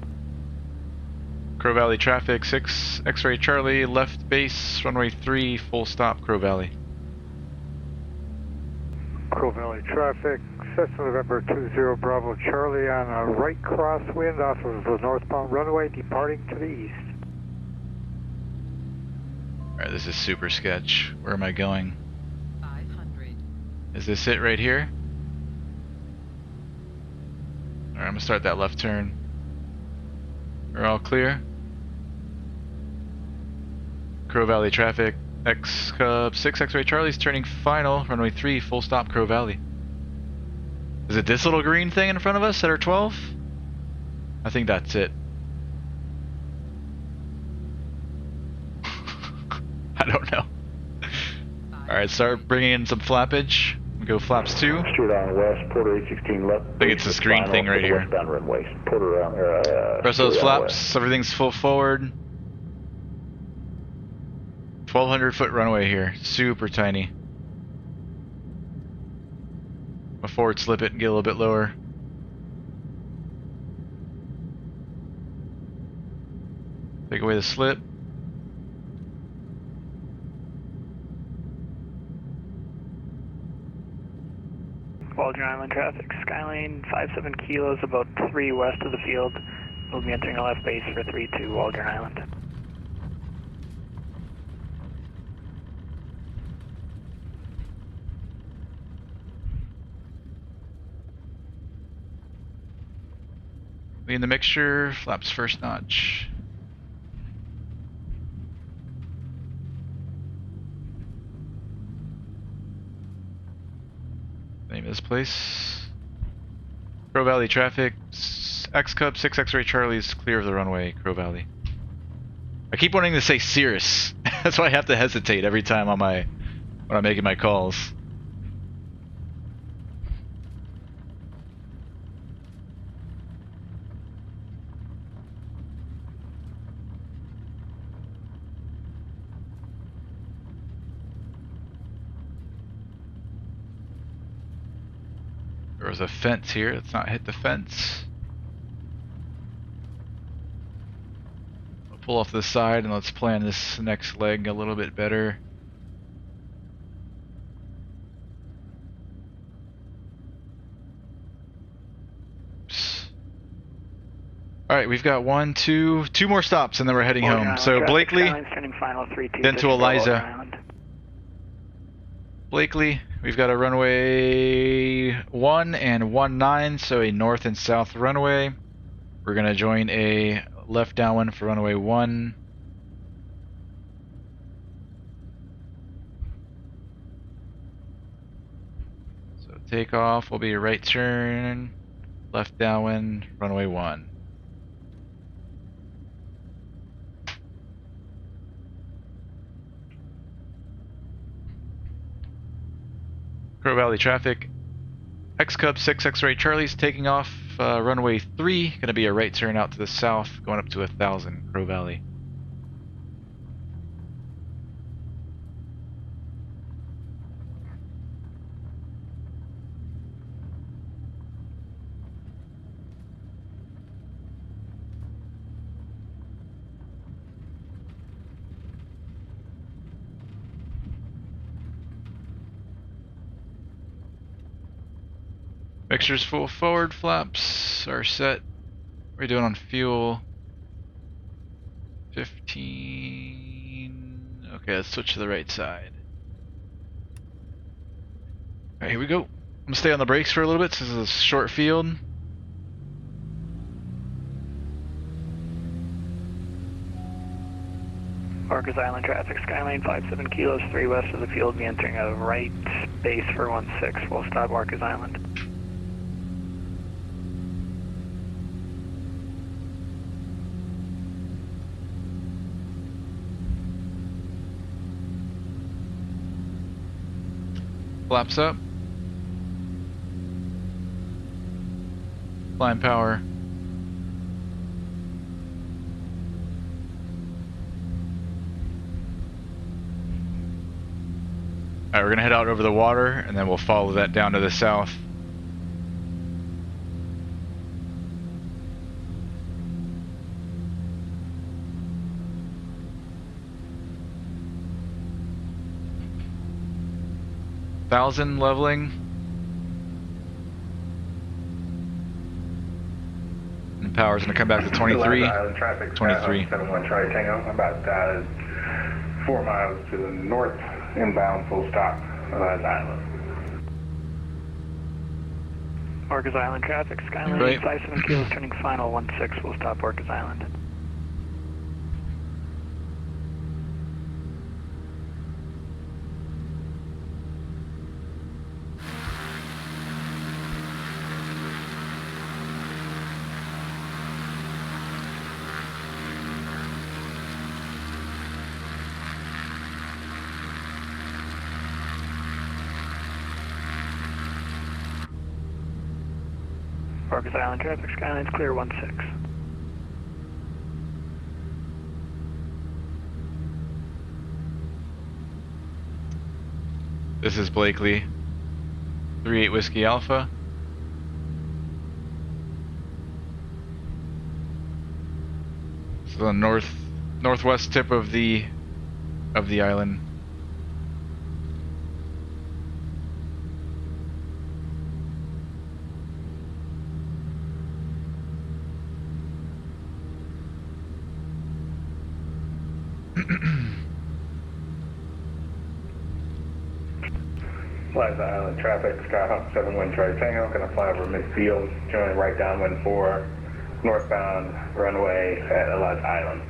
Crow Valley traffic, 6 X-ray Charlie, left base, runway 3, full stop, Crow Valley. Crow Valley traffic, Cessna November 20 Bravo Charlie on a right crosswind off of the northbound runway, departing to the east. Alright, this is super sketch. Where am I going? 500. Is this it right here? Alright, I'm gonna start that left turn. We're all clear. Crow Valley traffic, XCub 6 X-ray Charlie's turning final, runway 3, full stop, Crow Valley. Is it this little green thing in front of us at our 12? I think that's it. I don't know. Alright, start bringing in some flappage. Go flaps 2. Stuart Island west, Porter 816 left. I think it's this green thing right here. Westbound runway, Porter Press those flaps, everything's full forward. 1,200 foot runway here, super tiny. I'm gonna forward slip it and get a little bit lower. Take away the slip. Waldron Island traffic, Skyline 57 kilos, about 3 west of the field. We'll be entering a left base for 32 Waldron Island. Lean the mixture, flaps first notch. Name of this place. Crow Valley traffic. XCub 6 X-ray Charlie's clear of the runway, Crow Valley. I keep wanting to say Cirrus. That's why I have to hesitate every time on when I'm making my calls. There was a fence here. Let's not hit the fence. I'll pull off to the side and let's plan this next leg a little bit better. Alright, we've got two more stops and then we're heading home. So Blakely, then to Eliza. Blakely, we've got a runway 1 and 19, so a north and south runway. We're going to join a left downwind for runway 1. So takeoff will be a right turn, left downwind, runway 1. Crow Valley traffic. XCub 6 X-ray Charlie's taking off runway 3. Going to be a right turn out to the south, going up to 1000 Crow Valley. Mixture's full, forward flaps are set. What are we doing on fuel? 15. Okay, let's switch to the right side. Alright, here we go. I'm gonna stay on the brakes for a little bit since it's a short field. Marcus Island traffic, Skyline 57 kilos, 3 west of the field, be entering a right base for 16. We'll stop Marcus Island. Flaps up. Flying power. Alright, we're gonna head out over the water and then we'll follow that down to the south. Thousand leveling. And power's gonna come back to 23. Island traffic, 23. 71 Charlie Tango, about 4 miles to the north, inbound, full stop, Lopez Island. Marcus Island traffic, Skyline Right. 57 kilos, turning final 16. We'll stop Marcus Island. Marcus Island traffic, Skyline's clear 16. This is Blakely. 38 Whiskey Alpha. So the northwest tip of the island. Lopez Island traffic, Skyhawk 71 Charlie Tango, gonna fly over midfield, join right downwind for northbound runway at Lopez Island.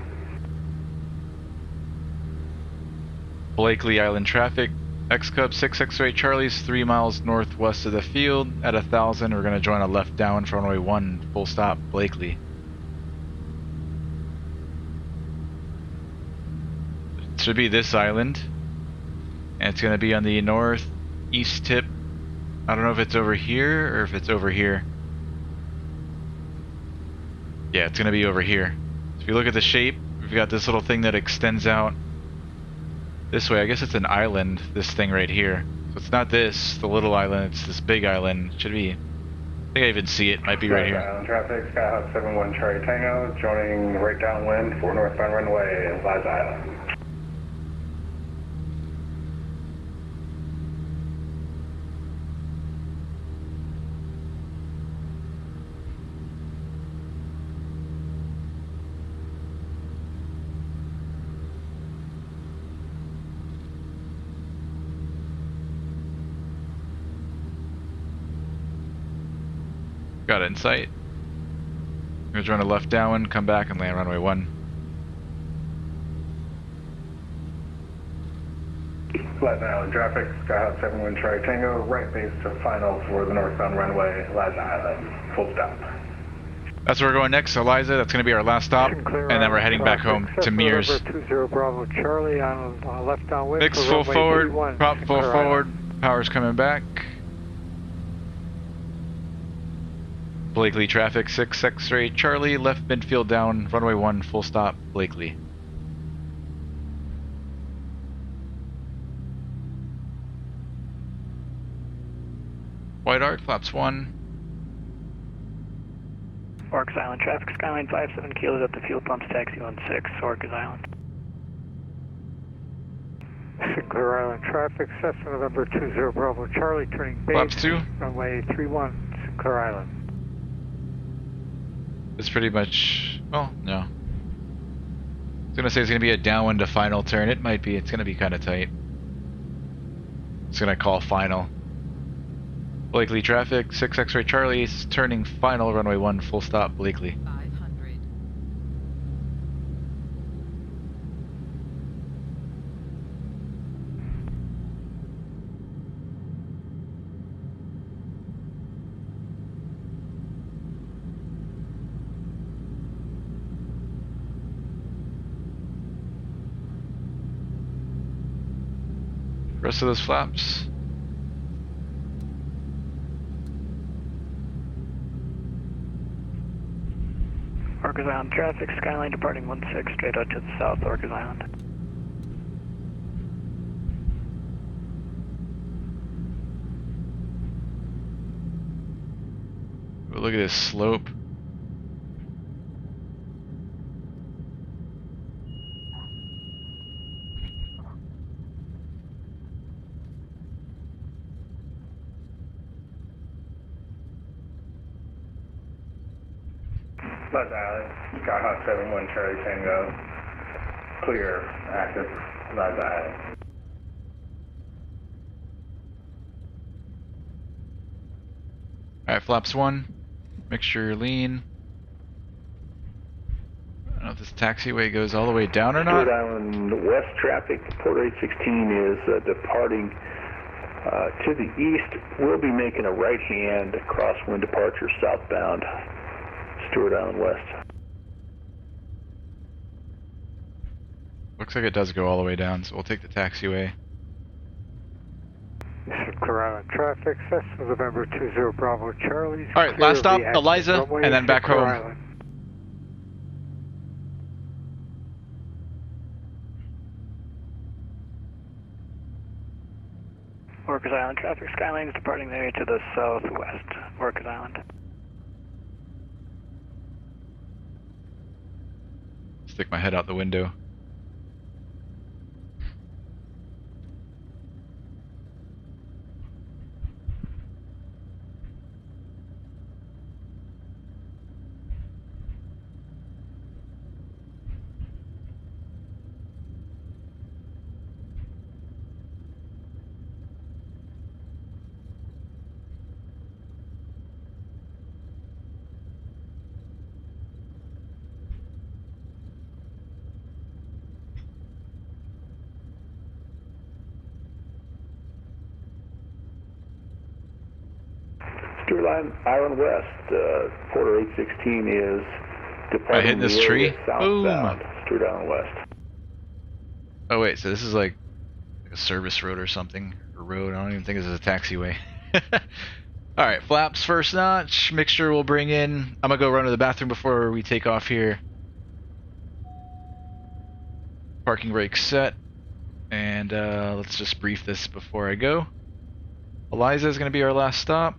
Blakely Island traffic, XCub 6 X-ray Charlie's 3 miles northwest of the field at 1,000. We're gonna join a left downwind for runway 1, full stop, Blakely. It should be this island, and it's gonna be on the northeast tip. I don't know if it's over here or if it's over here. Yeah, it's gonna be over here. So if you look at the shape, we've got this little thing that extends out this way. I guess it's an island, this thing right here. So it's not this, the little island, it's this big island. It should be, I think I even see it, might be right here. Island traffic, Skyhawk 71 Charlie Tango, joining right downwind for northbound runway at Lopez Island. Got it in sight. I'm gonna join a left downwind, come back and land runway 1. Lopez Island traffic, Skyhawk 71 Charlie Tango, right base to final for the northbound runway, Lopez Island, full stop. That's where we're going next, Eliza. That's gonna be our last stop, and then we're heading back home to Mears. 20 Bravo Charlie on left downwind. Mix full forward, prop full forward, power's coming back. Blakely traffic, 6 X-ray Charlie, left midfield down, runway 1, full stop, Blakely. White arc, flaps 1. Orcas Island traffic, Skyline 57 kilos at the fuel pumps, taxi 16, Orcas Island. Sinclair Island traffic, Cessna November 20 Bravo Charlie, turning base. Flaps 2. Runway 31, Sinclair Island. It's pretty much, well, no. I was gonna say it's gonna be a downwind to final turn. It might be, it's gonna be kind of tight. It's gonna call final. Blakely traffic, 6 X-ray Charlie, turning final, runway 1, full stop, Blakely. 500. Rest of those flaps. Orcas Island traffic, Skyline departing 16 straight out to the south, Orcas Island. Oh, look at this slope. Lopez Island, Skyhawk 71 Charlie Tango, clear, active, Lopez Island. Alright, flaps 1. Make sure you're lean. I don't know if this taxiway goes all the way down or not. Stuart Island west traffic, Port 816 is departing to the east. We'll be making a right-hand crosswind departure southbound, Stuart Island west. Looks like it does go all the way down, so we'll take the taxiway. Sinclair Island traffic, Cessna November 20 Bravo Charlie. Alright, last stop, Eliza, and then back home. Island. Workers Island traffic, Skyline is departing there to the southwest, Workers Island. Stick my head out the window. Stuart Island West, Porter 816 is departing hitting this the area tree? southbound, Stuart Island West. Oh wait, so this is like a service road or something, or road. I don't even think this is a taxiway. All right, flaps first notch. Mixture we'll bring in. I'm gonna go run to the bathroom before we take off here. Parking brake set, and let's just brief this before I go. Eliza is gonna be our last stop.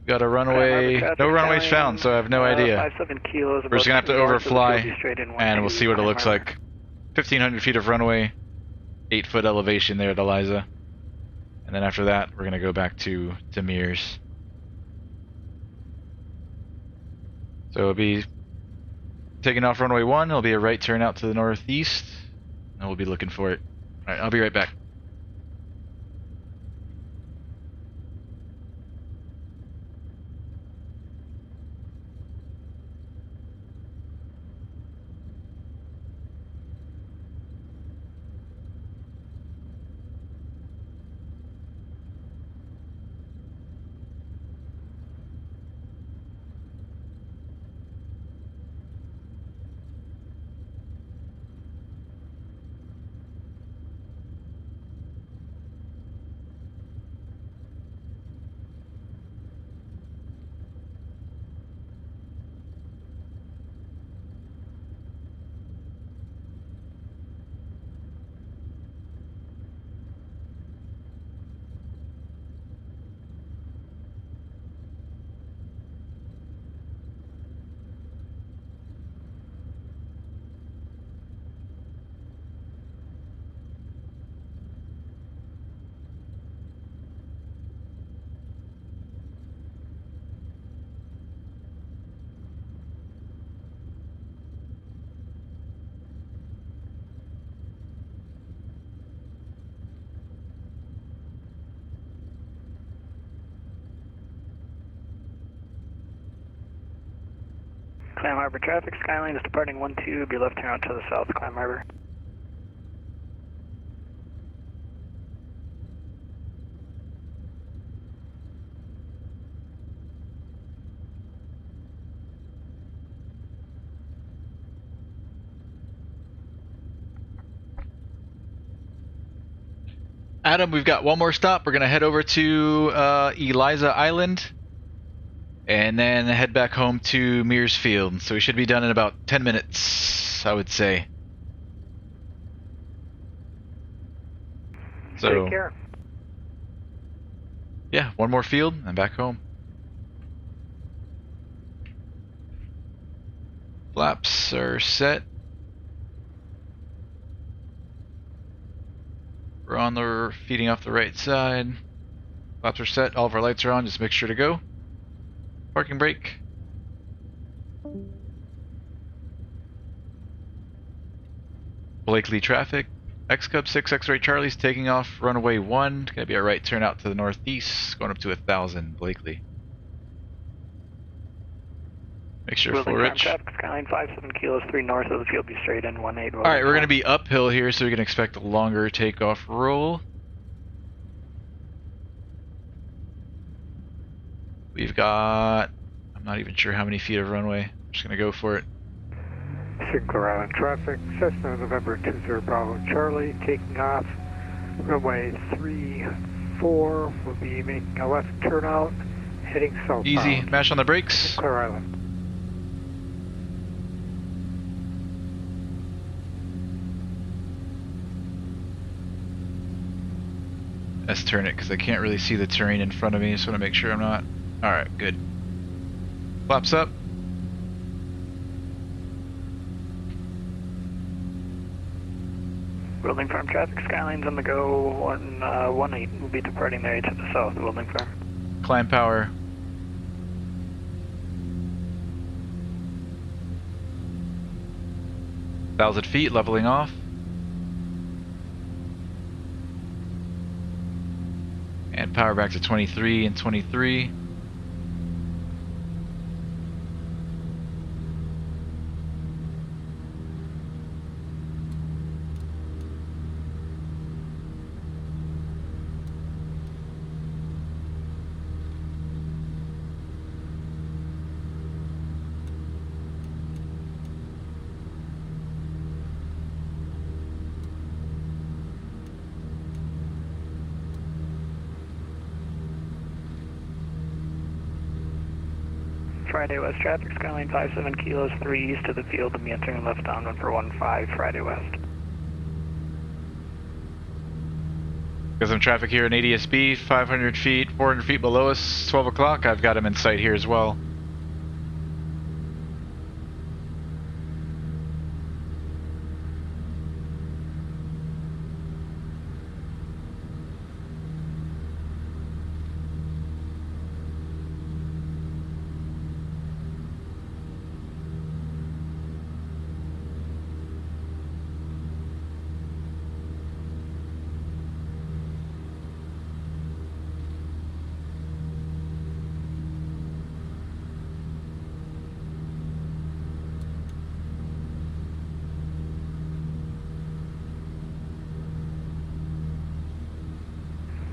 Got a runway. No runways found, so I have no idea. 57 kilos. We're just gonna have to overfly, and we'll see what it looks like. 1,500 feet of runway, 8-foot elevation there at Eliza, and then after that, we're gonna go back to Mears. So it'll be taking off runway 1. It'll be a right turn out to the northeast, and we'll be looking for it. All right, I'll be right back. Clam Harbor traffic, Skyline is departing 12, be left turn out to the south, Clam Harbor. Adam, we've got one more stop. We're gonna head over to Eliza Island, and then head back home to Mears Field. So we should be done in about 10 minutes, I would say. So, take care. Yeah, one more field and back home. Flaps are set. We're on the feeding off the right side. Flaps are set. All of our lights are on. Just make sure to go. Parking brake. Blakely traffic. XCub 6 X-ray Charlie's taking off runway 1. Gonna be a right turn out to the northeast, going up to 1,000 Blakely. Make sure full rich. Traffic, Skyline 57 kilos, 3 north of the field, be straight in 18. Alright, we're gonna be uphill here, so we can expect a longer takeoff roll. We've got, I'm not even sure how many feet of runway. I'm just gonna go for it. Sinclair Island traffic, Cessna November 20 Bravo Charlie, taking off runway 34, will be making a left turnout, heading southbound. Easy, mash on the brakes. Sinclair Island. S-turn it because I can't really see the terrain in front of me. Just want to make sure I'm not. Alright, good. Flaps up. Wilding Farm traffic, Skyline's on the go. 18 will be departing there to the south, Wilding Farm. Climb power. Thousand feet, leveling off. And power back to 23 and 23. Friday West traffic, Skyline 57 kilos 3 east of the field and be entering left downwind for 15 Friday West. Got some traffic here in ADSB, 500 feet, 400 feet below us, 12 o'clock. I've got him in sight here as well.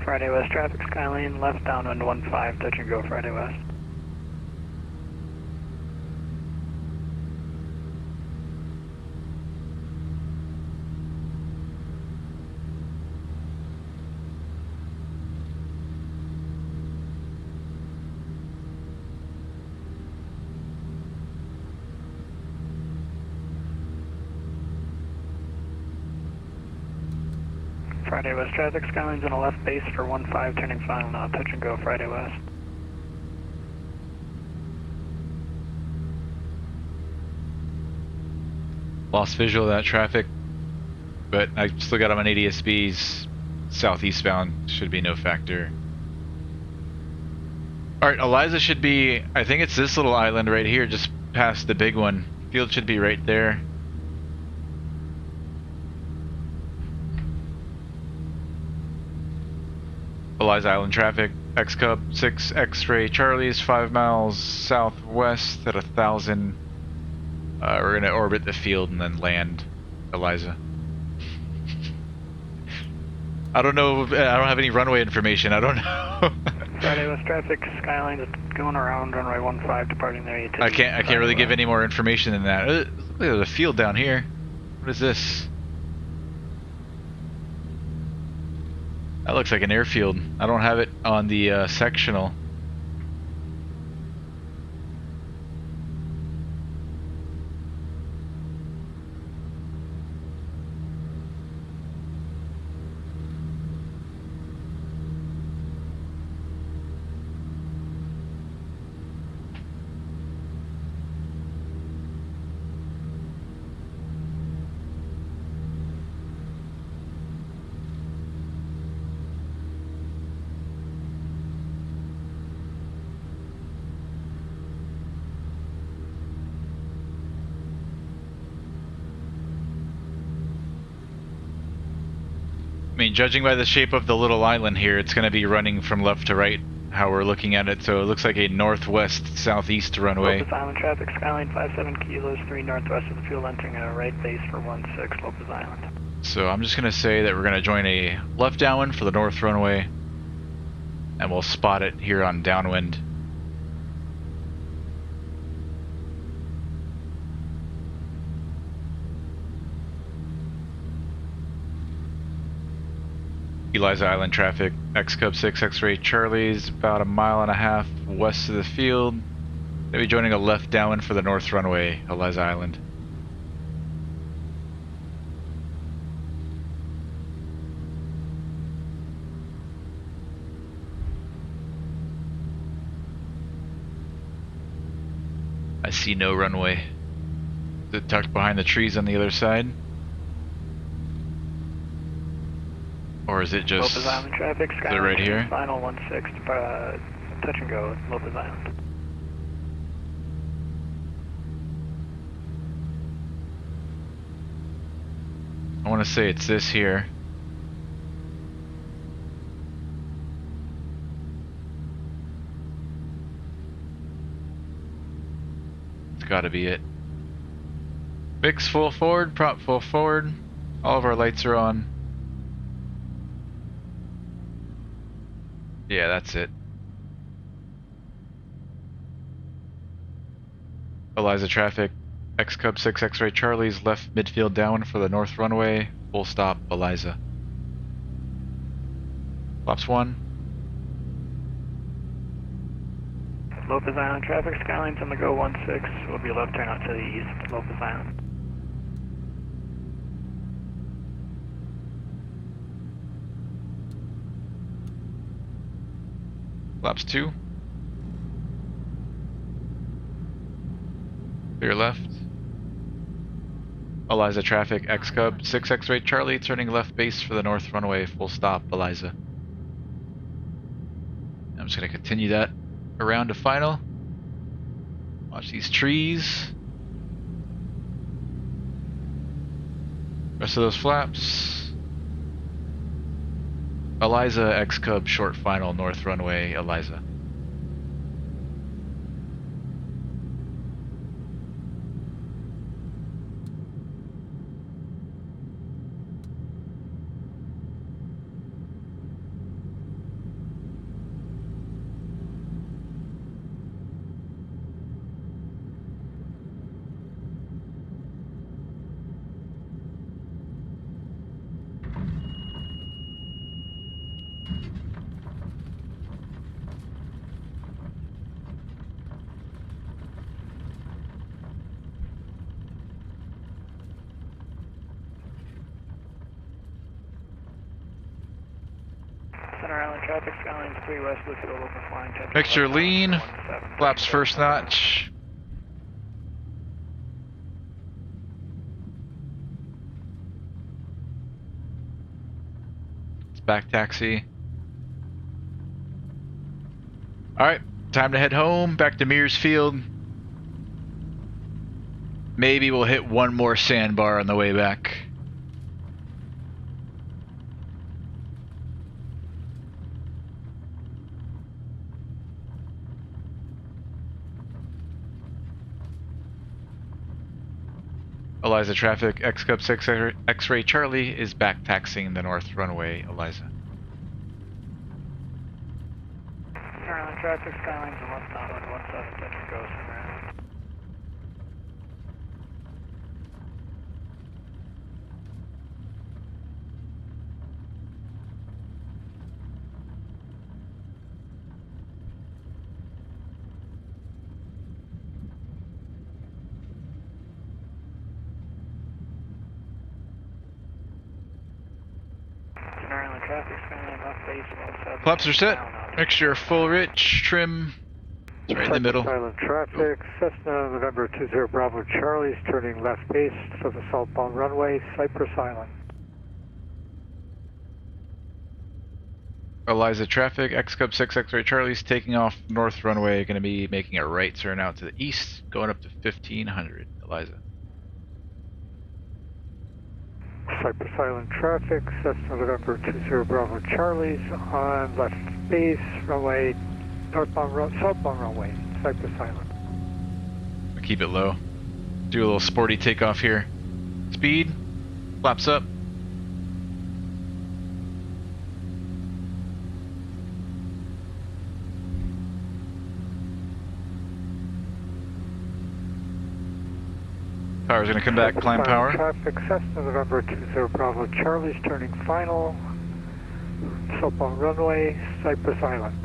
Friday West traffic, Skyline left downwind 15, touch and go Friday West. Friday West traffic, Skyline's on a left base for 15, turning final now, touch and go Friday West. Lost visual of that traffic, but I still got him on ADSB's southeast bound, should be no factor. Alright, Eliza should be, I think it's this little island right here, just past the big one. Field should be right there. Eliza Island traffic, XCub 6 X-ray Charlie's 5 miles southwest at 1,000. We're gonna orbit the field and then land Eliza. I don't know, I don't have any runway information, I don't know. Friday West traffic, Skyline's going around runway 15, departing there. I can't really give any more information than that. Look at the field down here. What is this? That looks like an airfield. I don't have it on the sectional. I mean, judging by the shape of the little island here, it's going to be running from left to right, how we're looking at it, so it looks like a northwest-southeast runway. Lopez Island traffic, Skyline 57 kilos 3 northwest of the field, entering a right base for 16 Lopez Island. So I'm just going to say that we're going to join a left downwind for the north runway, and we'll spot it here on downwind. Eliza Island traffic, XCub 6 X-ray Charlie's about 1.5 miles west of the field. They'll be joining a left downwind for the north runway, Eliza Island. see no runway. Is it tucked behind the trees on the other side? Or is it just Lopez Island traffic, is it right here? Final 16, touch and go, Lopez Island. I want to say it's this here. It's gotta be it. Fix full forward, prop full forward. All of our lights are on. Yeah, that's it. Eliza traffic. XCub 6 X-ray Charlie's left midfield down for the north runway. Full stop, Eliza. Flaps 1. Lopez Island traffic, Skyline's on the go 16. Will be left turn out to the east, Lopez Island. Flaps 2. Clear left. Eliza traffic, XCub 6 X-ray Charlie, turning left base for the north runway, full stop, Eliza. I'm just going to continue that around to final. Watch these trees. Rest of those flaps. Eliza, XCub short final, north runway, Eliza. Center Island traffic, Skyline's 3 west of the field, open flying. Mixture lean. Flaps first notch. It's back taxi. Alright, time to head home, back to Mears Field. Maybe we'll hit one more sandbar on the way back. Eliza traffic, XCub 6 X-ray Charlie is back taxiing the north runway, Eliza. Center Island traffic, Skyline's a left downwind 17, touch and go, Center Island. Flaps are set. Mixture full rich, trim. It's right in the middle. Island traffic, Cessna November 20 Bravo Charlie's turning left base for the southbound runway, Cypress Island. Eliza traffic, XCub 6 X-ray Charlie's taking off north runway, going to be making a right turn out to the east, going up to 1500, Eliza. Cypress Island traffic, Cessna November 20 Bravo Charlie's on left base, runway, southbound runway, Cypress Island. I'll keep it low. Do a little sporty takeoff here. Speed, flaps up. Power's gonna come back, climb power. Traffic, Cessna November 20 Bravo Charlie's turning final, southbound runway, Cypress Island.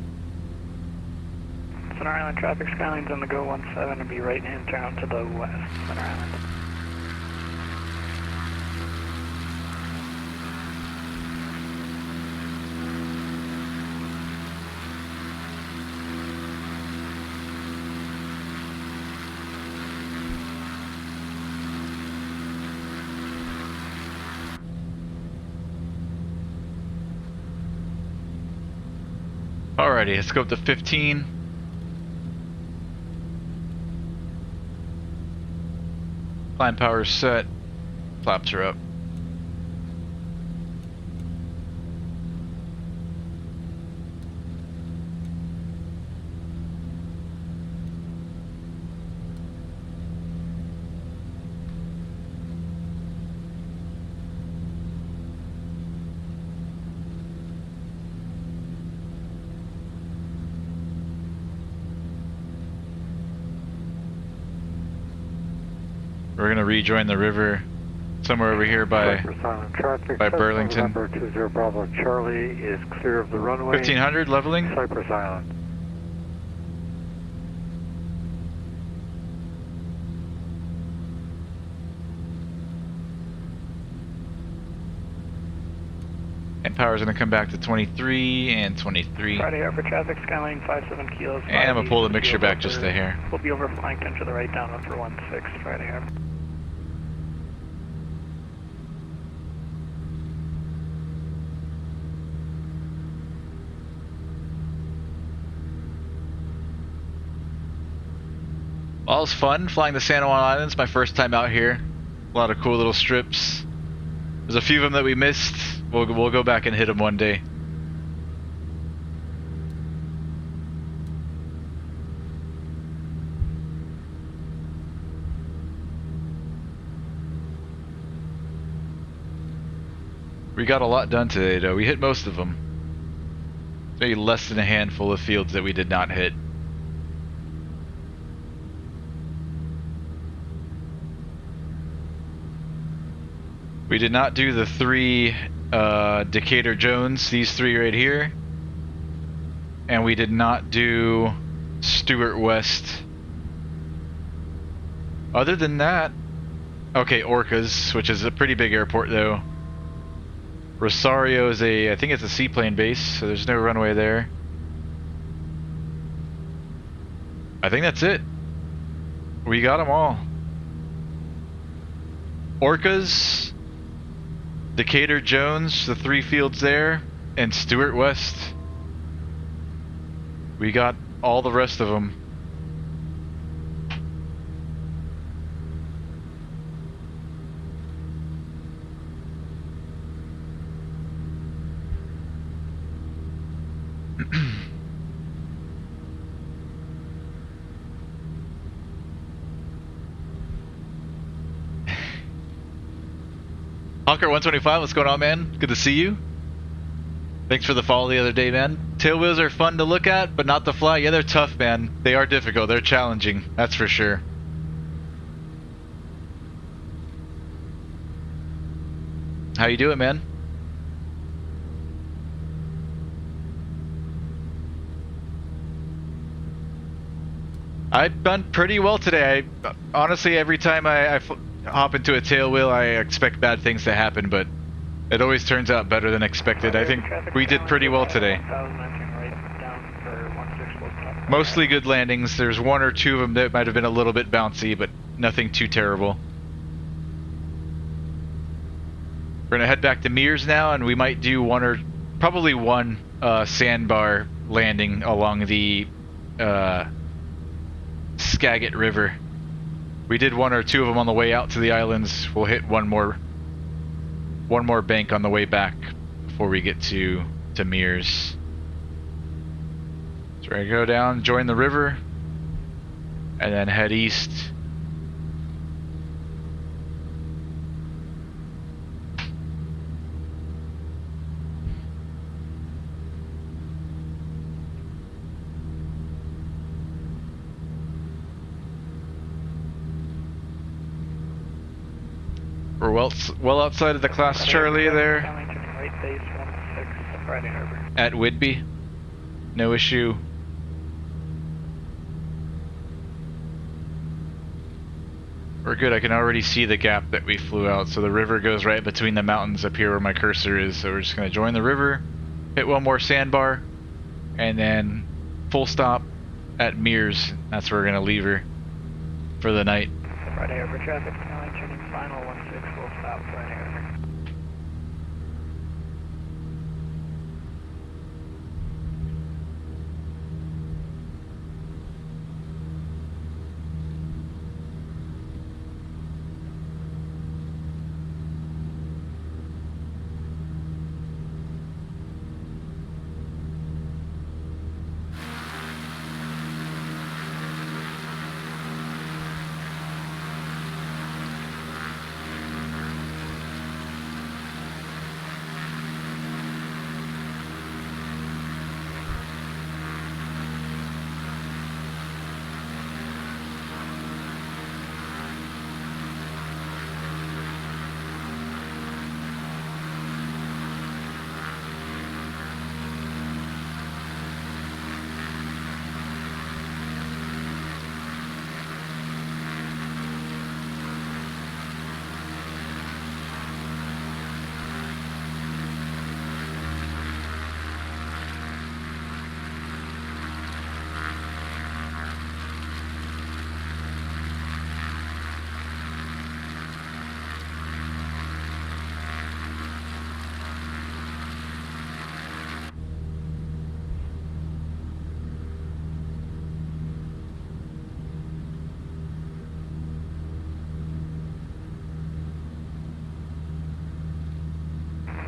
Center Island traffic, Skyline's on the go 17 and be right hand turn out to the west, Center Island. Alrighty, let's go up to 15. Climb power set. Flaps are up. We're gonna rejoin the river somewhere over here by Burlington. November 20 Bravo Charlie is clear of the runway. 1500 leveling. Cypress Island. And power's gonna come back to 23 and 23. Friday Harbor traffic, Skyline 57 kilos. And I'm gonna pull the mixture back just a hair. We'll be over flying 10 to the right down for 16 Friday Harbor. Well, it was fun flying the San Juan Islands, my first time out here. A lot of cool little strips. There's a few of them that we missed. We'll go back and hit them one day. We got a lot done today, though. We hit most of them. Maybe less than a handful of fields that we did not hit. We did not do the 3 Decatur Jones, these 3 right here. And we did not do Stuart West. Other than that, okay, Orcas, which is a pretty big airport though. Rosario is I think it's a seaplane base, so there's no runway there. I think that's it. We got them all. Orcas, Decatur Jones, the 3 fields there, and Stuart West. We got all the rest of them. Hawker 125, what's going on, man? Good to see you. Thanks for the follow the other day, man. Tail wheels are fun to look at, but not to fly. Yeah, they're tough, man. They are difficult. They're challenging. That's for sure. How you doing, man? I've done pretty well today. Honestly, every time I hop into a tail wheel, I expect bad things to happen, but it always turns out better than expected. I think we did pretty well today. Mostly good landings. There's 1 or 2 of them that might have been a little bit bouncy, but nothing too terrible. We're gonna head back to Mears now, and we might do probably one sandbar landing along the Skagit River. We did 1 or 2 of them on the way out to the islands. We'll hit one more bank on the way back before we get to Mears. So we're gonna go down, join the river, and then head east. We're well outside of the class Charlie there at Whidbey. No issue. We're good. I can already see the gap that we flew out. So the river goes right between the mountains up here where my cursor is. So we're just going to join the river, hit one more sandbar, and then full stop at Mears. That's where we're going to leave her for the night. Friday Harbor traffic, Skyline turning final 16, full stop, Friday Harbor.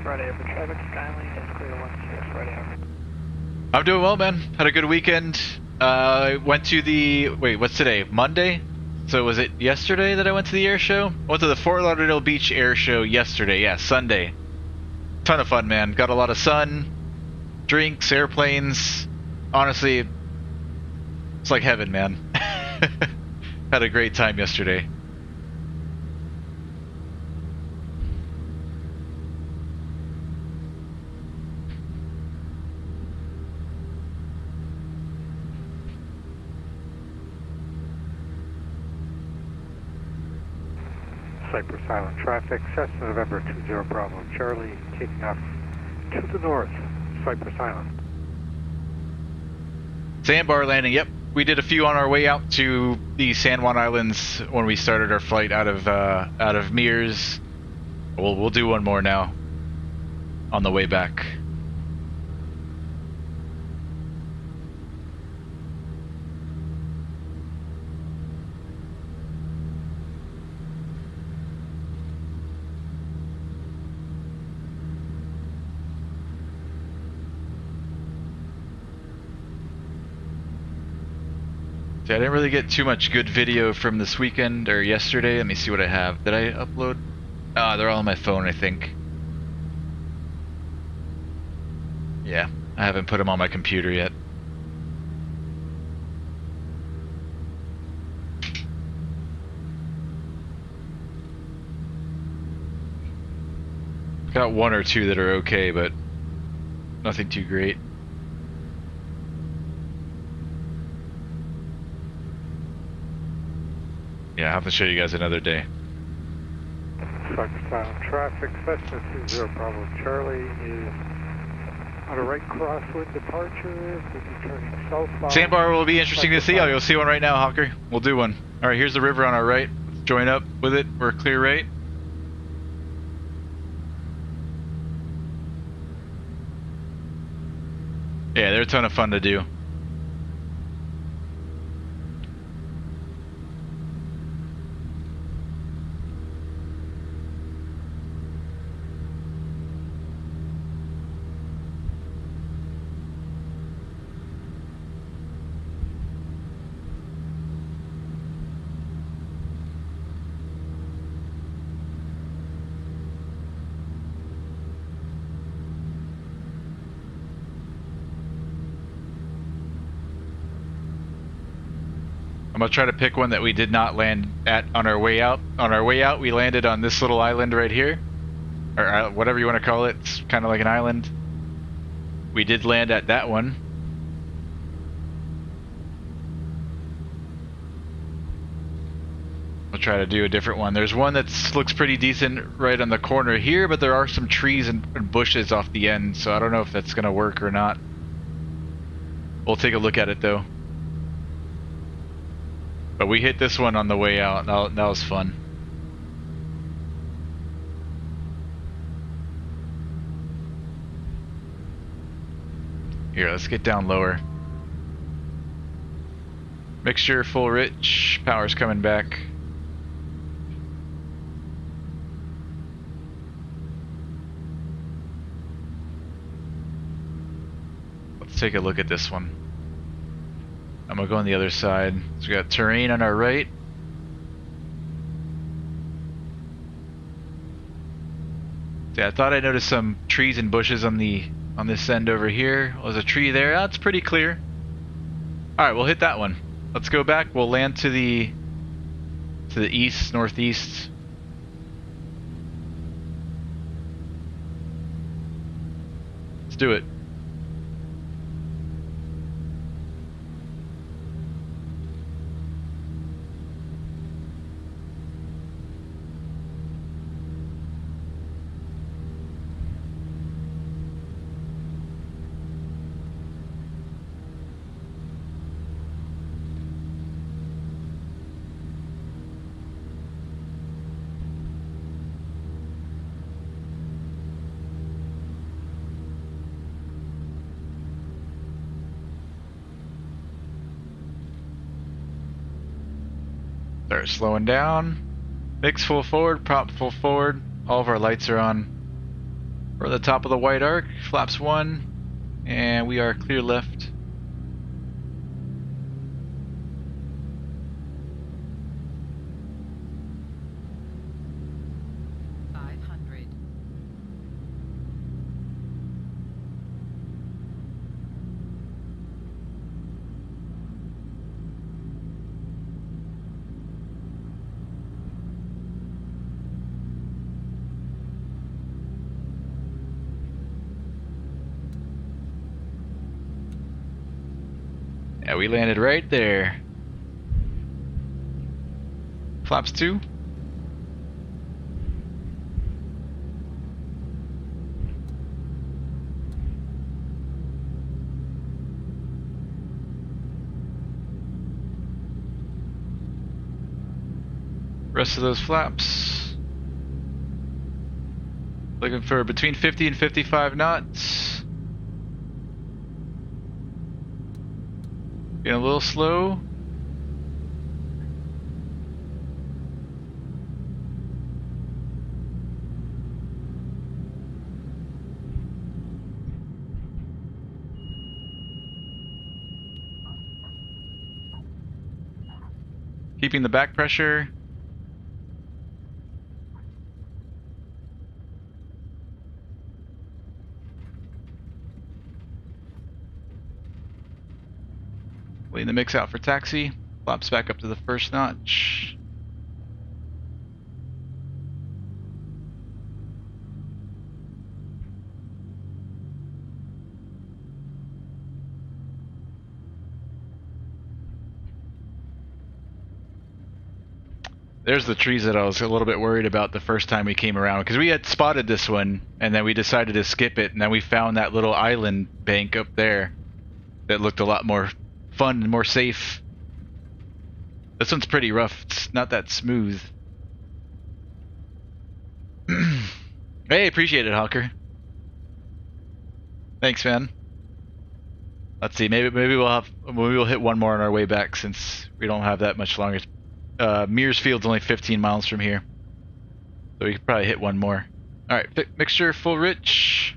Friday over traffic, Skyline is clear 16, Friday over. I'm doing well, man. Had a good weekend. Went to the, wait, what's today? Monday? So was it yesterday that I went to the air show? I went to the Fort Lauderdale Beach air show yesterday. Yeah, Sunday. Ton of fun, man. Got a lot of sun, drinks, airplanes. Honestly, it's like heaven, man. Had a great time yesterday. Cypress Island traffic, Cessna November 20 Bravo Charlie, taking off to the north, Cypress Island. Sandbar landing, yep. We did a few on our way out to the San Juan Islands when we started our flight out of Mears. We'll do one more now on the way back. I didn't really get too much good video from this weekend or yesterday. Let me see what I have. Did I upload? They're all on my phone, I think. Yeah, I haven't put them on my computer yet. Got one or two that are okay, but nothing too great. Yeah, I'll have to show you guys another day. Cypress Island traffic, Cessna 20 Bravo Charlie is on a right crosswind departure, will be turning southbound. Sandbar will be interesting to see. Oh, you'll see one right now, Hawker. We'll do one. Alright, here's the river on our right. Let's join up with it. We're clear right. Yeah, they're a ton of fun to do. I'm gonna try to pick one that we did not land at on our way out. On our way out, we landed on this little island right here, or whatever you want to call it. It's kind of like an island. We did land at that one. I'll try to do a different one. There's one that looks pretty decent right on the corner here, but there are some trees and bushes off the end, so I don't know if that's gonna work or not. We'll take a look at it though. But we hit this one on the way out. That was fun. Here, let's get down lower. Mixture full rich. Power's coming back. Let's take a look at this one. I'm gonna go on the other side. So we got terrain on our right. Yeah, I thought I noticed some trees and bushes on this end over here. Well, there's a tree there. That's pretty clear. All right, we'll hit that one. Let's go back. We'll land to the east, northeast. Let's do it. Start slowing down. Mix full forward, prop full forward. All of our lights are on. We're at the top of the white arc, flaps 1, and we are clear left. Yeah, we landed right there. Flaps 2. Rest of those flaps. Looking for between 50 and 55 knots. Getting a little slow. Keeping the back pressure. Waiting the mix out for taxi. Flaps back up to the first notch. There's the trees that I was a little bit worried about the first time we came around, because we had spotted this one and then we decided to skip it, and then we found that little island bank up there that looked a lot more fun and more safe. This one's pretty rough. It's not that smooth. Hey, appreciate it, Hawker. Thanks, man. Let's see. Maybe we'll hit one more on our way back, since we don't have that much longer. Mears Field's only 15 miles from here, so we could probably hit one more. All right, mixture full rich.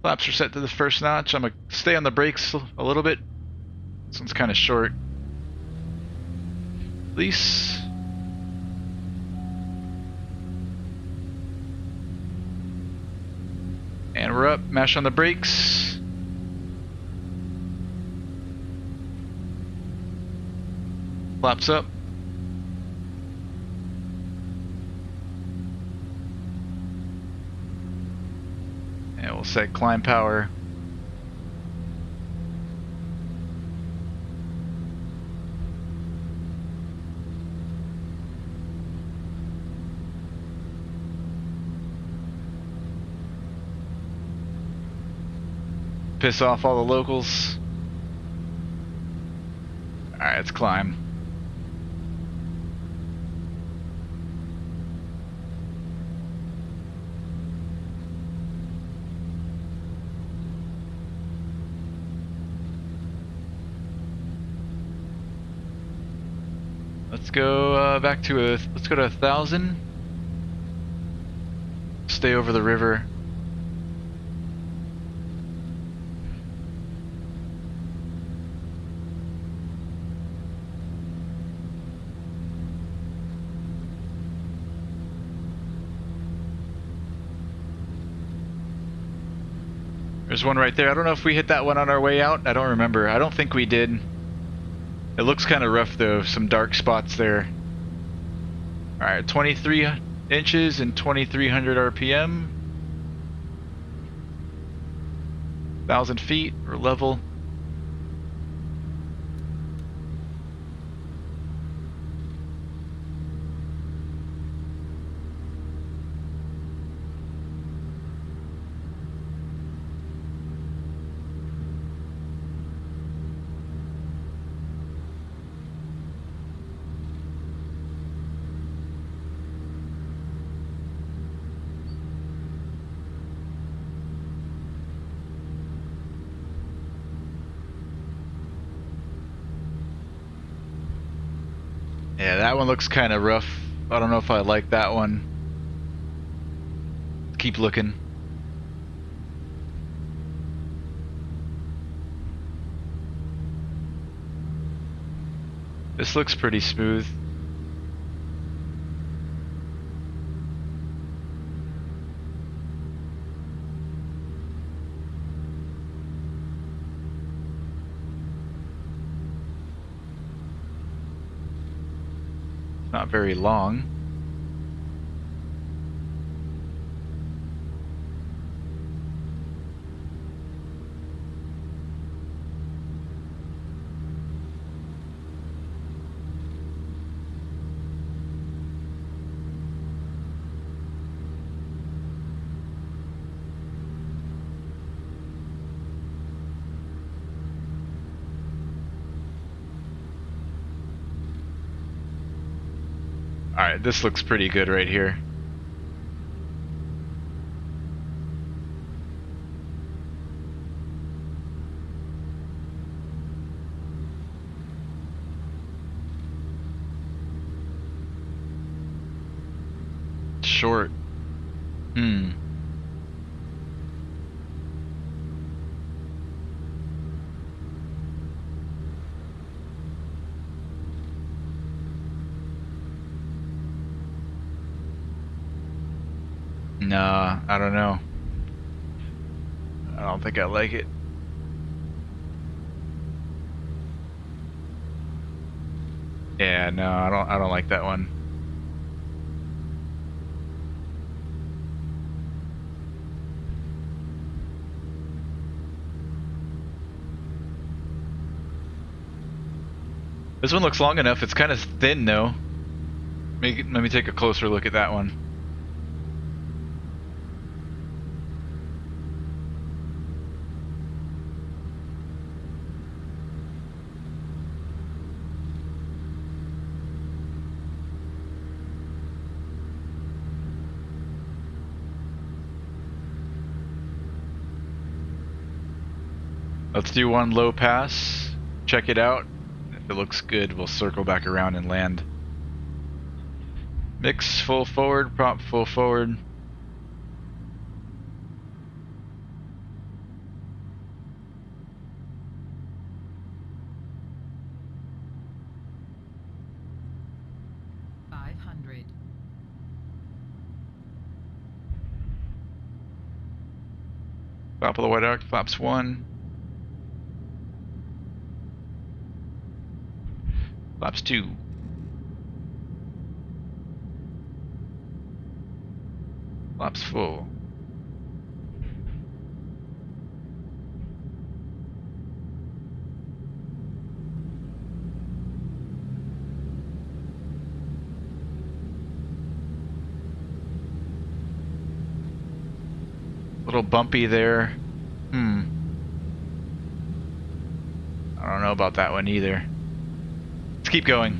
Flaps are set to the first notch. I'm gonna stay on the brakes a little bit. This one's kind of short. Release. And we're up. Mash on the brakes. Flaps up. And we'll set climb power. Piss off all the locals. Alright, let's climb. Let's go back to let's go to 1,000. Stay over the river. There's one right there. I don't know if we hit that one on our way out. I don't remember. I don't think we did. It looks kind of rough though. Some dark spots there. Alright, 23 inches and 2300 RPM. 1,000 feet or level. Yeah, that one looks kind of rough. I don't know if I like that one. Keep looking. This looks pretty smooth. Not very long. Alright, this looks pretty good right here. Short. Nah, I don't know. I don't think I like it. Yeah, no, I don't like that one. This one looks long enough. It's kind of thin though. Let me take a closer look at that one. Let's do one low pass, check it out. If it looks good, we'll circle back around and land. Mix full forward, prop full forward. Top of the white arc, flaps 1. Flaps 2. Flaps full. Little bumpy there. I don't know about that one either. Let's keep going.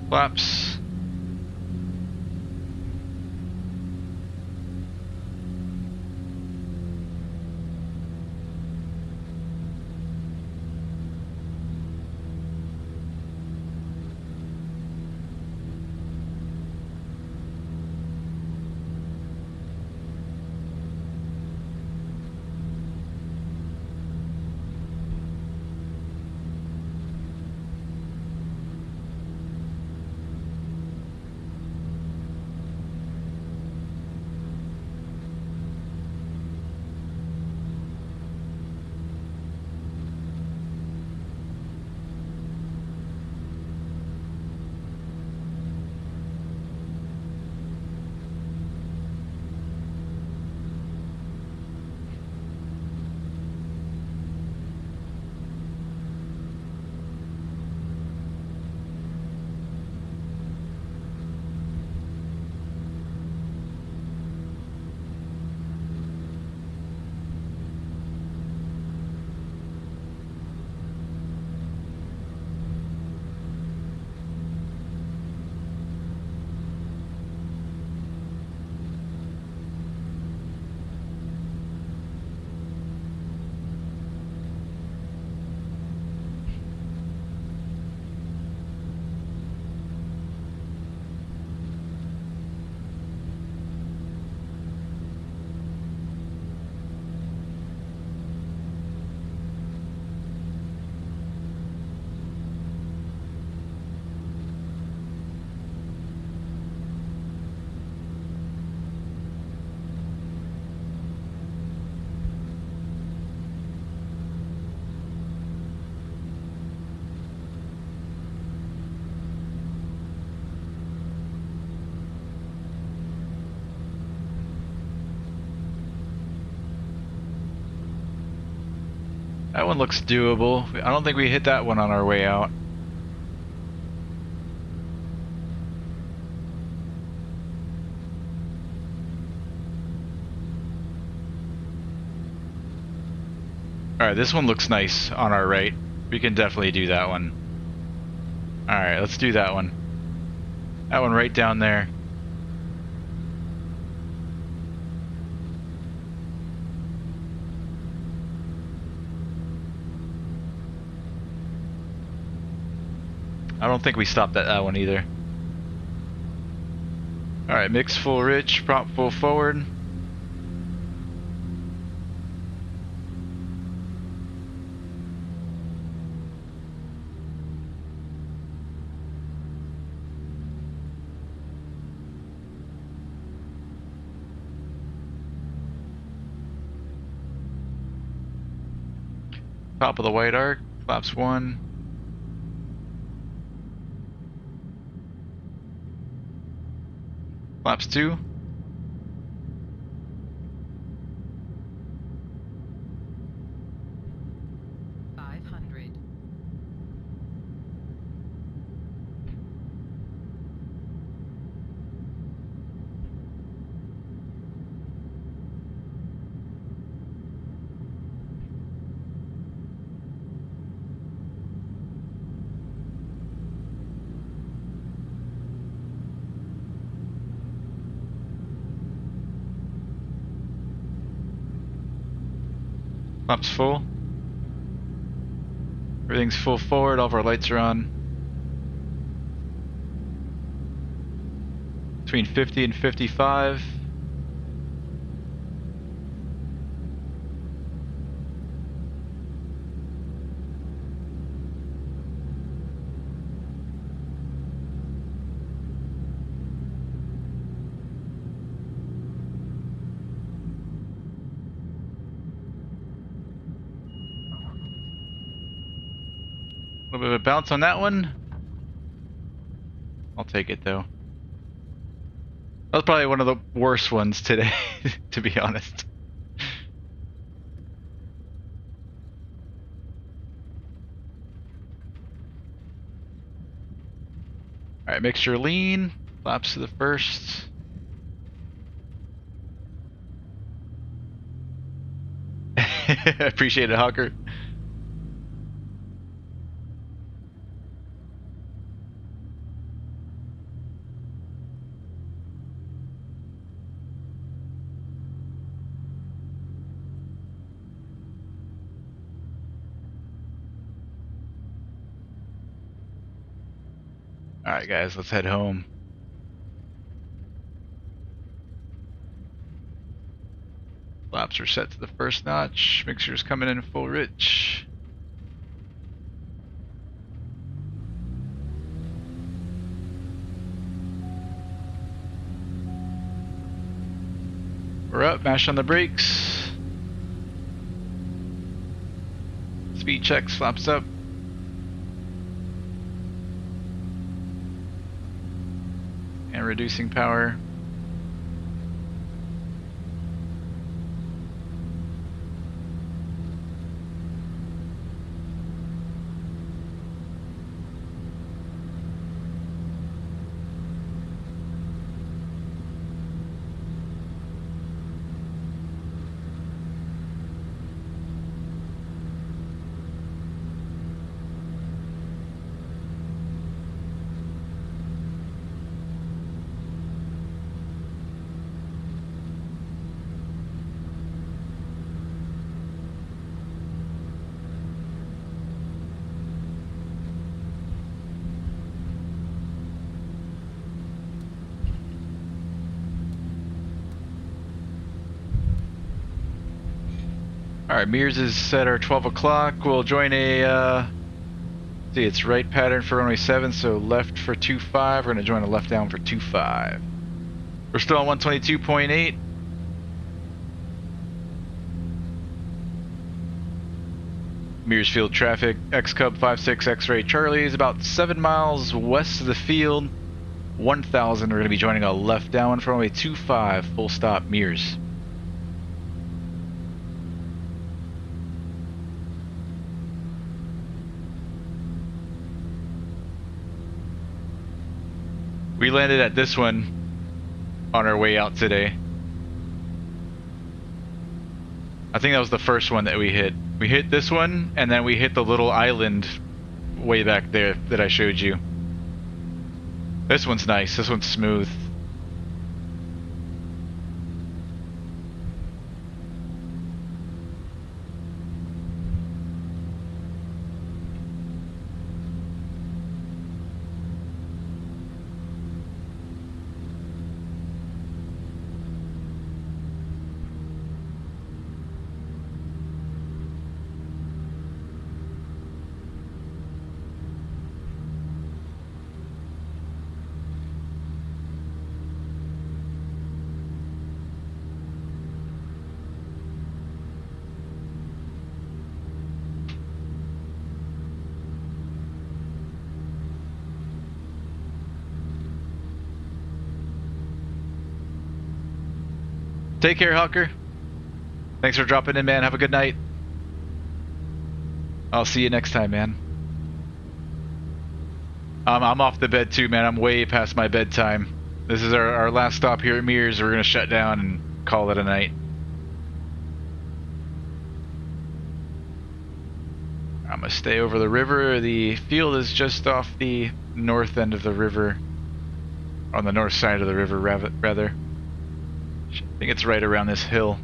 Flaps. That one looks doable. I don't think we hit that one on our way out. Alright, this one looks nice on our right. We can definitely do that one. Alright, let's do that one. That one right down there. I don't think we stopped at that one either. Alright, mix full rich, prop full forward. Top of the white arc, flaps 1. Flaps 2. Flaps full. Everything's full forward, all of our lights are on. Between 50 and 55. A little bit of a bounce on that one. I'll take it though. That was probably one of the worst ones today, to be honest. Alright, mixture lean. Flaps to the first. Appreciate it, Hawker. Alright guys, let's head home. Flaps are set to the first notch. Mixer's coming in full rich. We're up, mash on the brakes. Speed checks, flaps up. And reducing power. Alright, Mears is set our 12 o'clock. We'll join a, see, it's right pattern for runway 7, so left for 2.5. We're going to join a left down for 2.5. We're still on 122.8. Mears field traffic, XCub 56 X-ray Charlie is about 7 miles west of the field. 1000, we're going to be joining a left down for runway 25, full stop, Mears. We landed at this one on our way out today. I think that was the first one that we hit. We hit this one, and then we hit the little island way back there that I showed you. This one's nice. This one's smooth. Take care, Hawker. Thanks for dropping in, man. Have a good night. I'll see you next time, man. I'm off the bed too, man. I'm way past my bedtime. This is our last stop here at Mears. We're gonna shut down and call it a night. I'm gonna stay over the river. The field is just off the north end of the river. On the north side of the river, rather. I think it's right around this hill.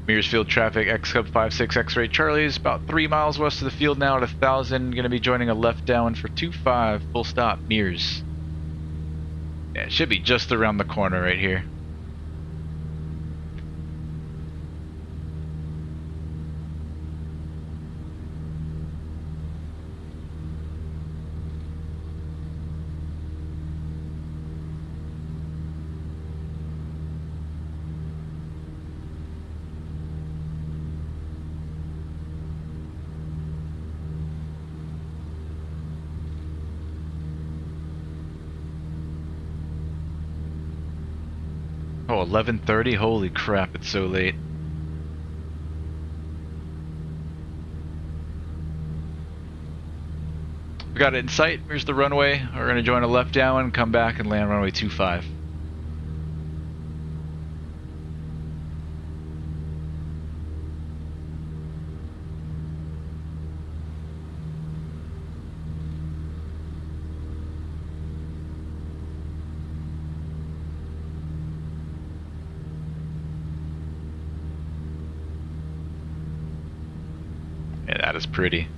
Mears Field traffic, XCub 56 X-Ray Charlie is about 3 miles west of the field now at 1,000. Going to be joining a left downwind for 25, full stop, Mears. Yeah, it should be just around the corner right here. Oh, 11:30? Holy crap, it's so late. We got it in sight. Here's the runway. We're going to join a left downwind, come back and land runway 25. Yeah, that is pretty.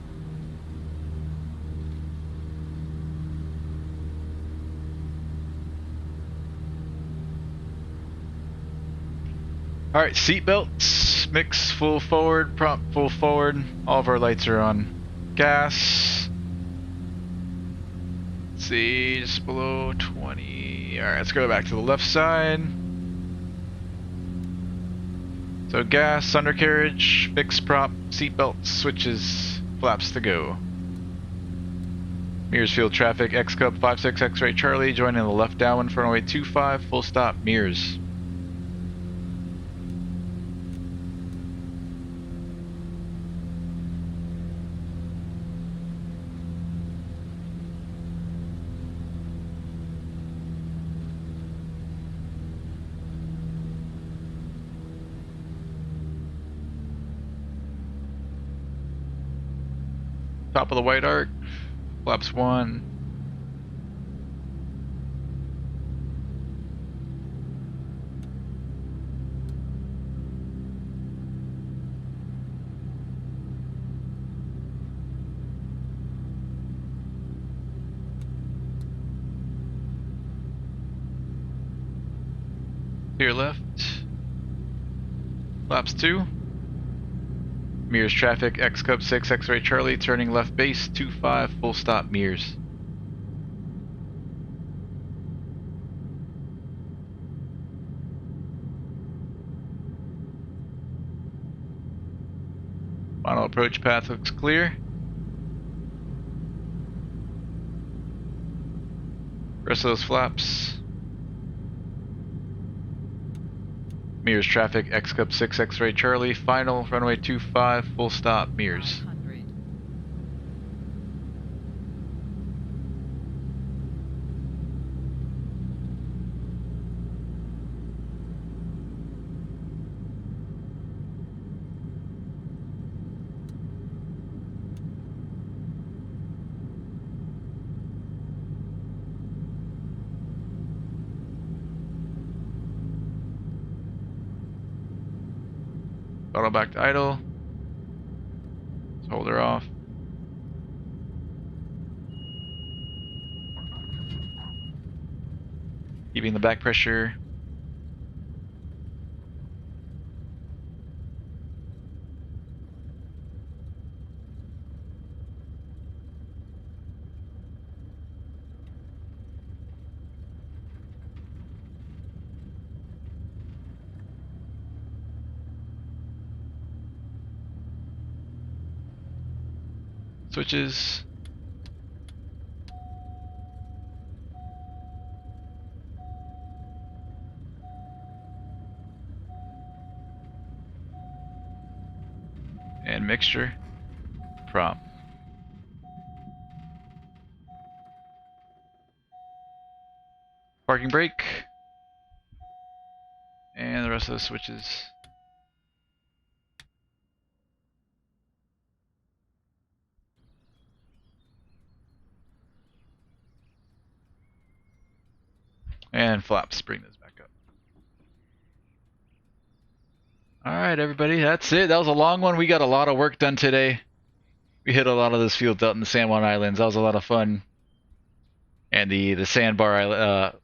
Alright, seatbelts, mix full forward, prompt full forward. All of our lights are on. Gas. Let's see, just below 20. Alright, let's go back to the left side. So gas, undercarriage, mix prop, seatbelt, switches, flaps to go. Mears Field traffic, XCub 56 X-Ray Charlie, joining the left downwind for runway 25, full stop, Mears. Top of the white arc, flaps 1. To your left, flaps 2. Mears traffic, XCub 6 X-Ray Charlie, turning left base, 25, full stop, Mears. Final approach path looks clear. Rest of those flaps. Mears traffic, XCub 6 X-Ray Charlie, final, runway 25, full stop, Mears. Throttle back to idle. Let's hold her off. Keeping the back pressure. Switches. And mixture. Prop. Parking brake. And the rest of the switches. And flaps, bring those back up. Alright everybody, that's it. That was a long one. We got a lot of work done today. We hit a lot of those fields out in the San Juan Islands. That was a lot of fun. And the sandbar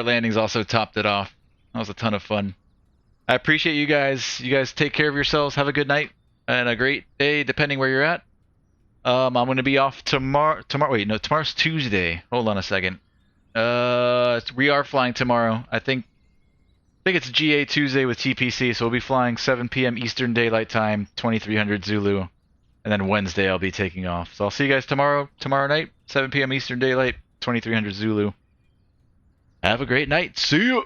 landings also topped it off. That was a ton of fun. I appreciate you guys. You guys take care of yourselves. Have a good night and a great day depending where you're at. I'm going to be off tomorrow. Wait, no, tomorrow's Tuesday. Hold on a second. We are flying tomorrow. I think it's GA Tuesday with TPC, so we'll be flying 7 p.m. Eastern Daylight Time, 2300 Zulu, and then Wednesday I'll be taking off. So I'll see you guys tomorrow night, 7 p.m. Eastern Daylight, 2300 Zulu. Have a great night. See you.